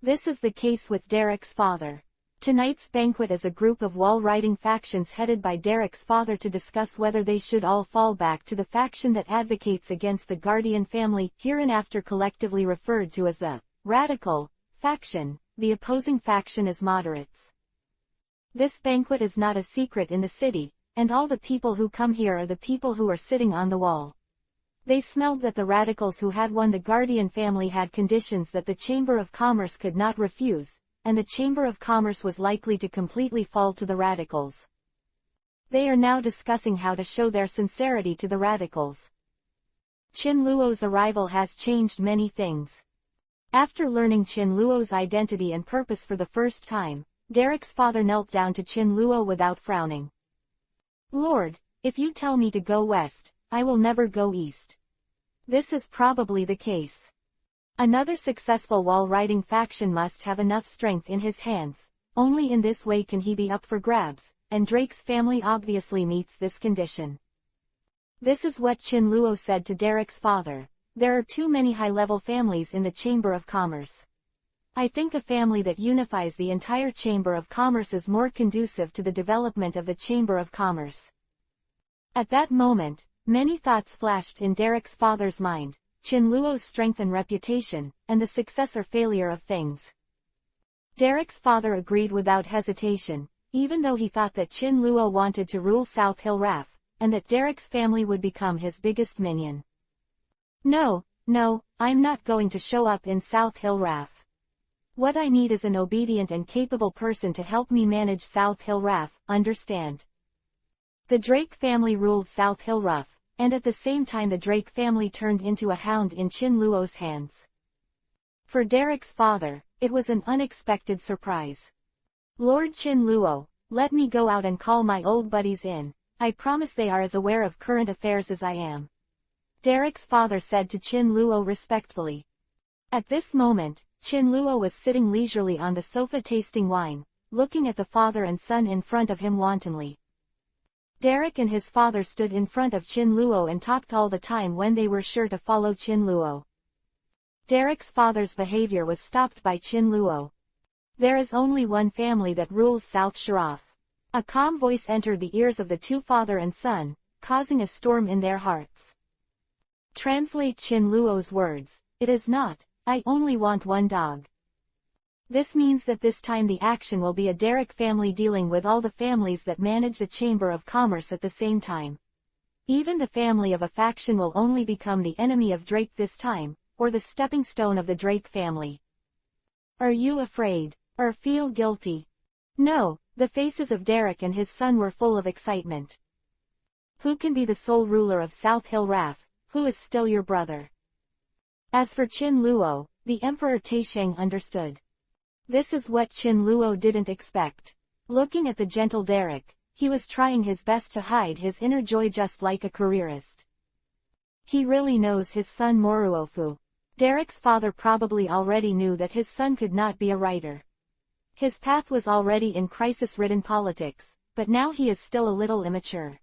This is the case with Derek's father. Tonight's banquet is a group of wall-writing factions headed by Derek's father to discuss whether they should all fall back to the faction that advocates against the Guardian family, hereinafter collectively referred to as the radical faction. The opposing faction is moderates. This banquet is not a secret in the city, and all the people who come here are the people who are sitting on the wall. They smelled that the radicals who had won the Guardian family had conditions that the Chamber of Commerce could not refuse, and the Chamber of Commerce was likely to completely fall to the radicals. They are now discussing how to show their sincerity to the radicals. Chin Luo's arrival has changed many things. After learning Chin Luo's identity and purpose for the first time, Derek's father knelt down to Chin Luo without frowning. "Lord, if you tell me to go west, I will never go east." This is probably the case. Another successful wall-writing faction must have enough strength in his hands. Only in this way can he be up for grabs, and Drake's family obviously meets this condition. This is what Chin Luo said to Derek's father. "There are too many high-level families in the Chamber of Commerce. I think a family that unifies the entire Chamber of Commerce is more conducive to the development of the Chamber of Commerce." At that moment, many thoughts flashed in Derek's father's mind: Chin Luo's strength and reputation, and the success or failure of things. Derek's father agreed without hesitation, even though he thought that Chin Luo wanted to rule South Hill Raf, and that Derek's family would become his biggest minion. No, I'm not going to show up in South Hill Raf. What I need is an obedient and capable person to help me manage South Hill Raf, understand? The Drake family ruled South Hill Raf, and at the same time the Drake family turned into a hound in Chin Luo's hands. For Derek's father, it was an unexpected surprise. "Lord Chin Luo, let me go out and call my old buddies in. I promise they are as aware of current affairs as I am," Derek's father said to Chin Luo respectfully. At this moment, Chin Luo was sitting leisurely on the sofa tasting wine, looking at the father and son in front of him wantonly. Derek and his father stood in front of Chin Luo and talked all the time when they were sure to follow Chin Luo. Derek's father's behavior was stopped by Chin Luo. "There is only one family that rules South Sharaf." A calm voice entered the ears of the two father and son, causing a storm in their hearts. Translate Chin Luo's words: "It is not, I only want one dog." This means that this time the action will be a Derek family dealing with all the families that manage the Chamber of Commerce at the same time. Even the family of a faction will only become the enemy of Drake this time, or the stepping stone of the Drake family. Are you afraid, or feel guilty? No, the faces of Derek and his son were full of excitement. Who can be the sole ruler of South Hill Raf, who is still your brother? As for Chin Luo, the Emperor Taisheng understood. This is what Chin Luo didn't expect. Looking at the gentle Derek, he was trying his best to hide his inner joy just like a careerist. He really knows his son Moruofu. Derek's father probably already knew that his son could not be a writer. His path was already in crisis-ridden politics, but now he is still a little immature.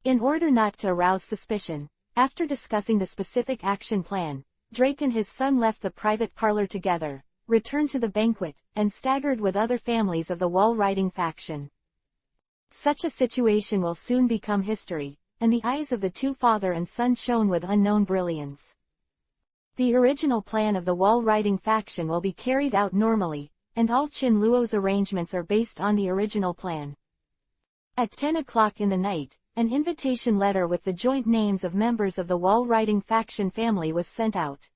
In order not to arouse suspicion, after discussing the specific action plan, Drake and his son left the private parlor together, returned to the banquet, and staggered with other families of the wall-writing faction. Such a situation will soon become history, and the eyes of the two father and son shone with unknown brilliance. The original plan of the wall-writing faction will be carried out normally, and all Chin Luo's arrangements are based on the original plan. At 10 o'clock in the night, an invitation letter with the joint names of members of the wall-writing faction family was sent out.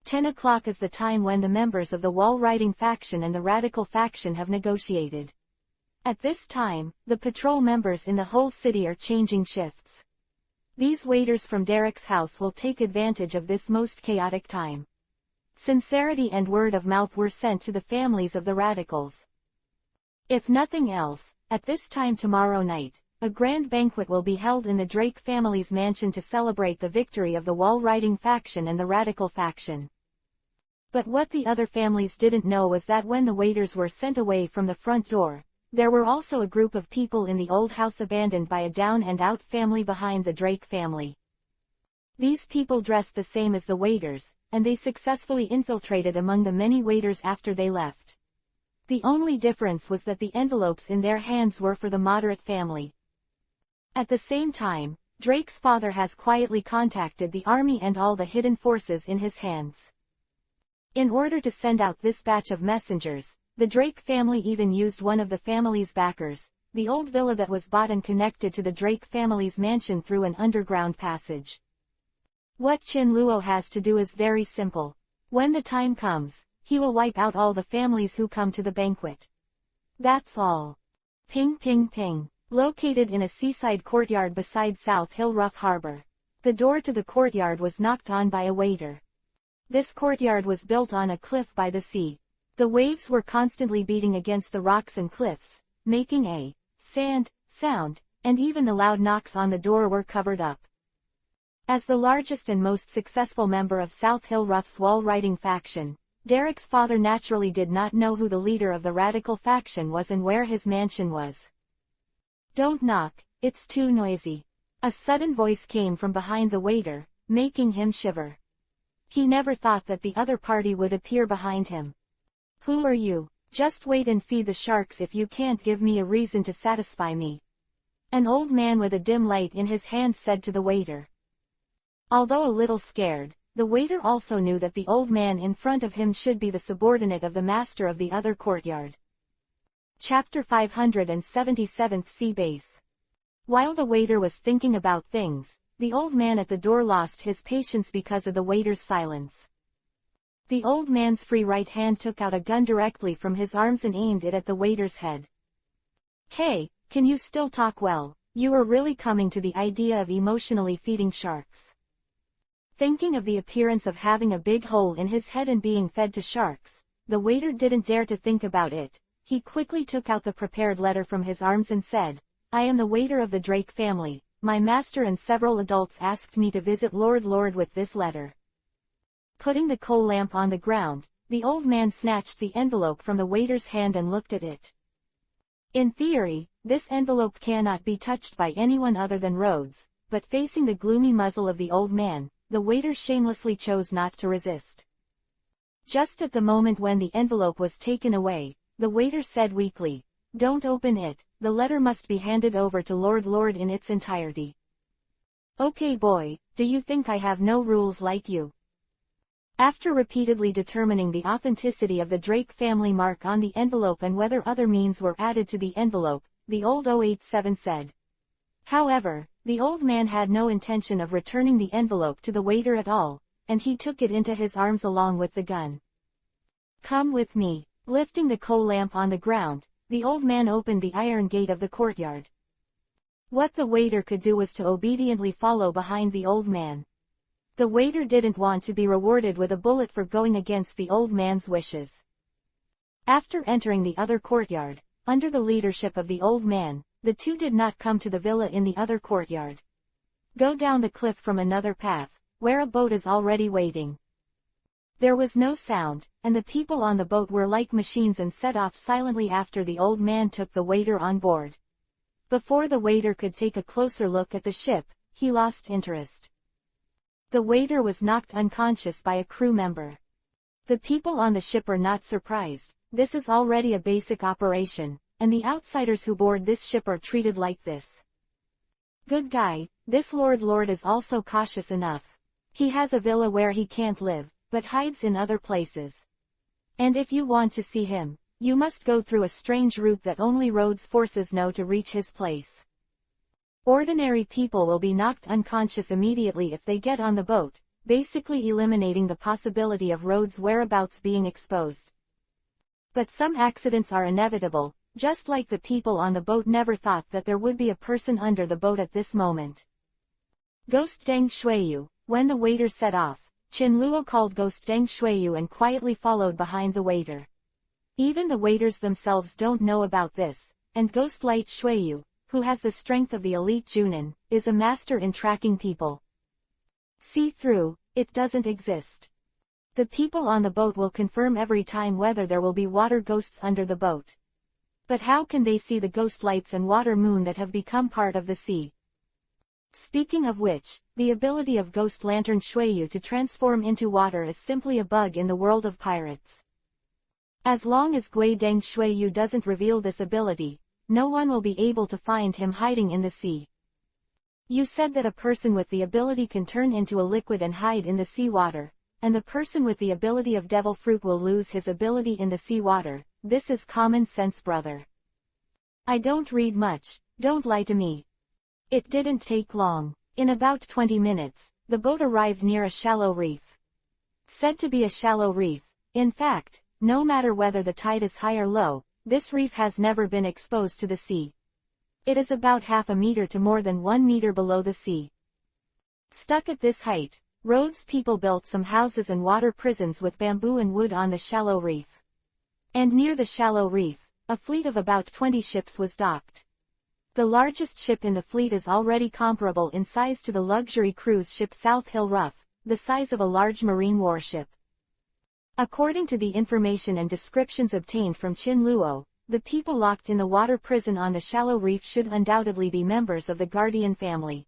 10 o'clock is the time when the members of the wall-writing faction and the radical faction have negotiated. At this time, the patrol members in the whole city are changing shifts. These waiters from Derek's house will take advantage of this most chaotic time. Sincerity and word of mouth were sent to the families of the radicals. If nothing else, At this time tomorrow night, a grand banquet will be held in the Drake family's mansion to celebrate the victory of the wall-riding faction and the radical faction. But what the other families didn't know was that when the waiters were sent away from the front door, there were also a group of people in the old house abandoned by a down-and-out family behind the Drake family. These people dressed the same as the waiters, and they successfully infiltrated among the many waiters after they left. The only difference was that the envelopes in their hands were for the moderate family. At the same time, Drake's father has quietly contacted the army and all the hidden forces in his hands. In order to send out this batch of messengers, the Drake family even used one of the family's backers, the old villa that was bought and connected to the Drake family's mansion through an underground passage. What Chin Luo has to do is very simple. When the time comes, he will wipe out all the families who come to the banquet. That's all. Ping ping ping. Located in a seaside courtyard beside South Hill Rough Harbor. The door to the courtyard was knocked on by a waiter. This courtyard was built on a cliff by the sea. The waves were constantly beating against the rocks and cliffs, making a sand sound, and even the loud knocks on the door were covered up. As the largest and most successful member of South Hill Rough's wall-riding faction, Derek's father naturally did not know who the leader of the radical faction was and where his mansion was. "Don't knock, it's too noisy." A sudden voice came from behind the waiter, making him shiver. He never thought that the other party would appear behind him. "Who are you? Just wait and feed the sharks if you can't give me a reason to satisfy me." An old man with a dim light in his hand said to the waiter. Although a little scared, the waiter also knew that the old man in front of him should be the subordinate of the master of the other courtyard. Chapter 577th Sea Base. While the waiter was thinking about things, the old man at the door lost his patience because of the waiter's silence. The old man's free right hand took out a gun directly from his arms and aimed it at the waiter's head. "Hey, can you still talk well? You are really coming to the idea of emotionally feeding sharks." Thinking of the appearance of having a big hole in his head and being fed to sharks, the waiter didn't dare to think about it. He quickly took out the prepared letter from his arms and said, "I am the waiter of the Drake family. My master and several adults asked me to visit Lord with this letter." Putting the coal lamp on the ground, the old man snatched the envelope from the waiter's hand and looked at it. In theory, this envelope cannot be touched by anyone other than Rhodes, but facing the gloomy muzzle of the old man, the waiter shamelessly chose not to resist. Just at the moment when the envelope was taken away, the waiter said weakly, "Don't open it, the letter must be handed over to Lord in its entirety." "Okay boy, do you think I have no rules like you?" After repeatedly determining the authenticity of the Drake family mark on the envelope and whether other means were added to the envelope, the old 087 said. However, the old man had no intention of returning the envelope to the waiter at all, and he took it into his arms along with the gun. "Come with me." Lifting the coal lamp on the ground, the old man opened the iron gate of the courtyard. What the waiter could do was to obediently follow behind the old man. The waiter didn't want to be rewarded with a bullet for going against the old man's wishes. After entering the other courtyard, under the leadership of the old man, the two did not come to the villa in the other courtyard. Go down the cliff from another path, where a boat is already waiting. There was no sound, and the people on the boat were like machines and set off silently after the old man took the waiter on board. Before the waiter could take a closer look at the ship, he lost interest. The waiter was knocked unconscious by a crew member. The people on the ship are not surprised. This is already a basic operation, and the outsiders who board this ship are treated like this. Good guy, this Lord is also cautious enough. He has a villa where he can't live, but hides in other places. And if you want to see him, you must go through a strange route that only Rhodes forces know to reach his place. Ordinary people will be knocked unconscious immediately if they get on the boat, basically eliminating the possibility of Rhodes' whereabouts being exposed. But some accidents are inevitable, just like the people on the boat never thought that there would be a person under the boat at this moment. Ghost Deng Shuiyu. When the waiter set off, Chin Luo called Ghost Deng Shuiyu and quietly followed behind the waiter. Even the waiters themselves don't know about this, and Ghost Light Shueyu, who has the strength of the elite Junin, is a master in tracking people. See through, it doesn't exist. The people on the boat will confirm every time whether there will be water ghosts under the boat. But how can they see the ghost lights and water moon that have become part of the sea? Speaking of which, the ability of Ghost Lantern Shueyu to transform into water is simply a bug in the world of pirates. As long as Guideng Shueyu doesn't reveal this ability, no one will be able to find him hiding in the sea. You said that a person with the ability can turn into a liquid and hide in the seawater, and the person with the ability of Devil Fruit will lose his ability in the seawater. This is common sense, brother. I don't read much, don't lie to me. It didn't take long. In about 20 minutes, the boat arrived near a shallow reef. Said to be a shallow reef, in fact, no matter whether the tide is high or low, this reef has never been exposed to the sea. It is about half a meter to more than 1 meter below the sea. Stuck at this height, Rhodes people built some houses and water prisons with bamboo and wood on the shallow reef. And near the shallow reef, a fleet of about 20 ships was docked. The largest ship in the fleet is already comparable in size to the luxury cruise ship South Hill Rough, the size of a large marine warship. According to the information and descriptions obtained from Chin Luo, the people locked in the water prison on the shallow reef should undoubtedly be members of the Guardian family.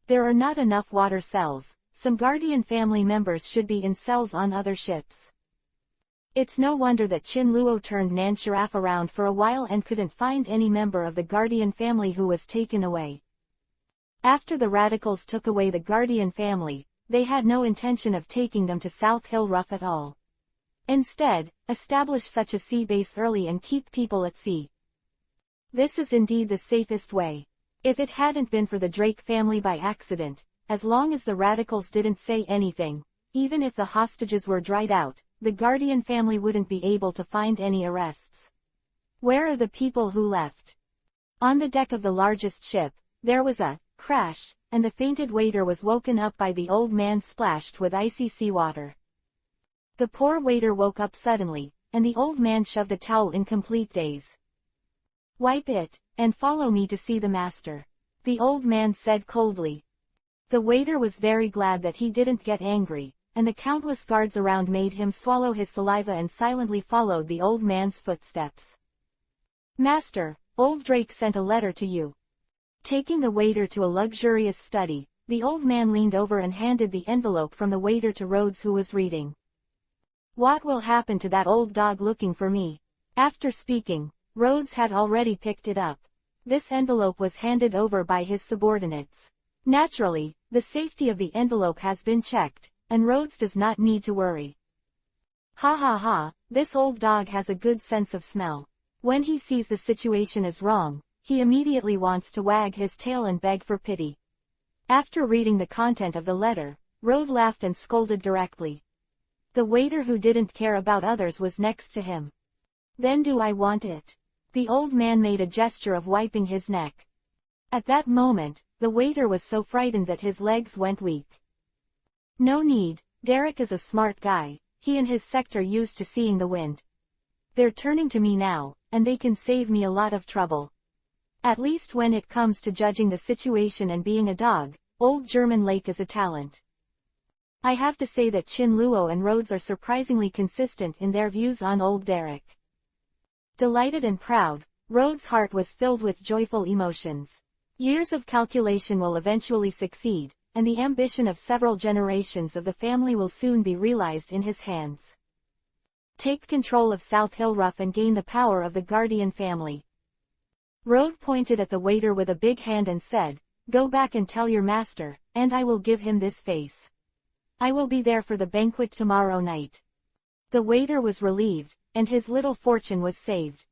There are not enough water cells. Some Guardian family members should be in cells on other ships. It's no wonder that Chin Luo turned Nan Shiraf around for a while and couldn't find any member of the Guardian family who was taken away. After the radicals took away the Guardian family, they had no intention of taking them to South Hill Rough at all. Instead, establish such a sea base early and keep people at sea. This is indeed the safest way. If it hadn't been for the Drake family by accident, as long as the radicals didn't say anything, even if the hostages were dried out, the Guardian family wouldn't be able to find any arrests. Where are the people who left? On the deck of the largest ship, there was a crash, and the fainted waiter was woken up by the old man splashed with icy seawater. The poor waiter woke up suddenly, and the old man shoved a towel in complete daze. Wipe it, and follow me to see the master, the old man said coldly. The waiter was very glad that he didn't get angry, and the countless guards around made him swallow his saliva and silently followed the old man's footsteps. Master, old Drake sent a letter to you. Taking the waiter to a luxurious study, the old man leaned over and handed the envelope from the waiter to Rhodes, who was reading. What will happen to that old dog looking for me? After speaking, Rhodes had already picked it up. This envelope was handed over by his subordinates. Naturally, the safety of the envelope has been checked, and Rhodes does not need to worry. Ha ha ha, this old dog has a good sense of smell. When he sees the situation is wrong, he immediately wants to wag his tail and beg for pity. After reading the content of the letter, Rhodes laughed and scolded directly. The waiter who didn't care about others was next to him. Then do I want it? The old man made a gesture of wiping his neck. At that moment, the waiter was so frightened that his legs went weak. No need, Derek is a smart guy, he and his sect are used to seeing the wind. They're turning to me now, and they can save me a lot of trouble. At least when it comes to judging the situation and being a dog, old German Lake is a talent. I have to say that Chin Luo and Rhodes are surprisingly consistent in their views on old Derek. Delighted and proud, Rhodes' heart was filled with joyful emotions. Years of calculation will eventually succeed, and the ambition of several generations of the family will soon be realized in his hands. Take control of South Hill Rough and gain the power of the Guardian family. Rhodes pointed at the waiter with a big hand and said, Go back and tell your master, and I will give him this face. I will be there for the banquet tomorrow night. The waiter was relieved, and his little fortune was saved.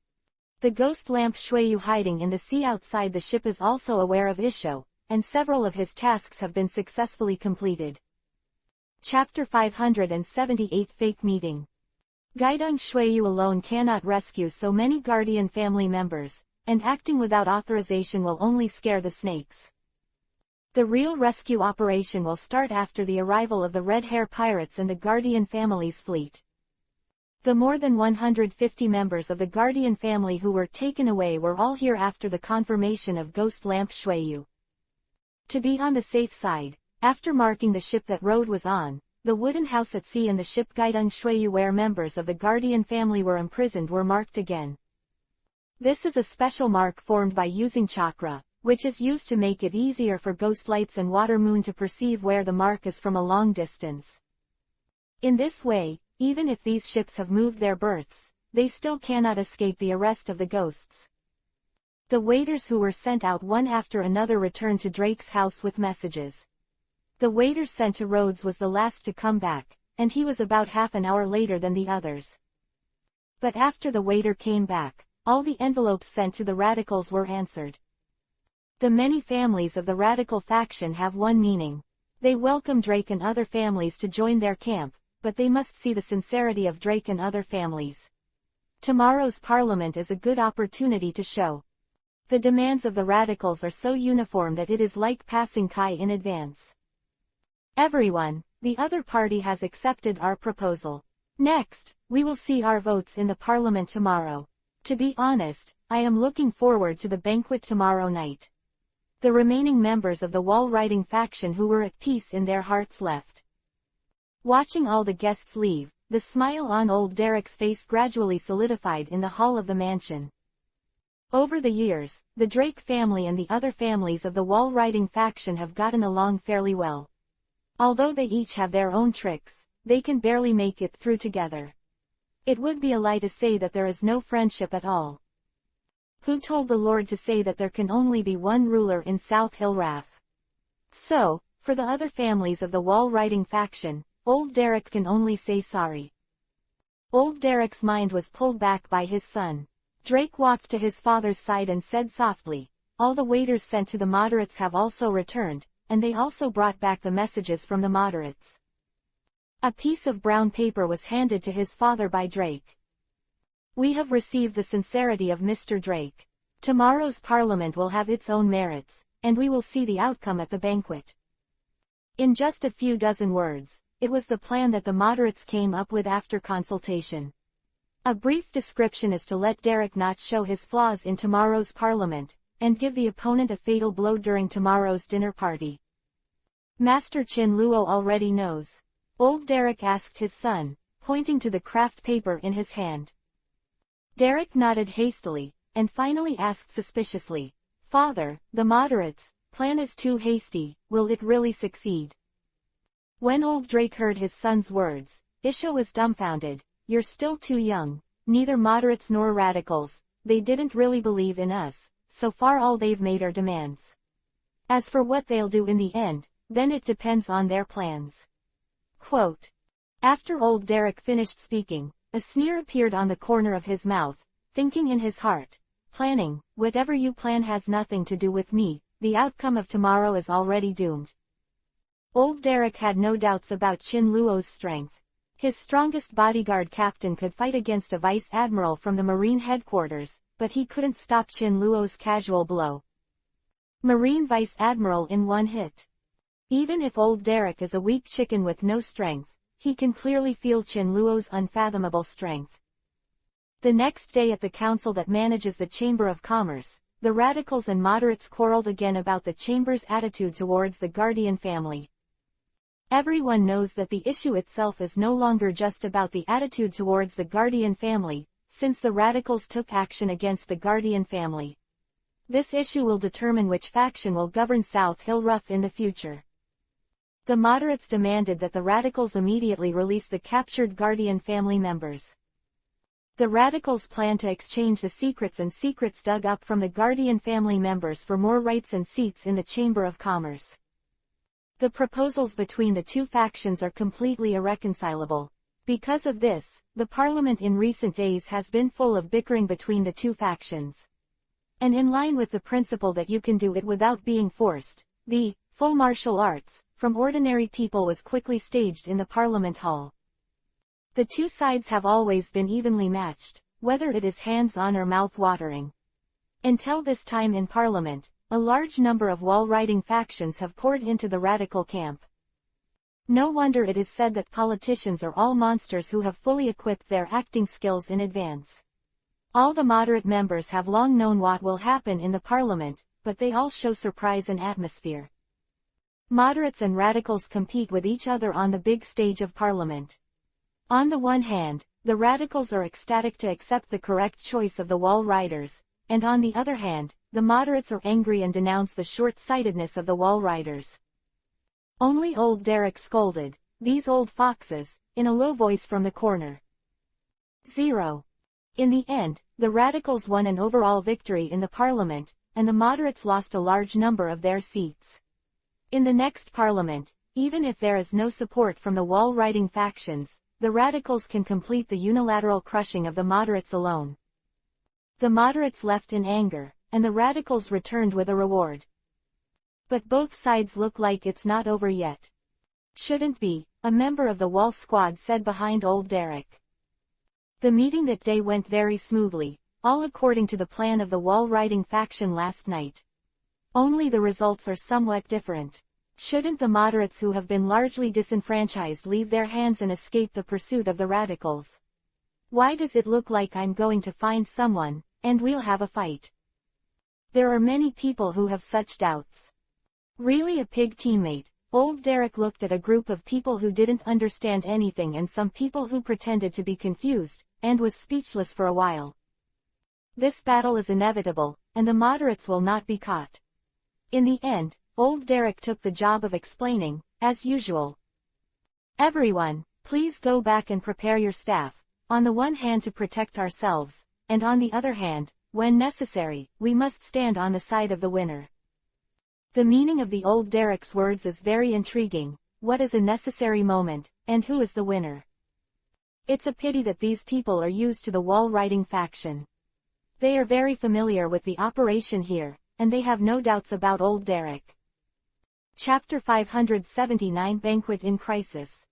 The ghost lamp Shueyu hiding in the sea outside the ship is also aware of Isho, and several of his tasks have been successfully completed. Chapter 578 Fake Meeting. Guidong Shueyu alone cannot rescue so many Guardian family members, and acting without authorization will only scare the snakes. The real rescue operation will start after the arrival of the Red Hair Pirates and the Guardian family's fleet. The more than 150 members of the Guardian family who were taken away were all here after the confirmation of Ghost Lamp Shuiyu. To be on the safe side, after marking the ship that Road was on, the wooden house at sea and the ship Gaidong Shuiyu where members of the Guardian family were imprisoned were marked again. This is a special mark formed by using chakra, which is used to make it easier for ghost lights and water moon to perceive where the mark is from a long distance. In this way, even if these ships have moved their berths, they still cannot escape the arrest of the ghosts. The waiters who were sent out one after another returned to Drake's house with messages. The waiter sent to Rhodes was the last to come back, and he was about half an hour later than the others. But after the waiter came back, all the envelopes sent to the radicals were answered. The many families of the radical faction have one meaning. They welcome Drake and other families to join their camp, but they must see the sincerity of Drake and other families. Tomorrow's parliament is a good opportunity to show. The demands of the radicals are so uniform that it is like passing Kai in advance. Everyone, the other party has accepted our proposal. Next, we will see our votes in the parliament tomorrow. To be honest, I am looking forward to the banquet tomorrow night. The remaining members of the wall writing faction who were at peace in their hearts left. Watching all the guests leave, the smile on old Derek's face gradually solidified in the hall of the mansion. Over the years, the Drake family and the other families of the wall writing faction have gotten along fairly well. Although they each have their own tricks, they can barely make it through together. It would be a lie to say that there is no friendship at all. Who told the Lord to say that there can only be one ruler in South Hill Raf? So, for the other families of the wall writing faction, old Derek can only say sorry. Old Derek's mind was pulled back by his son. Drake walked to his father's side and said softly, "All the waiters sent to the moderates have also returned, and they also brought back the messages from the moderates." A piece of brown paper was handed to his father by Drake. "We have received the sincerity of Mr. Drake. Tomorrow's parliament will have its own merits, and we will see the outcome at the banquet." In just a few dozen words, it was the plan that the moderates came up with after consultation. A brief description is to let Derek not show his flaws in tomorrow's parliament, and give the opponent a fatal blow during tomorrow's dinner party. Master Chin Luo already knows. Old Derek asked his son, pointing to the craft paper in his hand. Derek nodded hastily, and finally asked suspiciously, "Father, the moderates' plan is too hasty, will it really succeed?" When old Drake heard his son's words, Isha was dumbfounded. "You're still too young, neither moderates nor radicals, they didn't really believe in us, so far all they've made are demands. As for what they'll do in the end, then it depends on their plans." Quote. After old Derek finished speaking, a sneer appeared on the corner of his mouth, thinking in his heart, "Planning, whatever you plan has nothing to do with me, the outcome of tomorrow is already doomed." Old Derek had no doubts about Chin Luo's strength. His strongest bodyguard captain could fight against a vice admiral from the Marine headquarters, but he couldn't stop Chin Luo's casual blow. Marine vice admiral in one hit. Even if old Derek is a weak chicken with no strength, he can clearly feel Chin Luo's unfathomable strength. The next day at the council that manages the Chamber of Commerce, the radicals and moderates quarreled again about the chamber's attitude towards the Guardian family. Everyone knows that the issue itself is no longer just about the attitude towards the Guardian family, since the radicals took action against the Guardian family. This issue will determine which faction will govern South Hill Rough in the future. The moderates demanded that the radicals immediately release the captured Guardian family members. The radicals plan to exchange the secrets and secrets dug up from the Guardian family members for more rights and seats in the Chamber of Commerce. The proposals between the two factions are completely irreconcilable. Because of this, the parliament in recent days has been full of bickering between the two factions. And in line with the principle that you can do it without being forced, the full martial arts from ordinary people was quickly staged in the Parliament Hall. The two sides have always been evenly matched, whether it is hands-on or mouth-watering. Until this time in Parliament, a large number of wall-riding factions have poured into the radical camp. No wonder it is said that politicians are all monsters who have fully equipped their acting skills in advance. All the moderate members have long known what will happen in the parliament, but they all show surprise and atmosphere. Moderates and radicals compete with each other on the big stage of parliament. On the one hand, the radicals are ecstatic to accept the correct choice of the wall riders, and on the other hand, the moderates are angry and denounce the short-sightedness of the wall riders. Only old Derek scolded, "These old foxes," in a low voice from the corner. 0. In the end, the radicals won an overall victory in the parliament, and the moderates lost a large number of their seats. In the next parliament, even if there is no support from the wall-riding factions, the radicals can complete the unilateral crushing of the moderates alone. The moderates left in anger, and the radicals returned with a reward. But both sides look like it's not over yet. "Shouldn't be," a member of the wall squad said behind old Derek. The meeting that day went very smoothly, all according to the plan of the wall-riding faction last night. Only the results are somewhat different. Shouldn't the moderates who have been largely disenfranchised leave their hands and escape the pursuit of the radicals? Why does it look like I'm going to find someone, and we'll have a fight? There are many people who have such doubts. Really a pig teammate? Old Derek looked at a group of people who didn't understand anything and some people who pretended to be confused, and was speechless for a while. This battle is inevitable, and the moderates will not be caught. In the end, old Derek took the job of explaining, as usual. "Everyone, please go back and prepare your staff, on the one hand to protect ourselves, and on the other hand, when necessary, we must stand on the side of the winner." The meaning of the old Derek's words is very intriguing. What is a necessary moment, and who is the winner? It's a pity that these people are used to the wall-riding faction. They are very familiar with the operation here, and they have no doubts about old Derek. Chapter 579 Banquet in Crisis.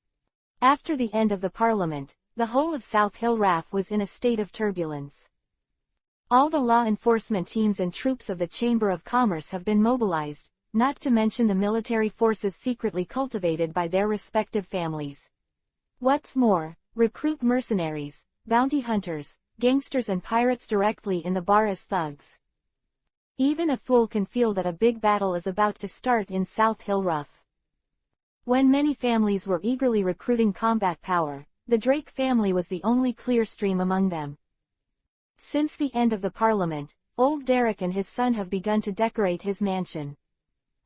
After the end of the parliament, the whole of South Hill RAF was in a state of turbulence. All the law enforcement teams and troops of the Chamber of Commerce have been mobilized, not to mention the military forces secretly cultivated by their respective families. What's more, recruit mercenaries, bounty hunters, gangsters and pirates directly in the bar as thugs. Even a fool can feel that a big battle is about to start in South Hill RAF. When many families were eagerly recruiting combat power, the Drake family was the only clear stream among them. Since the end of the parliament, old Derek and his son have begun to decorate his mansion.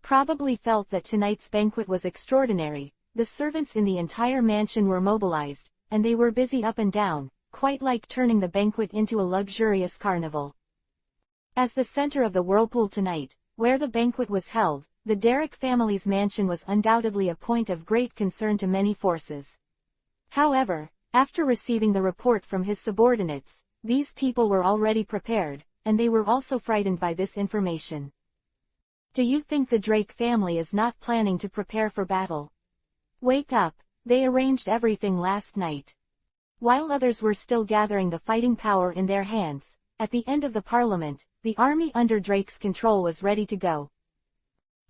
Probably felt that tonight's banquet was extraordinary, the servants in the entire mansion were mobilized, and they were busy up and down, quite like turning the banquet into a luxurious carnival. As the center of the whirlpool tonight, where the banquet was held, the Derek family's mansion was undoubtedly a point of great concern to many forces. However, after receiving the report from his subordinates, these people were already prepared, and they were also frightened by this information. Do you think the Drake family is not planning to prepare for battle? Wake up, they arranged everything last night. While others were still gathering the fighting power in their hands, at the end of the parliament, the army under Drake's control was ready to go.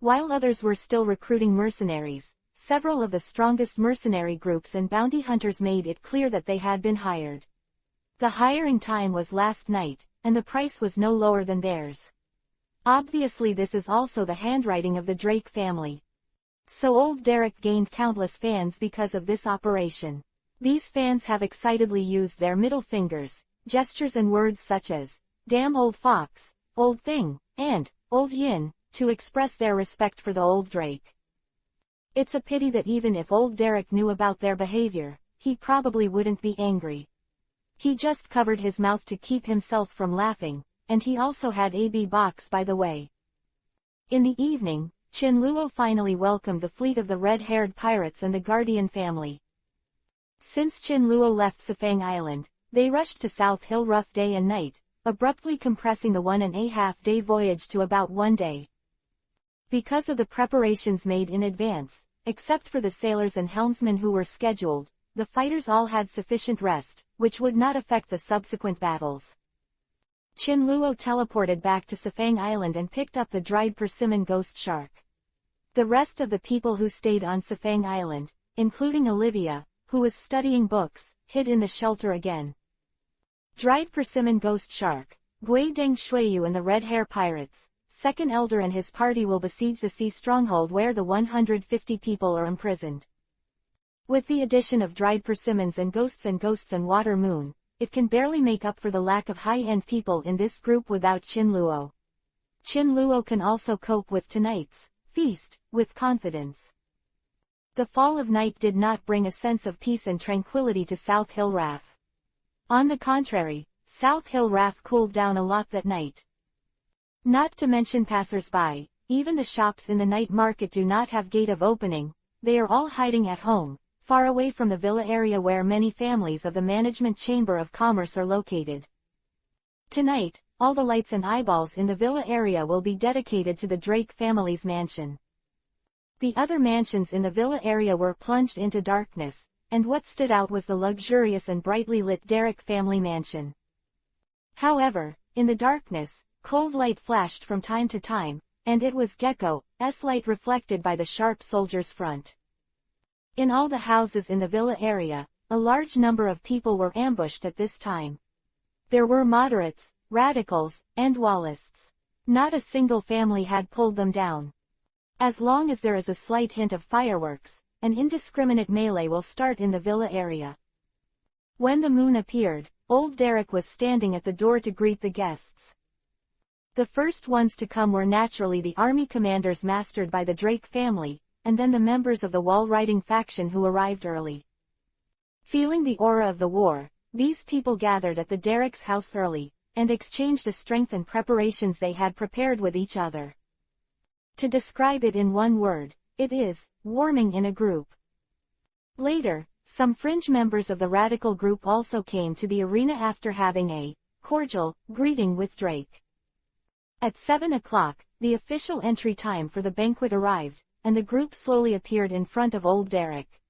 While others were still recruiting mercenaries, several of the strongest mercenary groups and bounty hunters made it clear that they had been hired. The hiring time was last night, and the price was no lower than theirs. Obviously this is also the handwriting of the Drake family. So old Derek gained countless fans because of this operation. These fans have excitedly used their middle fingers, gestures and words such as, "Damn old fox," "old thing," and "old yin," to express their respect for the old Drake. It's a pity that even if old Derek knew about their behavior, he probably wouldn't be angry. He just covered his mouth to keep himself from laughing, and he also had a box by the way. In the evening, Chinluo finally welcomed the fleet of the red-haired pirates and the Guardian family. Since Chinluo left Safang Island, they rushed to South Hill RAF day and night, abruptly compressing the 1.5-day voyage to about 1 day. Because of the preparations made in advance, except for the sailors and helmsmen who were scheduled, the fighters all had sufficient rest, which would not affect the subsequent battles. Chinluo teleported back to Safang Island and picked up the dried persimmon ghost shark. The rest of the people who stayed on Safang Island, including Olivia, who was studying books, hid in the shelter again. Dried persimmon ghost shark, Gui Deng Shuiyu and the Red Hair Pirates, Second Elder and his party will besiege the sea stronghold where the 150 people are imprisoned. With the addition of dried persimmons and Ghosts and Water Moon, it can barely make up for the lack of high-end people in this group without Chin Luo. Chin Luo can also cope with tonight's feast with confidence. The fall of night did not bring a sense of peace and tranquility to South Hill Rath. On the contrary, South Hill Rath cooled down a lot that night. Not to mention passers-by, even the shops in the night market do not have gate of opening, they are all hiding at home, far away from the villa area where many families of the Management Chamber of Commerce are located. Tonight, all the lights and eyeballs in the villa area will be dedicated to the Drake family's mansion. The other mansions in the villa area were plunged into darkness, and what stood out was the luxurious and brightly lit Derrick family mansion. However, in the darkness, cold light flashed from time to time, and it was Gecko's light reflected by the sharp soldier's front. In all the houses in the villa area, a large number of people were ambushed at this time. There were moderates, radicals, and Wallists. Not a single family had pulled them down. As long as there is a slight hint of fireworks, an indiscriminate melee will start in the villa area. When the moon appeared, old Derrick was standing at the door to greet the guests. The first ones to come were naturally the army commanders mastered by the Drake family, and then the members of the wall-riding faction who arrived early. Feeling the aura of the war, these people gathered at the Derrick's house early, and exchanged the strength and preparations they had prepared with each other. To describe it in one word, it is warming in a group. Later, some fringe members of the radical group also came to the arena after having a cordial greeting with Drake. At 7 o'clock, the official entry time for the banquet arrived, and the group slowly appeared in front of old Derrick.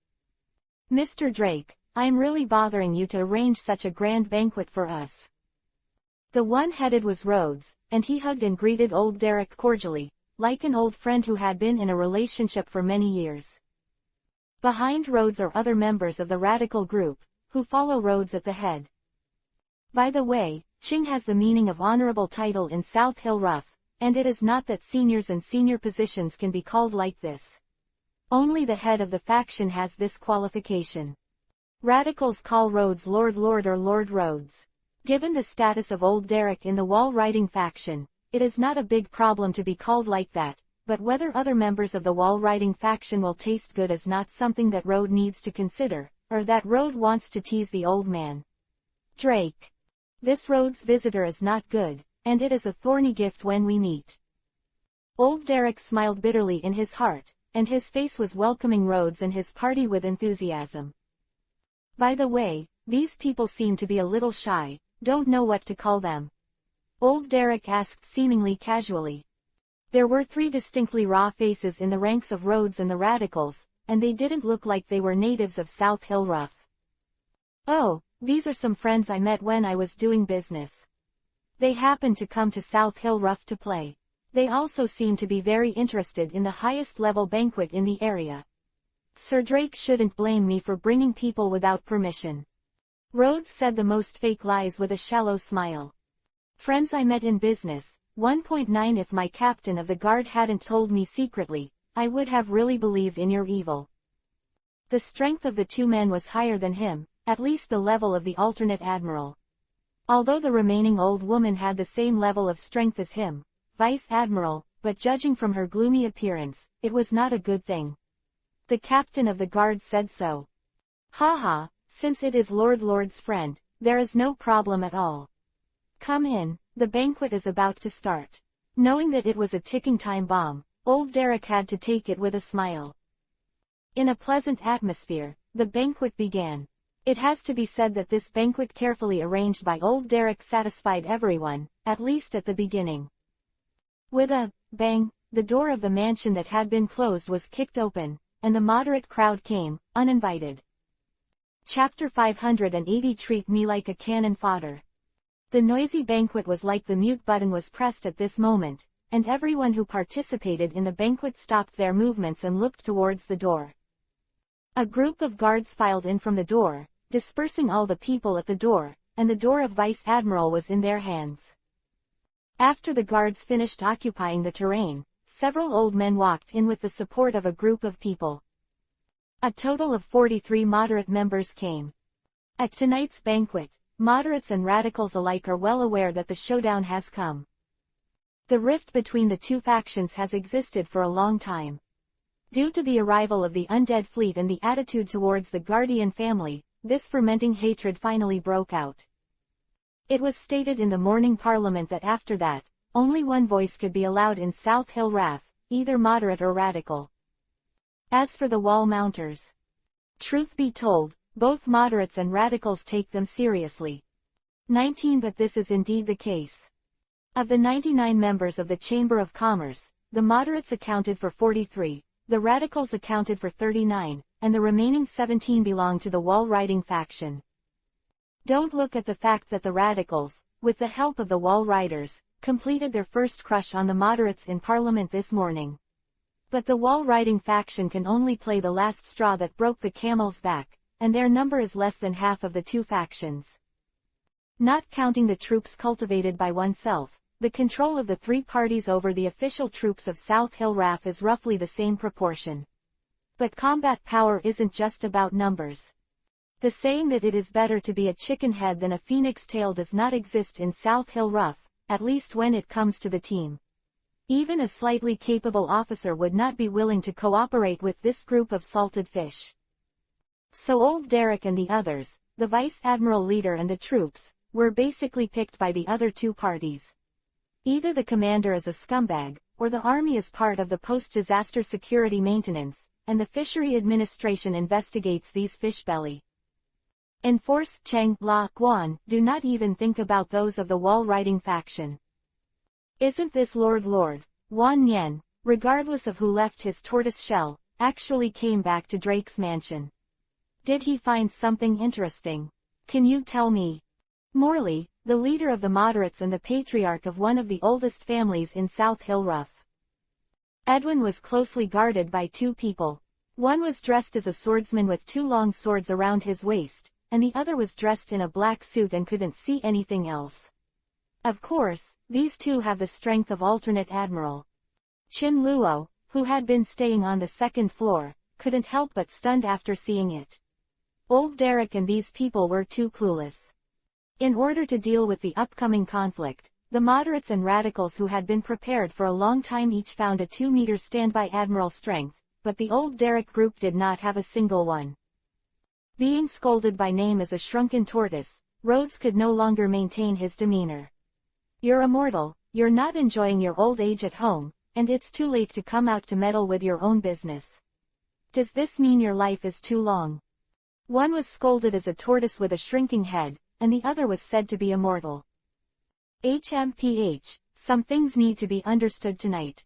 "Mr. Drake, I am really bothering you to arrange such a grand banquet for us." The one headed was Rhodes, and he hugged and greeted old Derrick cordially, like an old friend who had been in a relationship for many years. Behind Rhodes are other members of the radical group, who follow Rhodes at the head. By the way, Ching has the meaning of honorable title in South Hill Rough, and it is not that seniors and senior positions can be called like this. Only the head of the faction has this qualification. Radicals call Rhodes Lord or Lord Rhodes. Given the status of old Derrick in the wall-riding faction, it is not a big problem to be called like that, but whether other members of the wall-riding faction will taste good is not something that Rhodes needs to consider, or that Rhodes wants to tease the old man. Drake. This Rhodes visitor is not good, and it is a thorny gift when we meet. Old Derrick smiled bitterly in his heart, and his face was welcoming Rhodes and his party with enthusiasm. By the way, these people seem to be a little shy, don't know what to call them. Old Derrick asked seemingly casually. There were 3 distinctly raw faces in the ranks of Rhodes and the radicals, and they didn't look like they were natives of South Hill Rough. "Oh, these are some friends I met when I was doing business. They happened to come to South Hill Rough to play. They also seem to be very interested in the highest level banquet in the area. Sir Drake shouldn't blame me for bringing people without permission." Rhodes said the most fake lies with a shallow smile. "Friends I met in business, 1.9 If my captain of the guard hadn't told me secretly, I would have really believed in your evil." The strength of the 2 men was higher than him, at least the level of the alternate admiral. Although the remaining old woman had the same level of strength as him, Vice Admiral, but judging from her gloomy appearance, it was not a good thing. The captain of the guard said so. "Haha, since it is Lord's friend, there is no problem at all. Come in, the banquet is about to start." Knowing that it was a ticking time bomb, old Derrick had to take it with a smile. In a pleasant atmosphere, the banquet began. It has to be said that this banquet carefully arranged by old Derrick satisfied everyone, at least at the beginning. With a bang, the door of the mansion that had been closed was kicked open, and the moderate crowd came, uninvited. Chapter 580 Treat Me Like a Cannon Fodder. The noisy banquet was like the mute button was pressed at this moment, and everyone who participated in the banquet stopped their movements and looked towards the door. A group of guards filed in from the door, dispersing all the people at the door, and the door of Vice Admiral was in their hands. After the guards finished occupying the terrain, several old men walked in with the support of a group of people. A total of 43 moderate members came. At tonight's banquet, moderates and radicals alike are well aware that the showdown has come. The rift between the two factions has existed for a long time. Due to the arrival of the undead fleet and the attitude towards the Guardian family, this fermenting hatred finally broke out. It was stated in the morning parliament that after that, only one voice could be allowed in South Hill Rath, either moderate or radical. As for the wall mounters, truth be told, both moderates and radicals take them seriously. 19 But this is indeed the case. Of the 99 members of the Chamber of Commerce, the moderates accounted for 43, the radicals accounted for 39, and the remaining 17 belonged to the wall-riding faction. Don't look at the fact that the radicals, with the help of the wall riders, completed their first crush on the moderates in Parliament this morning. But the wall-riding faction can only play the last straw that broke the camel's back, and their number is less than half of the two factions. Not counting the troops cultivated by oneself, the control of the three parties over the official troops of South Hill Rath is roughly the same proportion. But combat power isn't just about numbers. The saying that it is better to be a chicken head than a phoenix tail does not exist in South Hill Rath, at least when it comes to the team. Even a slightly capable officer would not be willing to cooperate with this group of salted fish. So old Derek and the others, the Vice Admiral leader and the troops, were basically picked by the other two parties. Either the commander is a scumbag, or the army is part of the post-disaster security maintenance, and the fishery administration investigates these fish belly. Enforce Cheng La Guan, do not even think about those of the wall-riding faction. Isn't this Lord Wan Yen, regardless of who left his tortoise shell, actually came back to Drake's mansion? Did he find something interesting? Can you tell me? Morley, the leader of the moderates and the patriarch of one of the oldest families in South Hill Rath. Edwin was closely guarded by two people. One was dressed as a swordsman with two long swords around his waist, and the other was dressed in a black suit and couldn't see anything else. Of course, these two have the strength of alternate admiral. Chin Luo, who had been staying on the second floor, couldn't help but stunned after seeing it. Old Derek and these people were too clueless. In order to deal with the upcoming conflict, the moderates and radicals who had been prepared for a long time each found a 2-meter standby admiral strength, but the old Derek group did not have a single one. Being scolded by name as a shrunken tortoise, Rhodes could no longer maintain his demeanor. You're immortal, you're not enjoying your old age at home, and it's too late to come out to meddle with your own business. Does this mean your life is too long? One was scolded as a tortoise with a shrinking head, and the other was said to be immortal. HMPH, some things need to be understood tonight.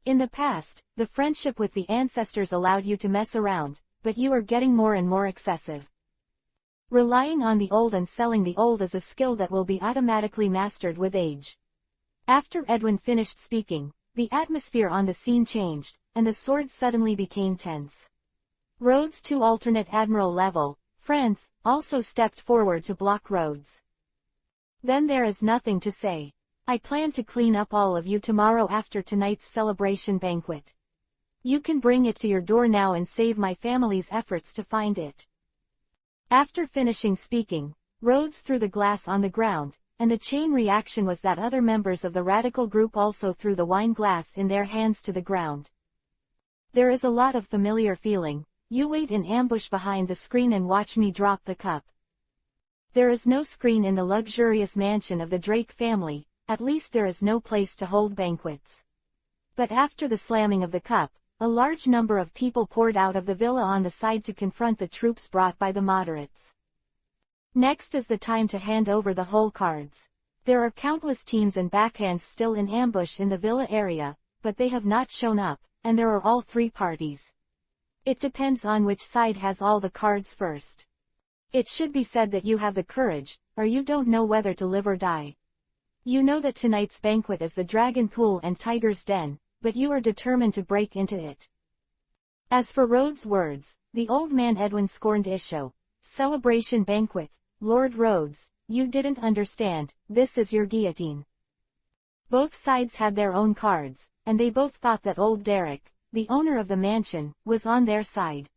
In the past, the friendship with the ancestors allowed you to mess around, but you are getting more and more excessive. Relying on the old and selling the old is a skill that will be automatically mastered with age. After Edwin finished speaking, the atmosphere on the scene changed, and the swords suddenly became tense. Rhodes to alternate admiral level, France, also stepped forward to block Rhodes. Then there is nothing to say. I plan to clean up all of you tomorrow after tonight's celebration banquet. You can bring it to your door now and save my family's efforts to find it. After finishing speaking, Rhodes threw the glass on the ground, and the chain reaction was that other members of the radical group also threw the wine glass in their hands to the ground. There is a lot of familiar feeling. You wait in ambush behind the screen and watch me drop the cup. There is no screen in the luxurious mansion of the Drake family, at least there is no place to hold banquets. But after the slamming of the cup, a large number of people poured out of the villa on the side to confront the troops brought by the moderates. Next is the time to hand over the whole cards. There are countless teams and backhands still in ambush in the villa area, but they have not shown up, and there are all three parties. It depends on which side has all the cards first. It should be said that you have the courage, or you don't know whether to live or die. You know that tonight's banquet is the Dragon Pool and Tiger's Den, but you are determined to break into it. As for Rhodes' words, the old man Edwin scorned issue. Celebration banquet. Lord Rhodes, you didn't understand, this is your guillotine. Both sides had their own cards, and they both thought that old Derek, the owner of the mansion, was on their side.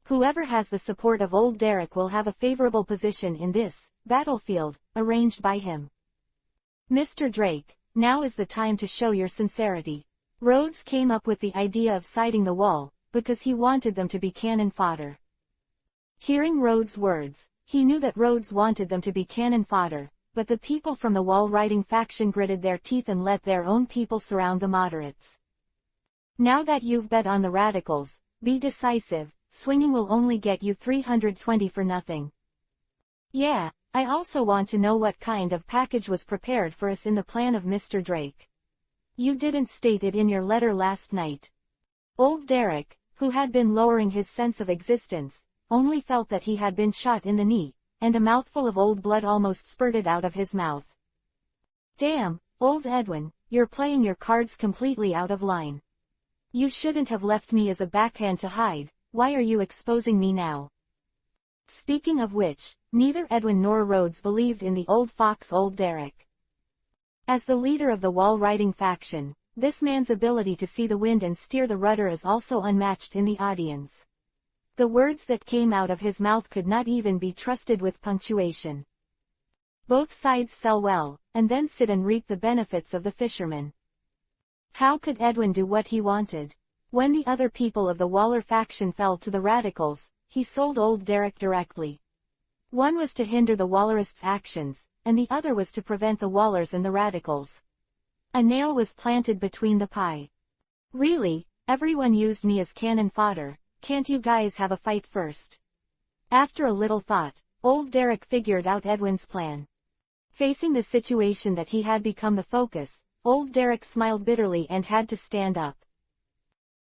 Whoever has the support of old Derek will have a favorable position in this battlefield, arranged by him. Mr. Drake, now is the time to show your sincerity. Rhodes came up with the idea of siding the wall, because he wanted them to be cannon fodder. Hearing Rhodes' words, he knew that Rhodes wanted them to be cannon fodder, but the people from the wall riding faction gritted their teeth and let their own people surround the moderates. Now that you've bet on the radicals, be decisive, swinging will only get you 320 for nothing. Yeah, I also want to know what kind of package was prepared for us in the plan of Mr. Drake. You didn't state it in your letter last night. Old Derek, who had been lowering his sense of existence, only felt that he had been shot in the knee, and a mouthful of old blood almost spurted out of his mouth. Damn, old Edwin, you're playing your cards completely out of line. You shouldn't have left me as a backhand to hide, why are you exposing me now? Speaking of which, neither Edwin nor Rhodes believed in the old fox old Derek. As the leader of the wall-riding faction, this man's ability to see the wind and steer the rudder is also unmatched in the audience. The words that came out of his mouth could not even be trusted with punctuation. Both sides sell well, and then sit and reap the benefits of the fisherman. How could Edwin do what he wanted? When the other people of the Waller faction fell to the radicals, he sold old Derek directly. One was to hinder the Wallerists' actions, and the other was to prevent the Wallers and the radicals. A nail was planted between the pie. Really, everyone used me as cannon fodder, can't you guys have a fight first? After a little thought, old Derek figured out Edwin's plan. Facing the situation that he had become the focus, old Derek smiled bitterly and had to stand up.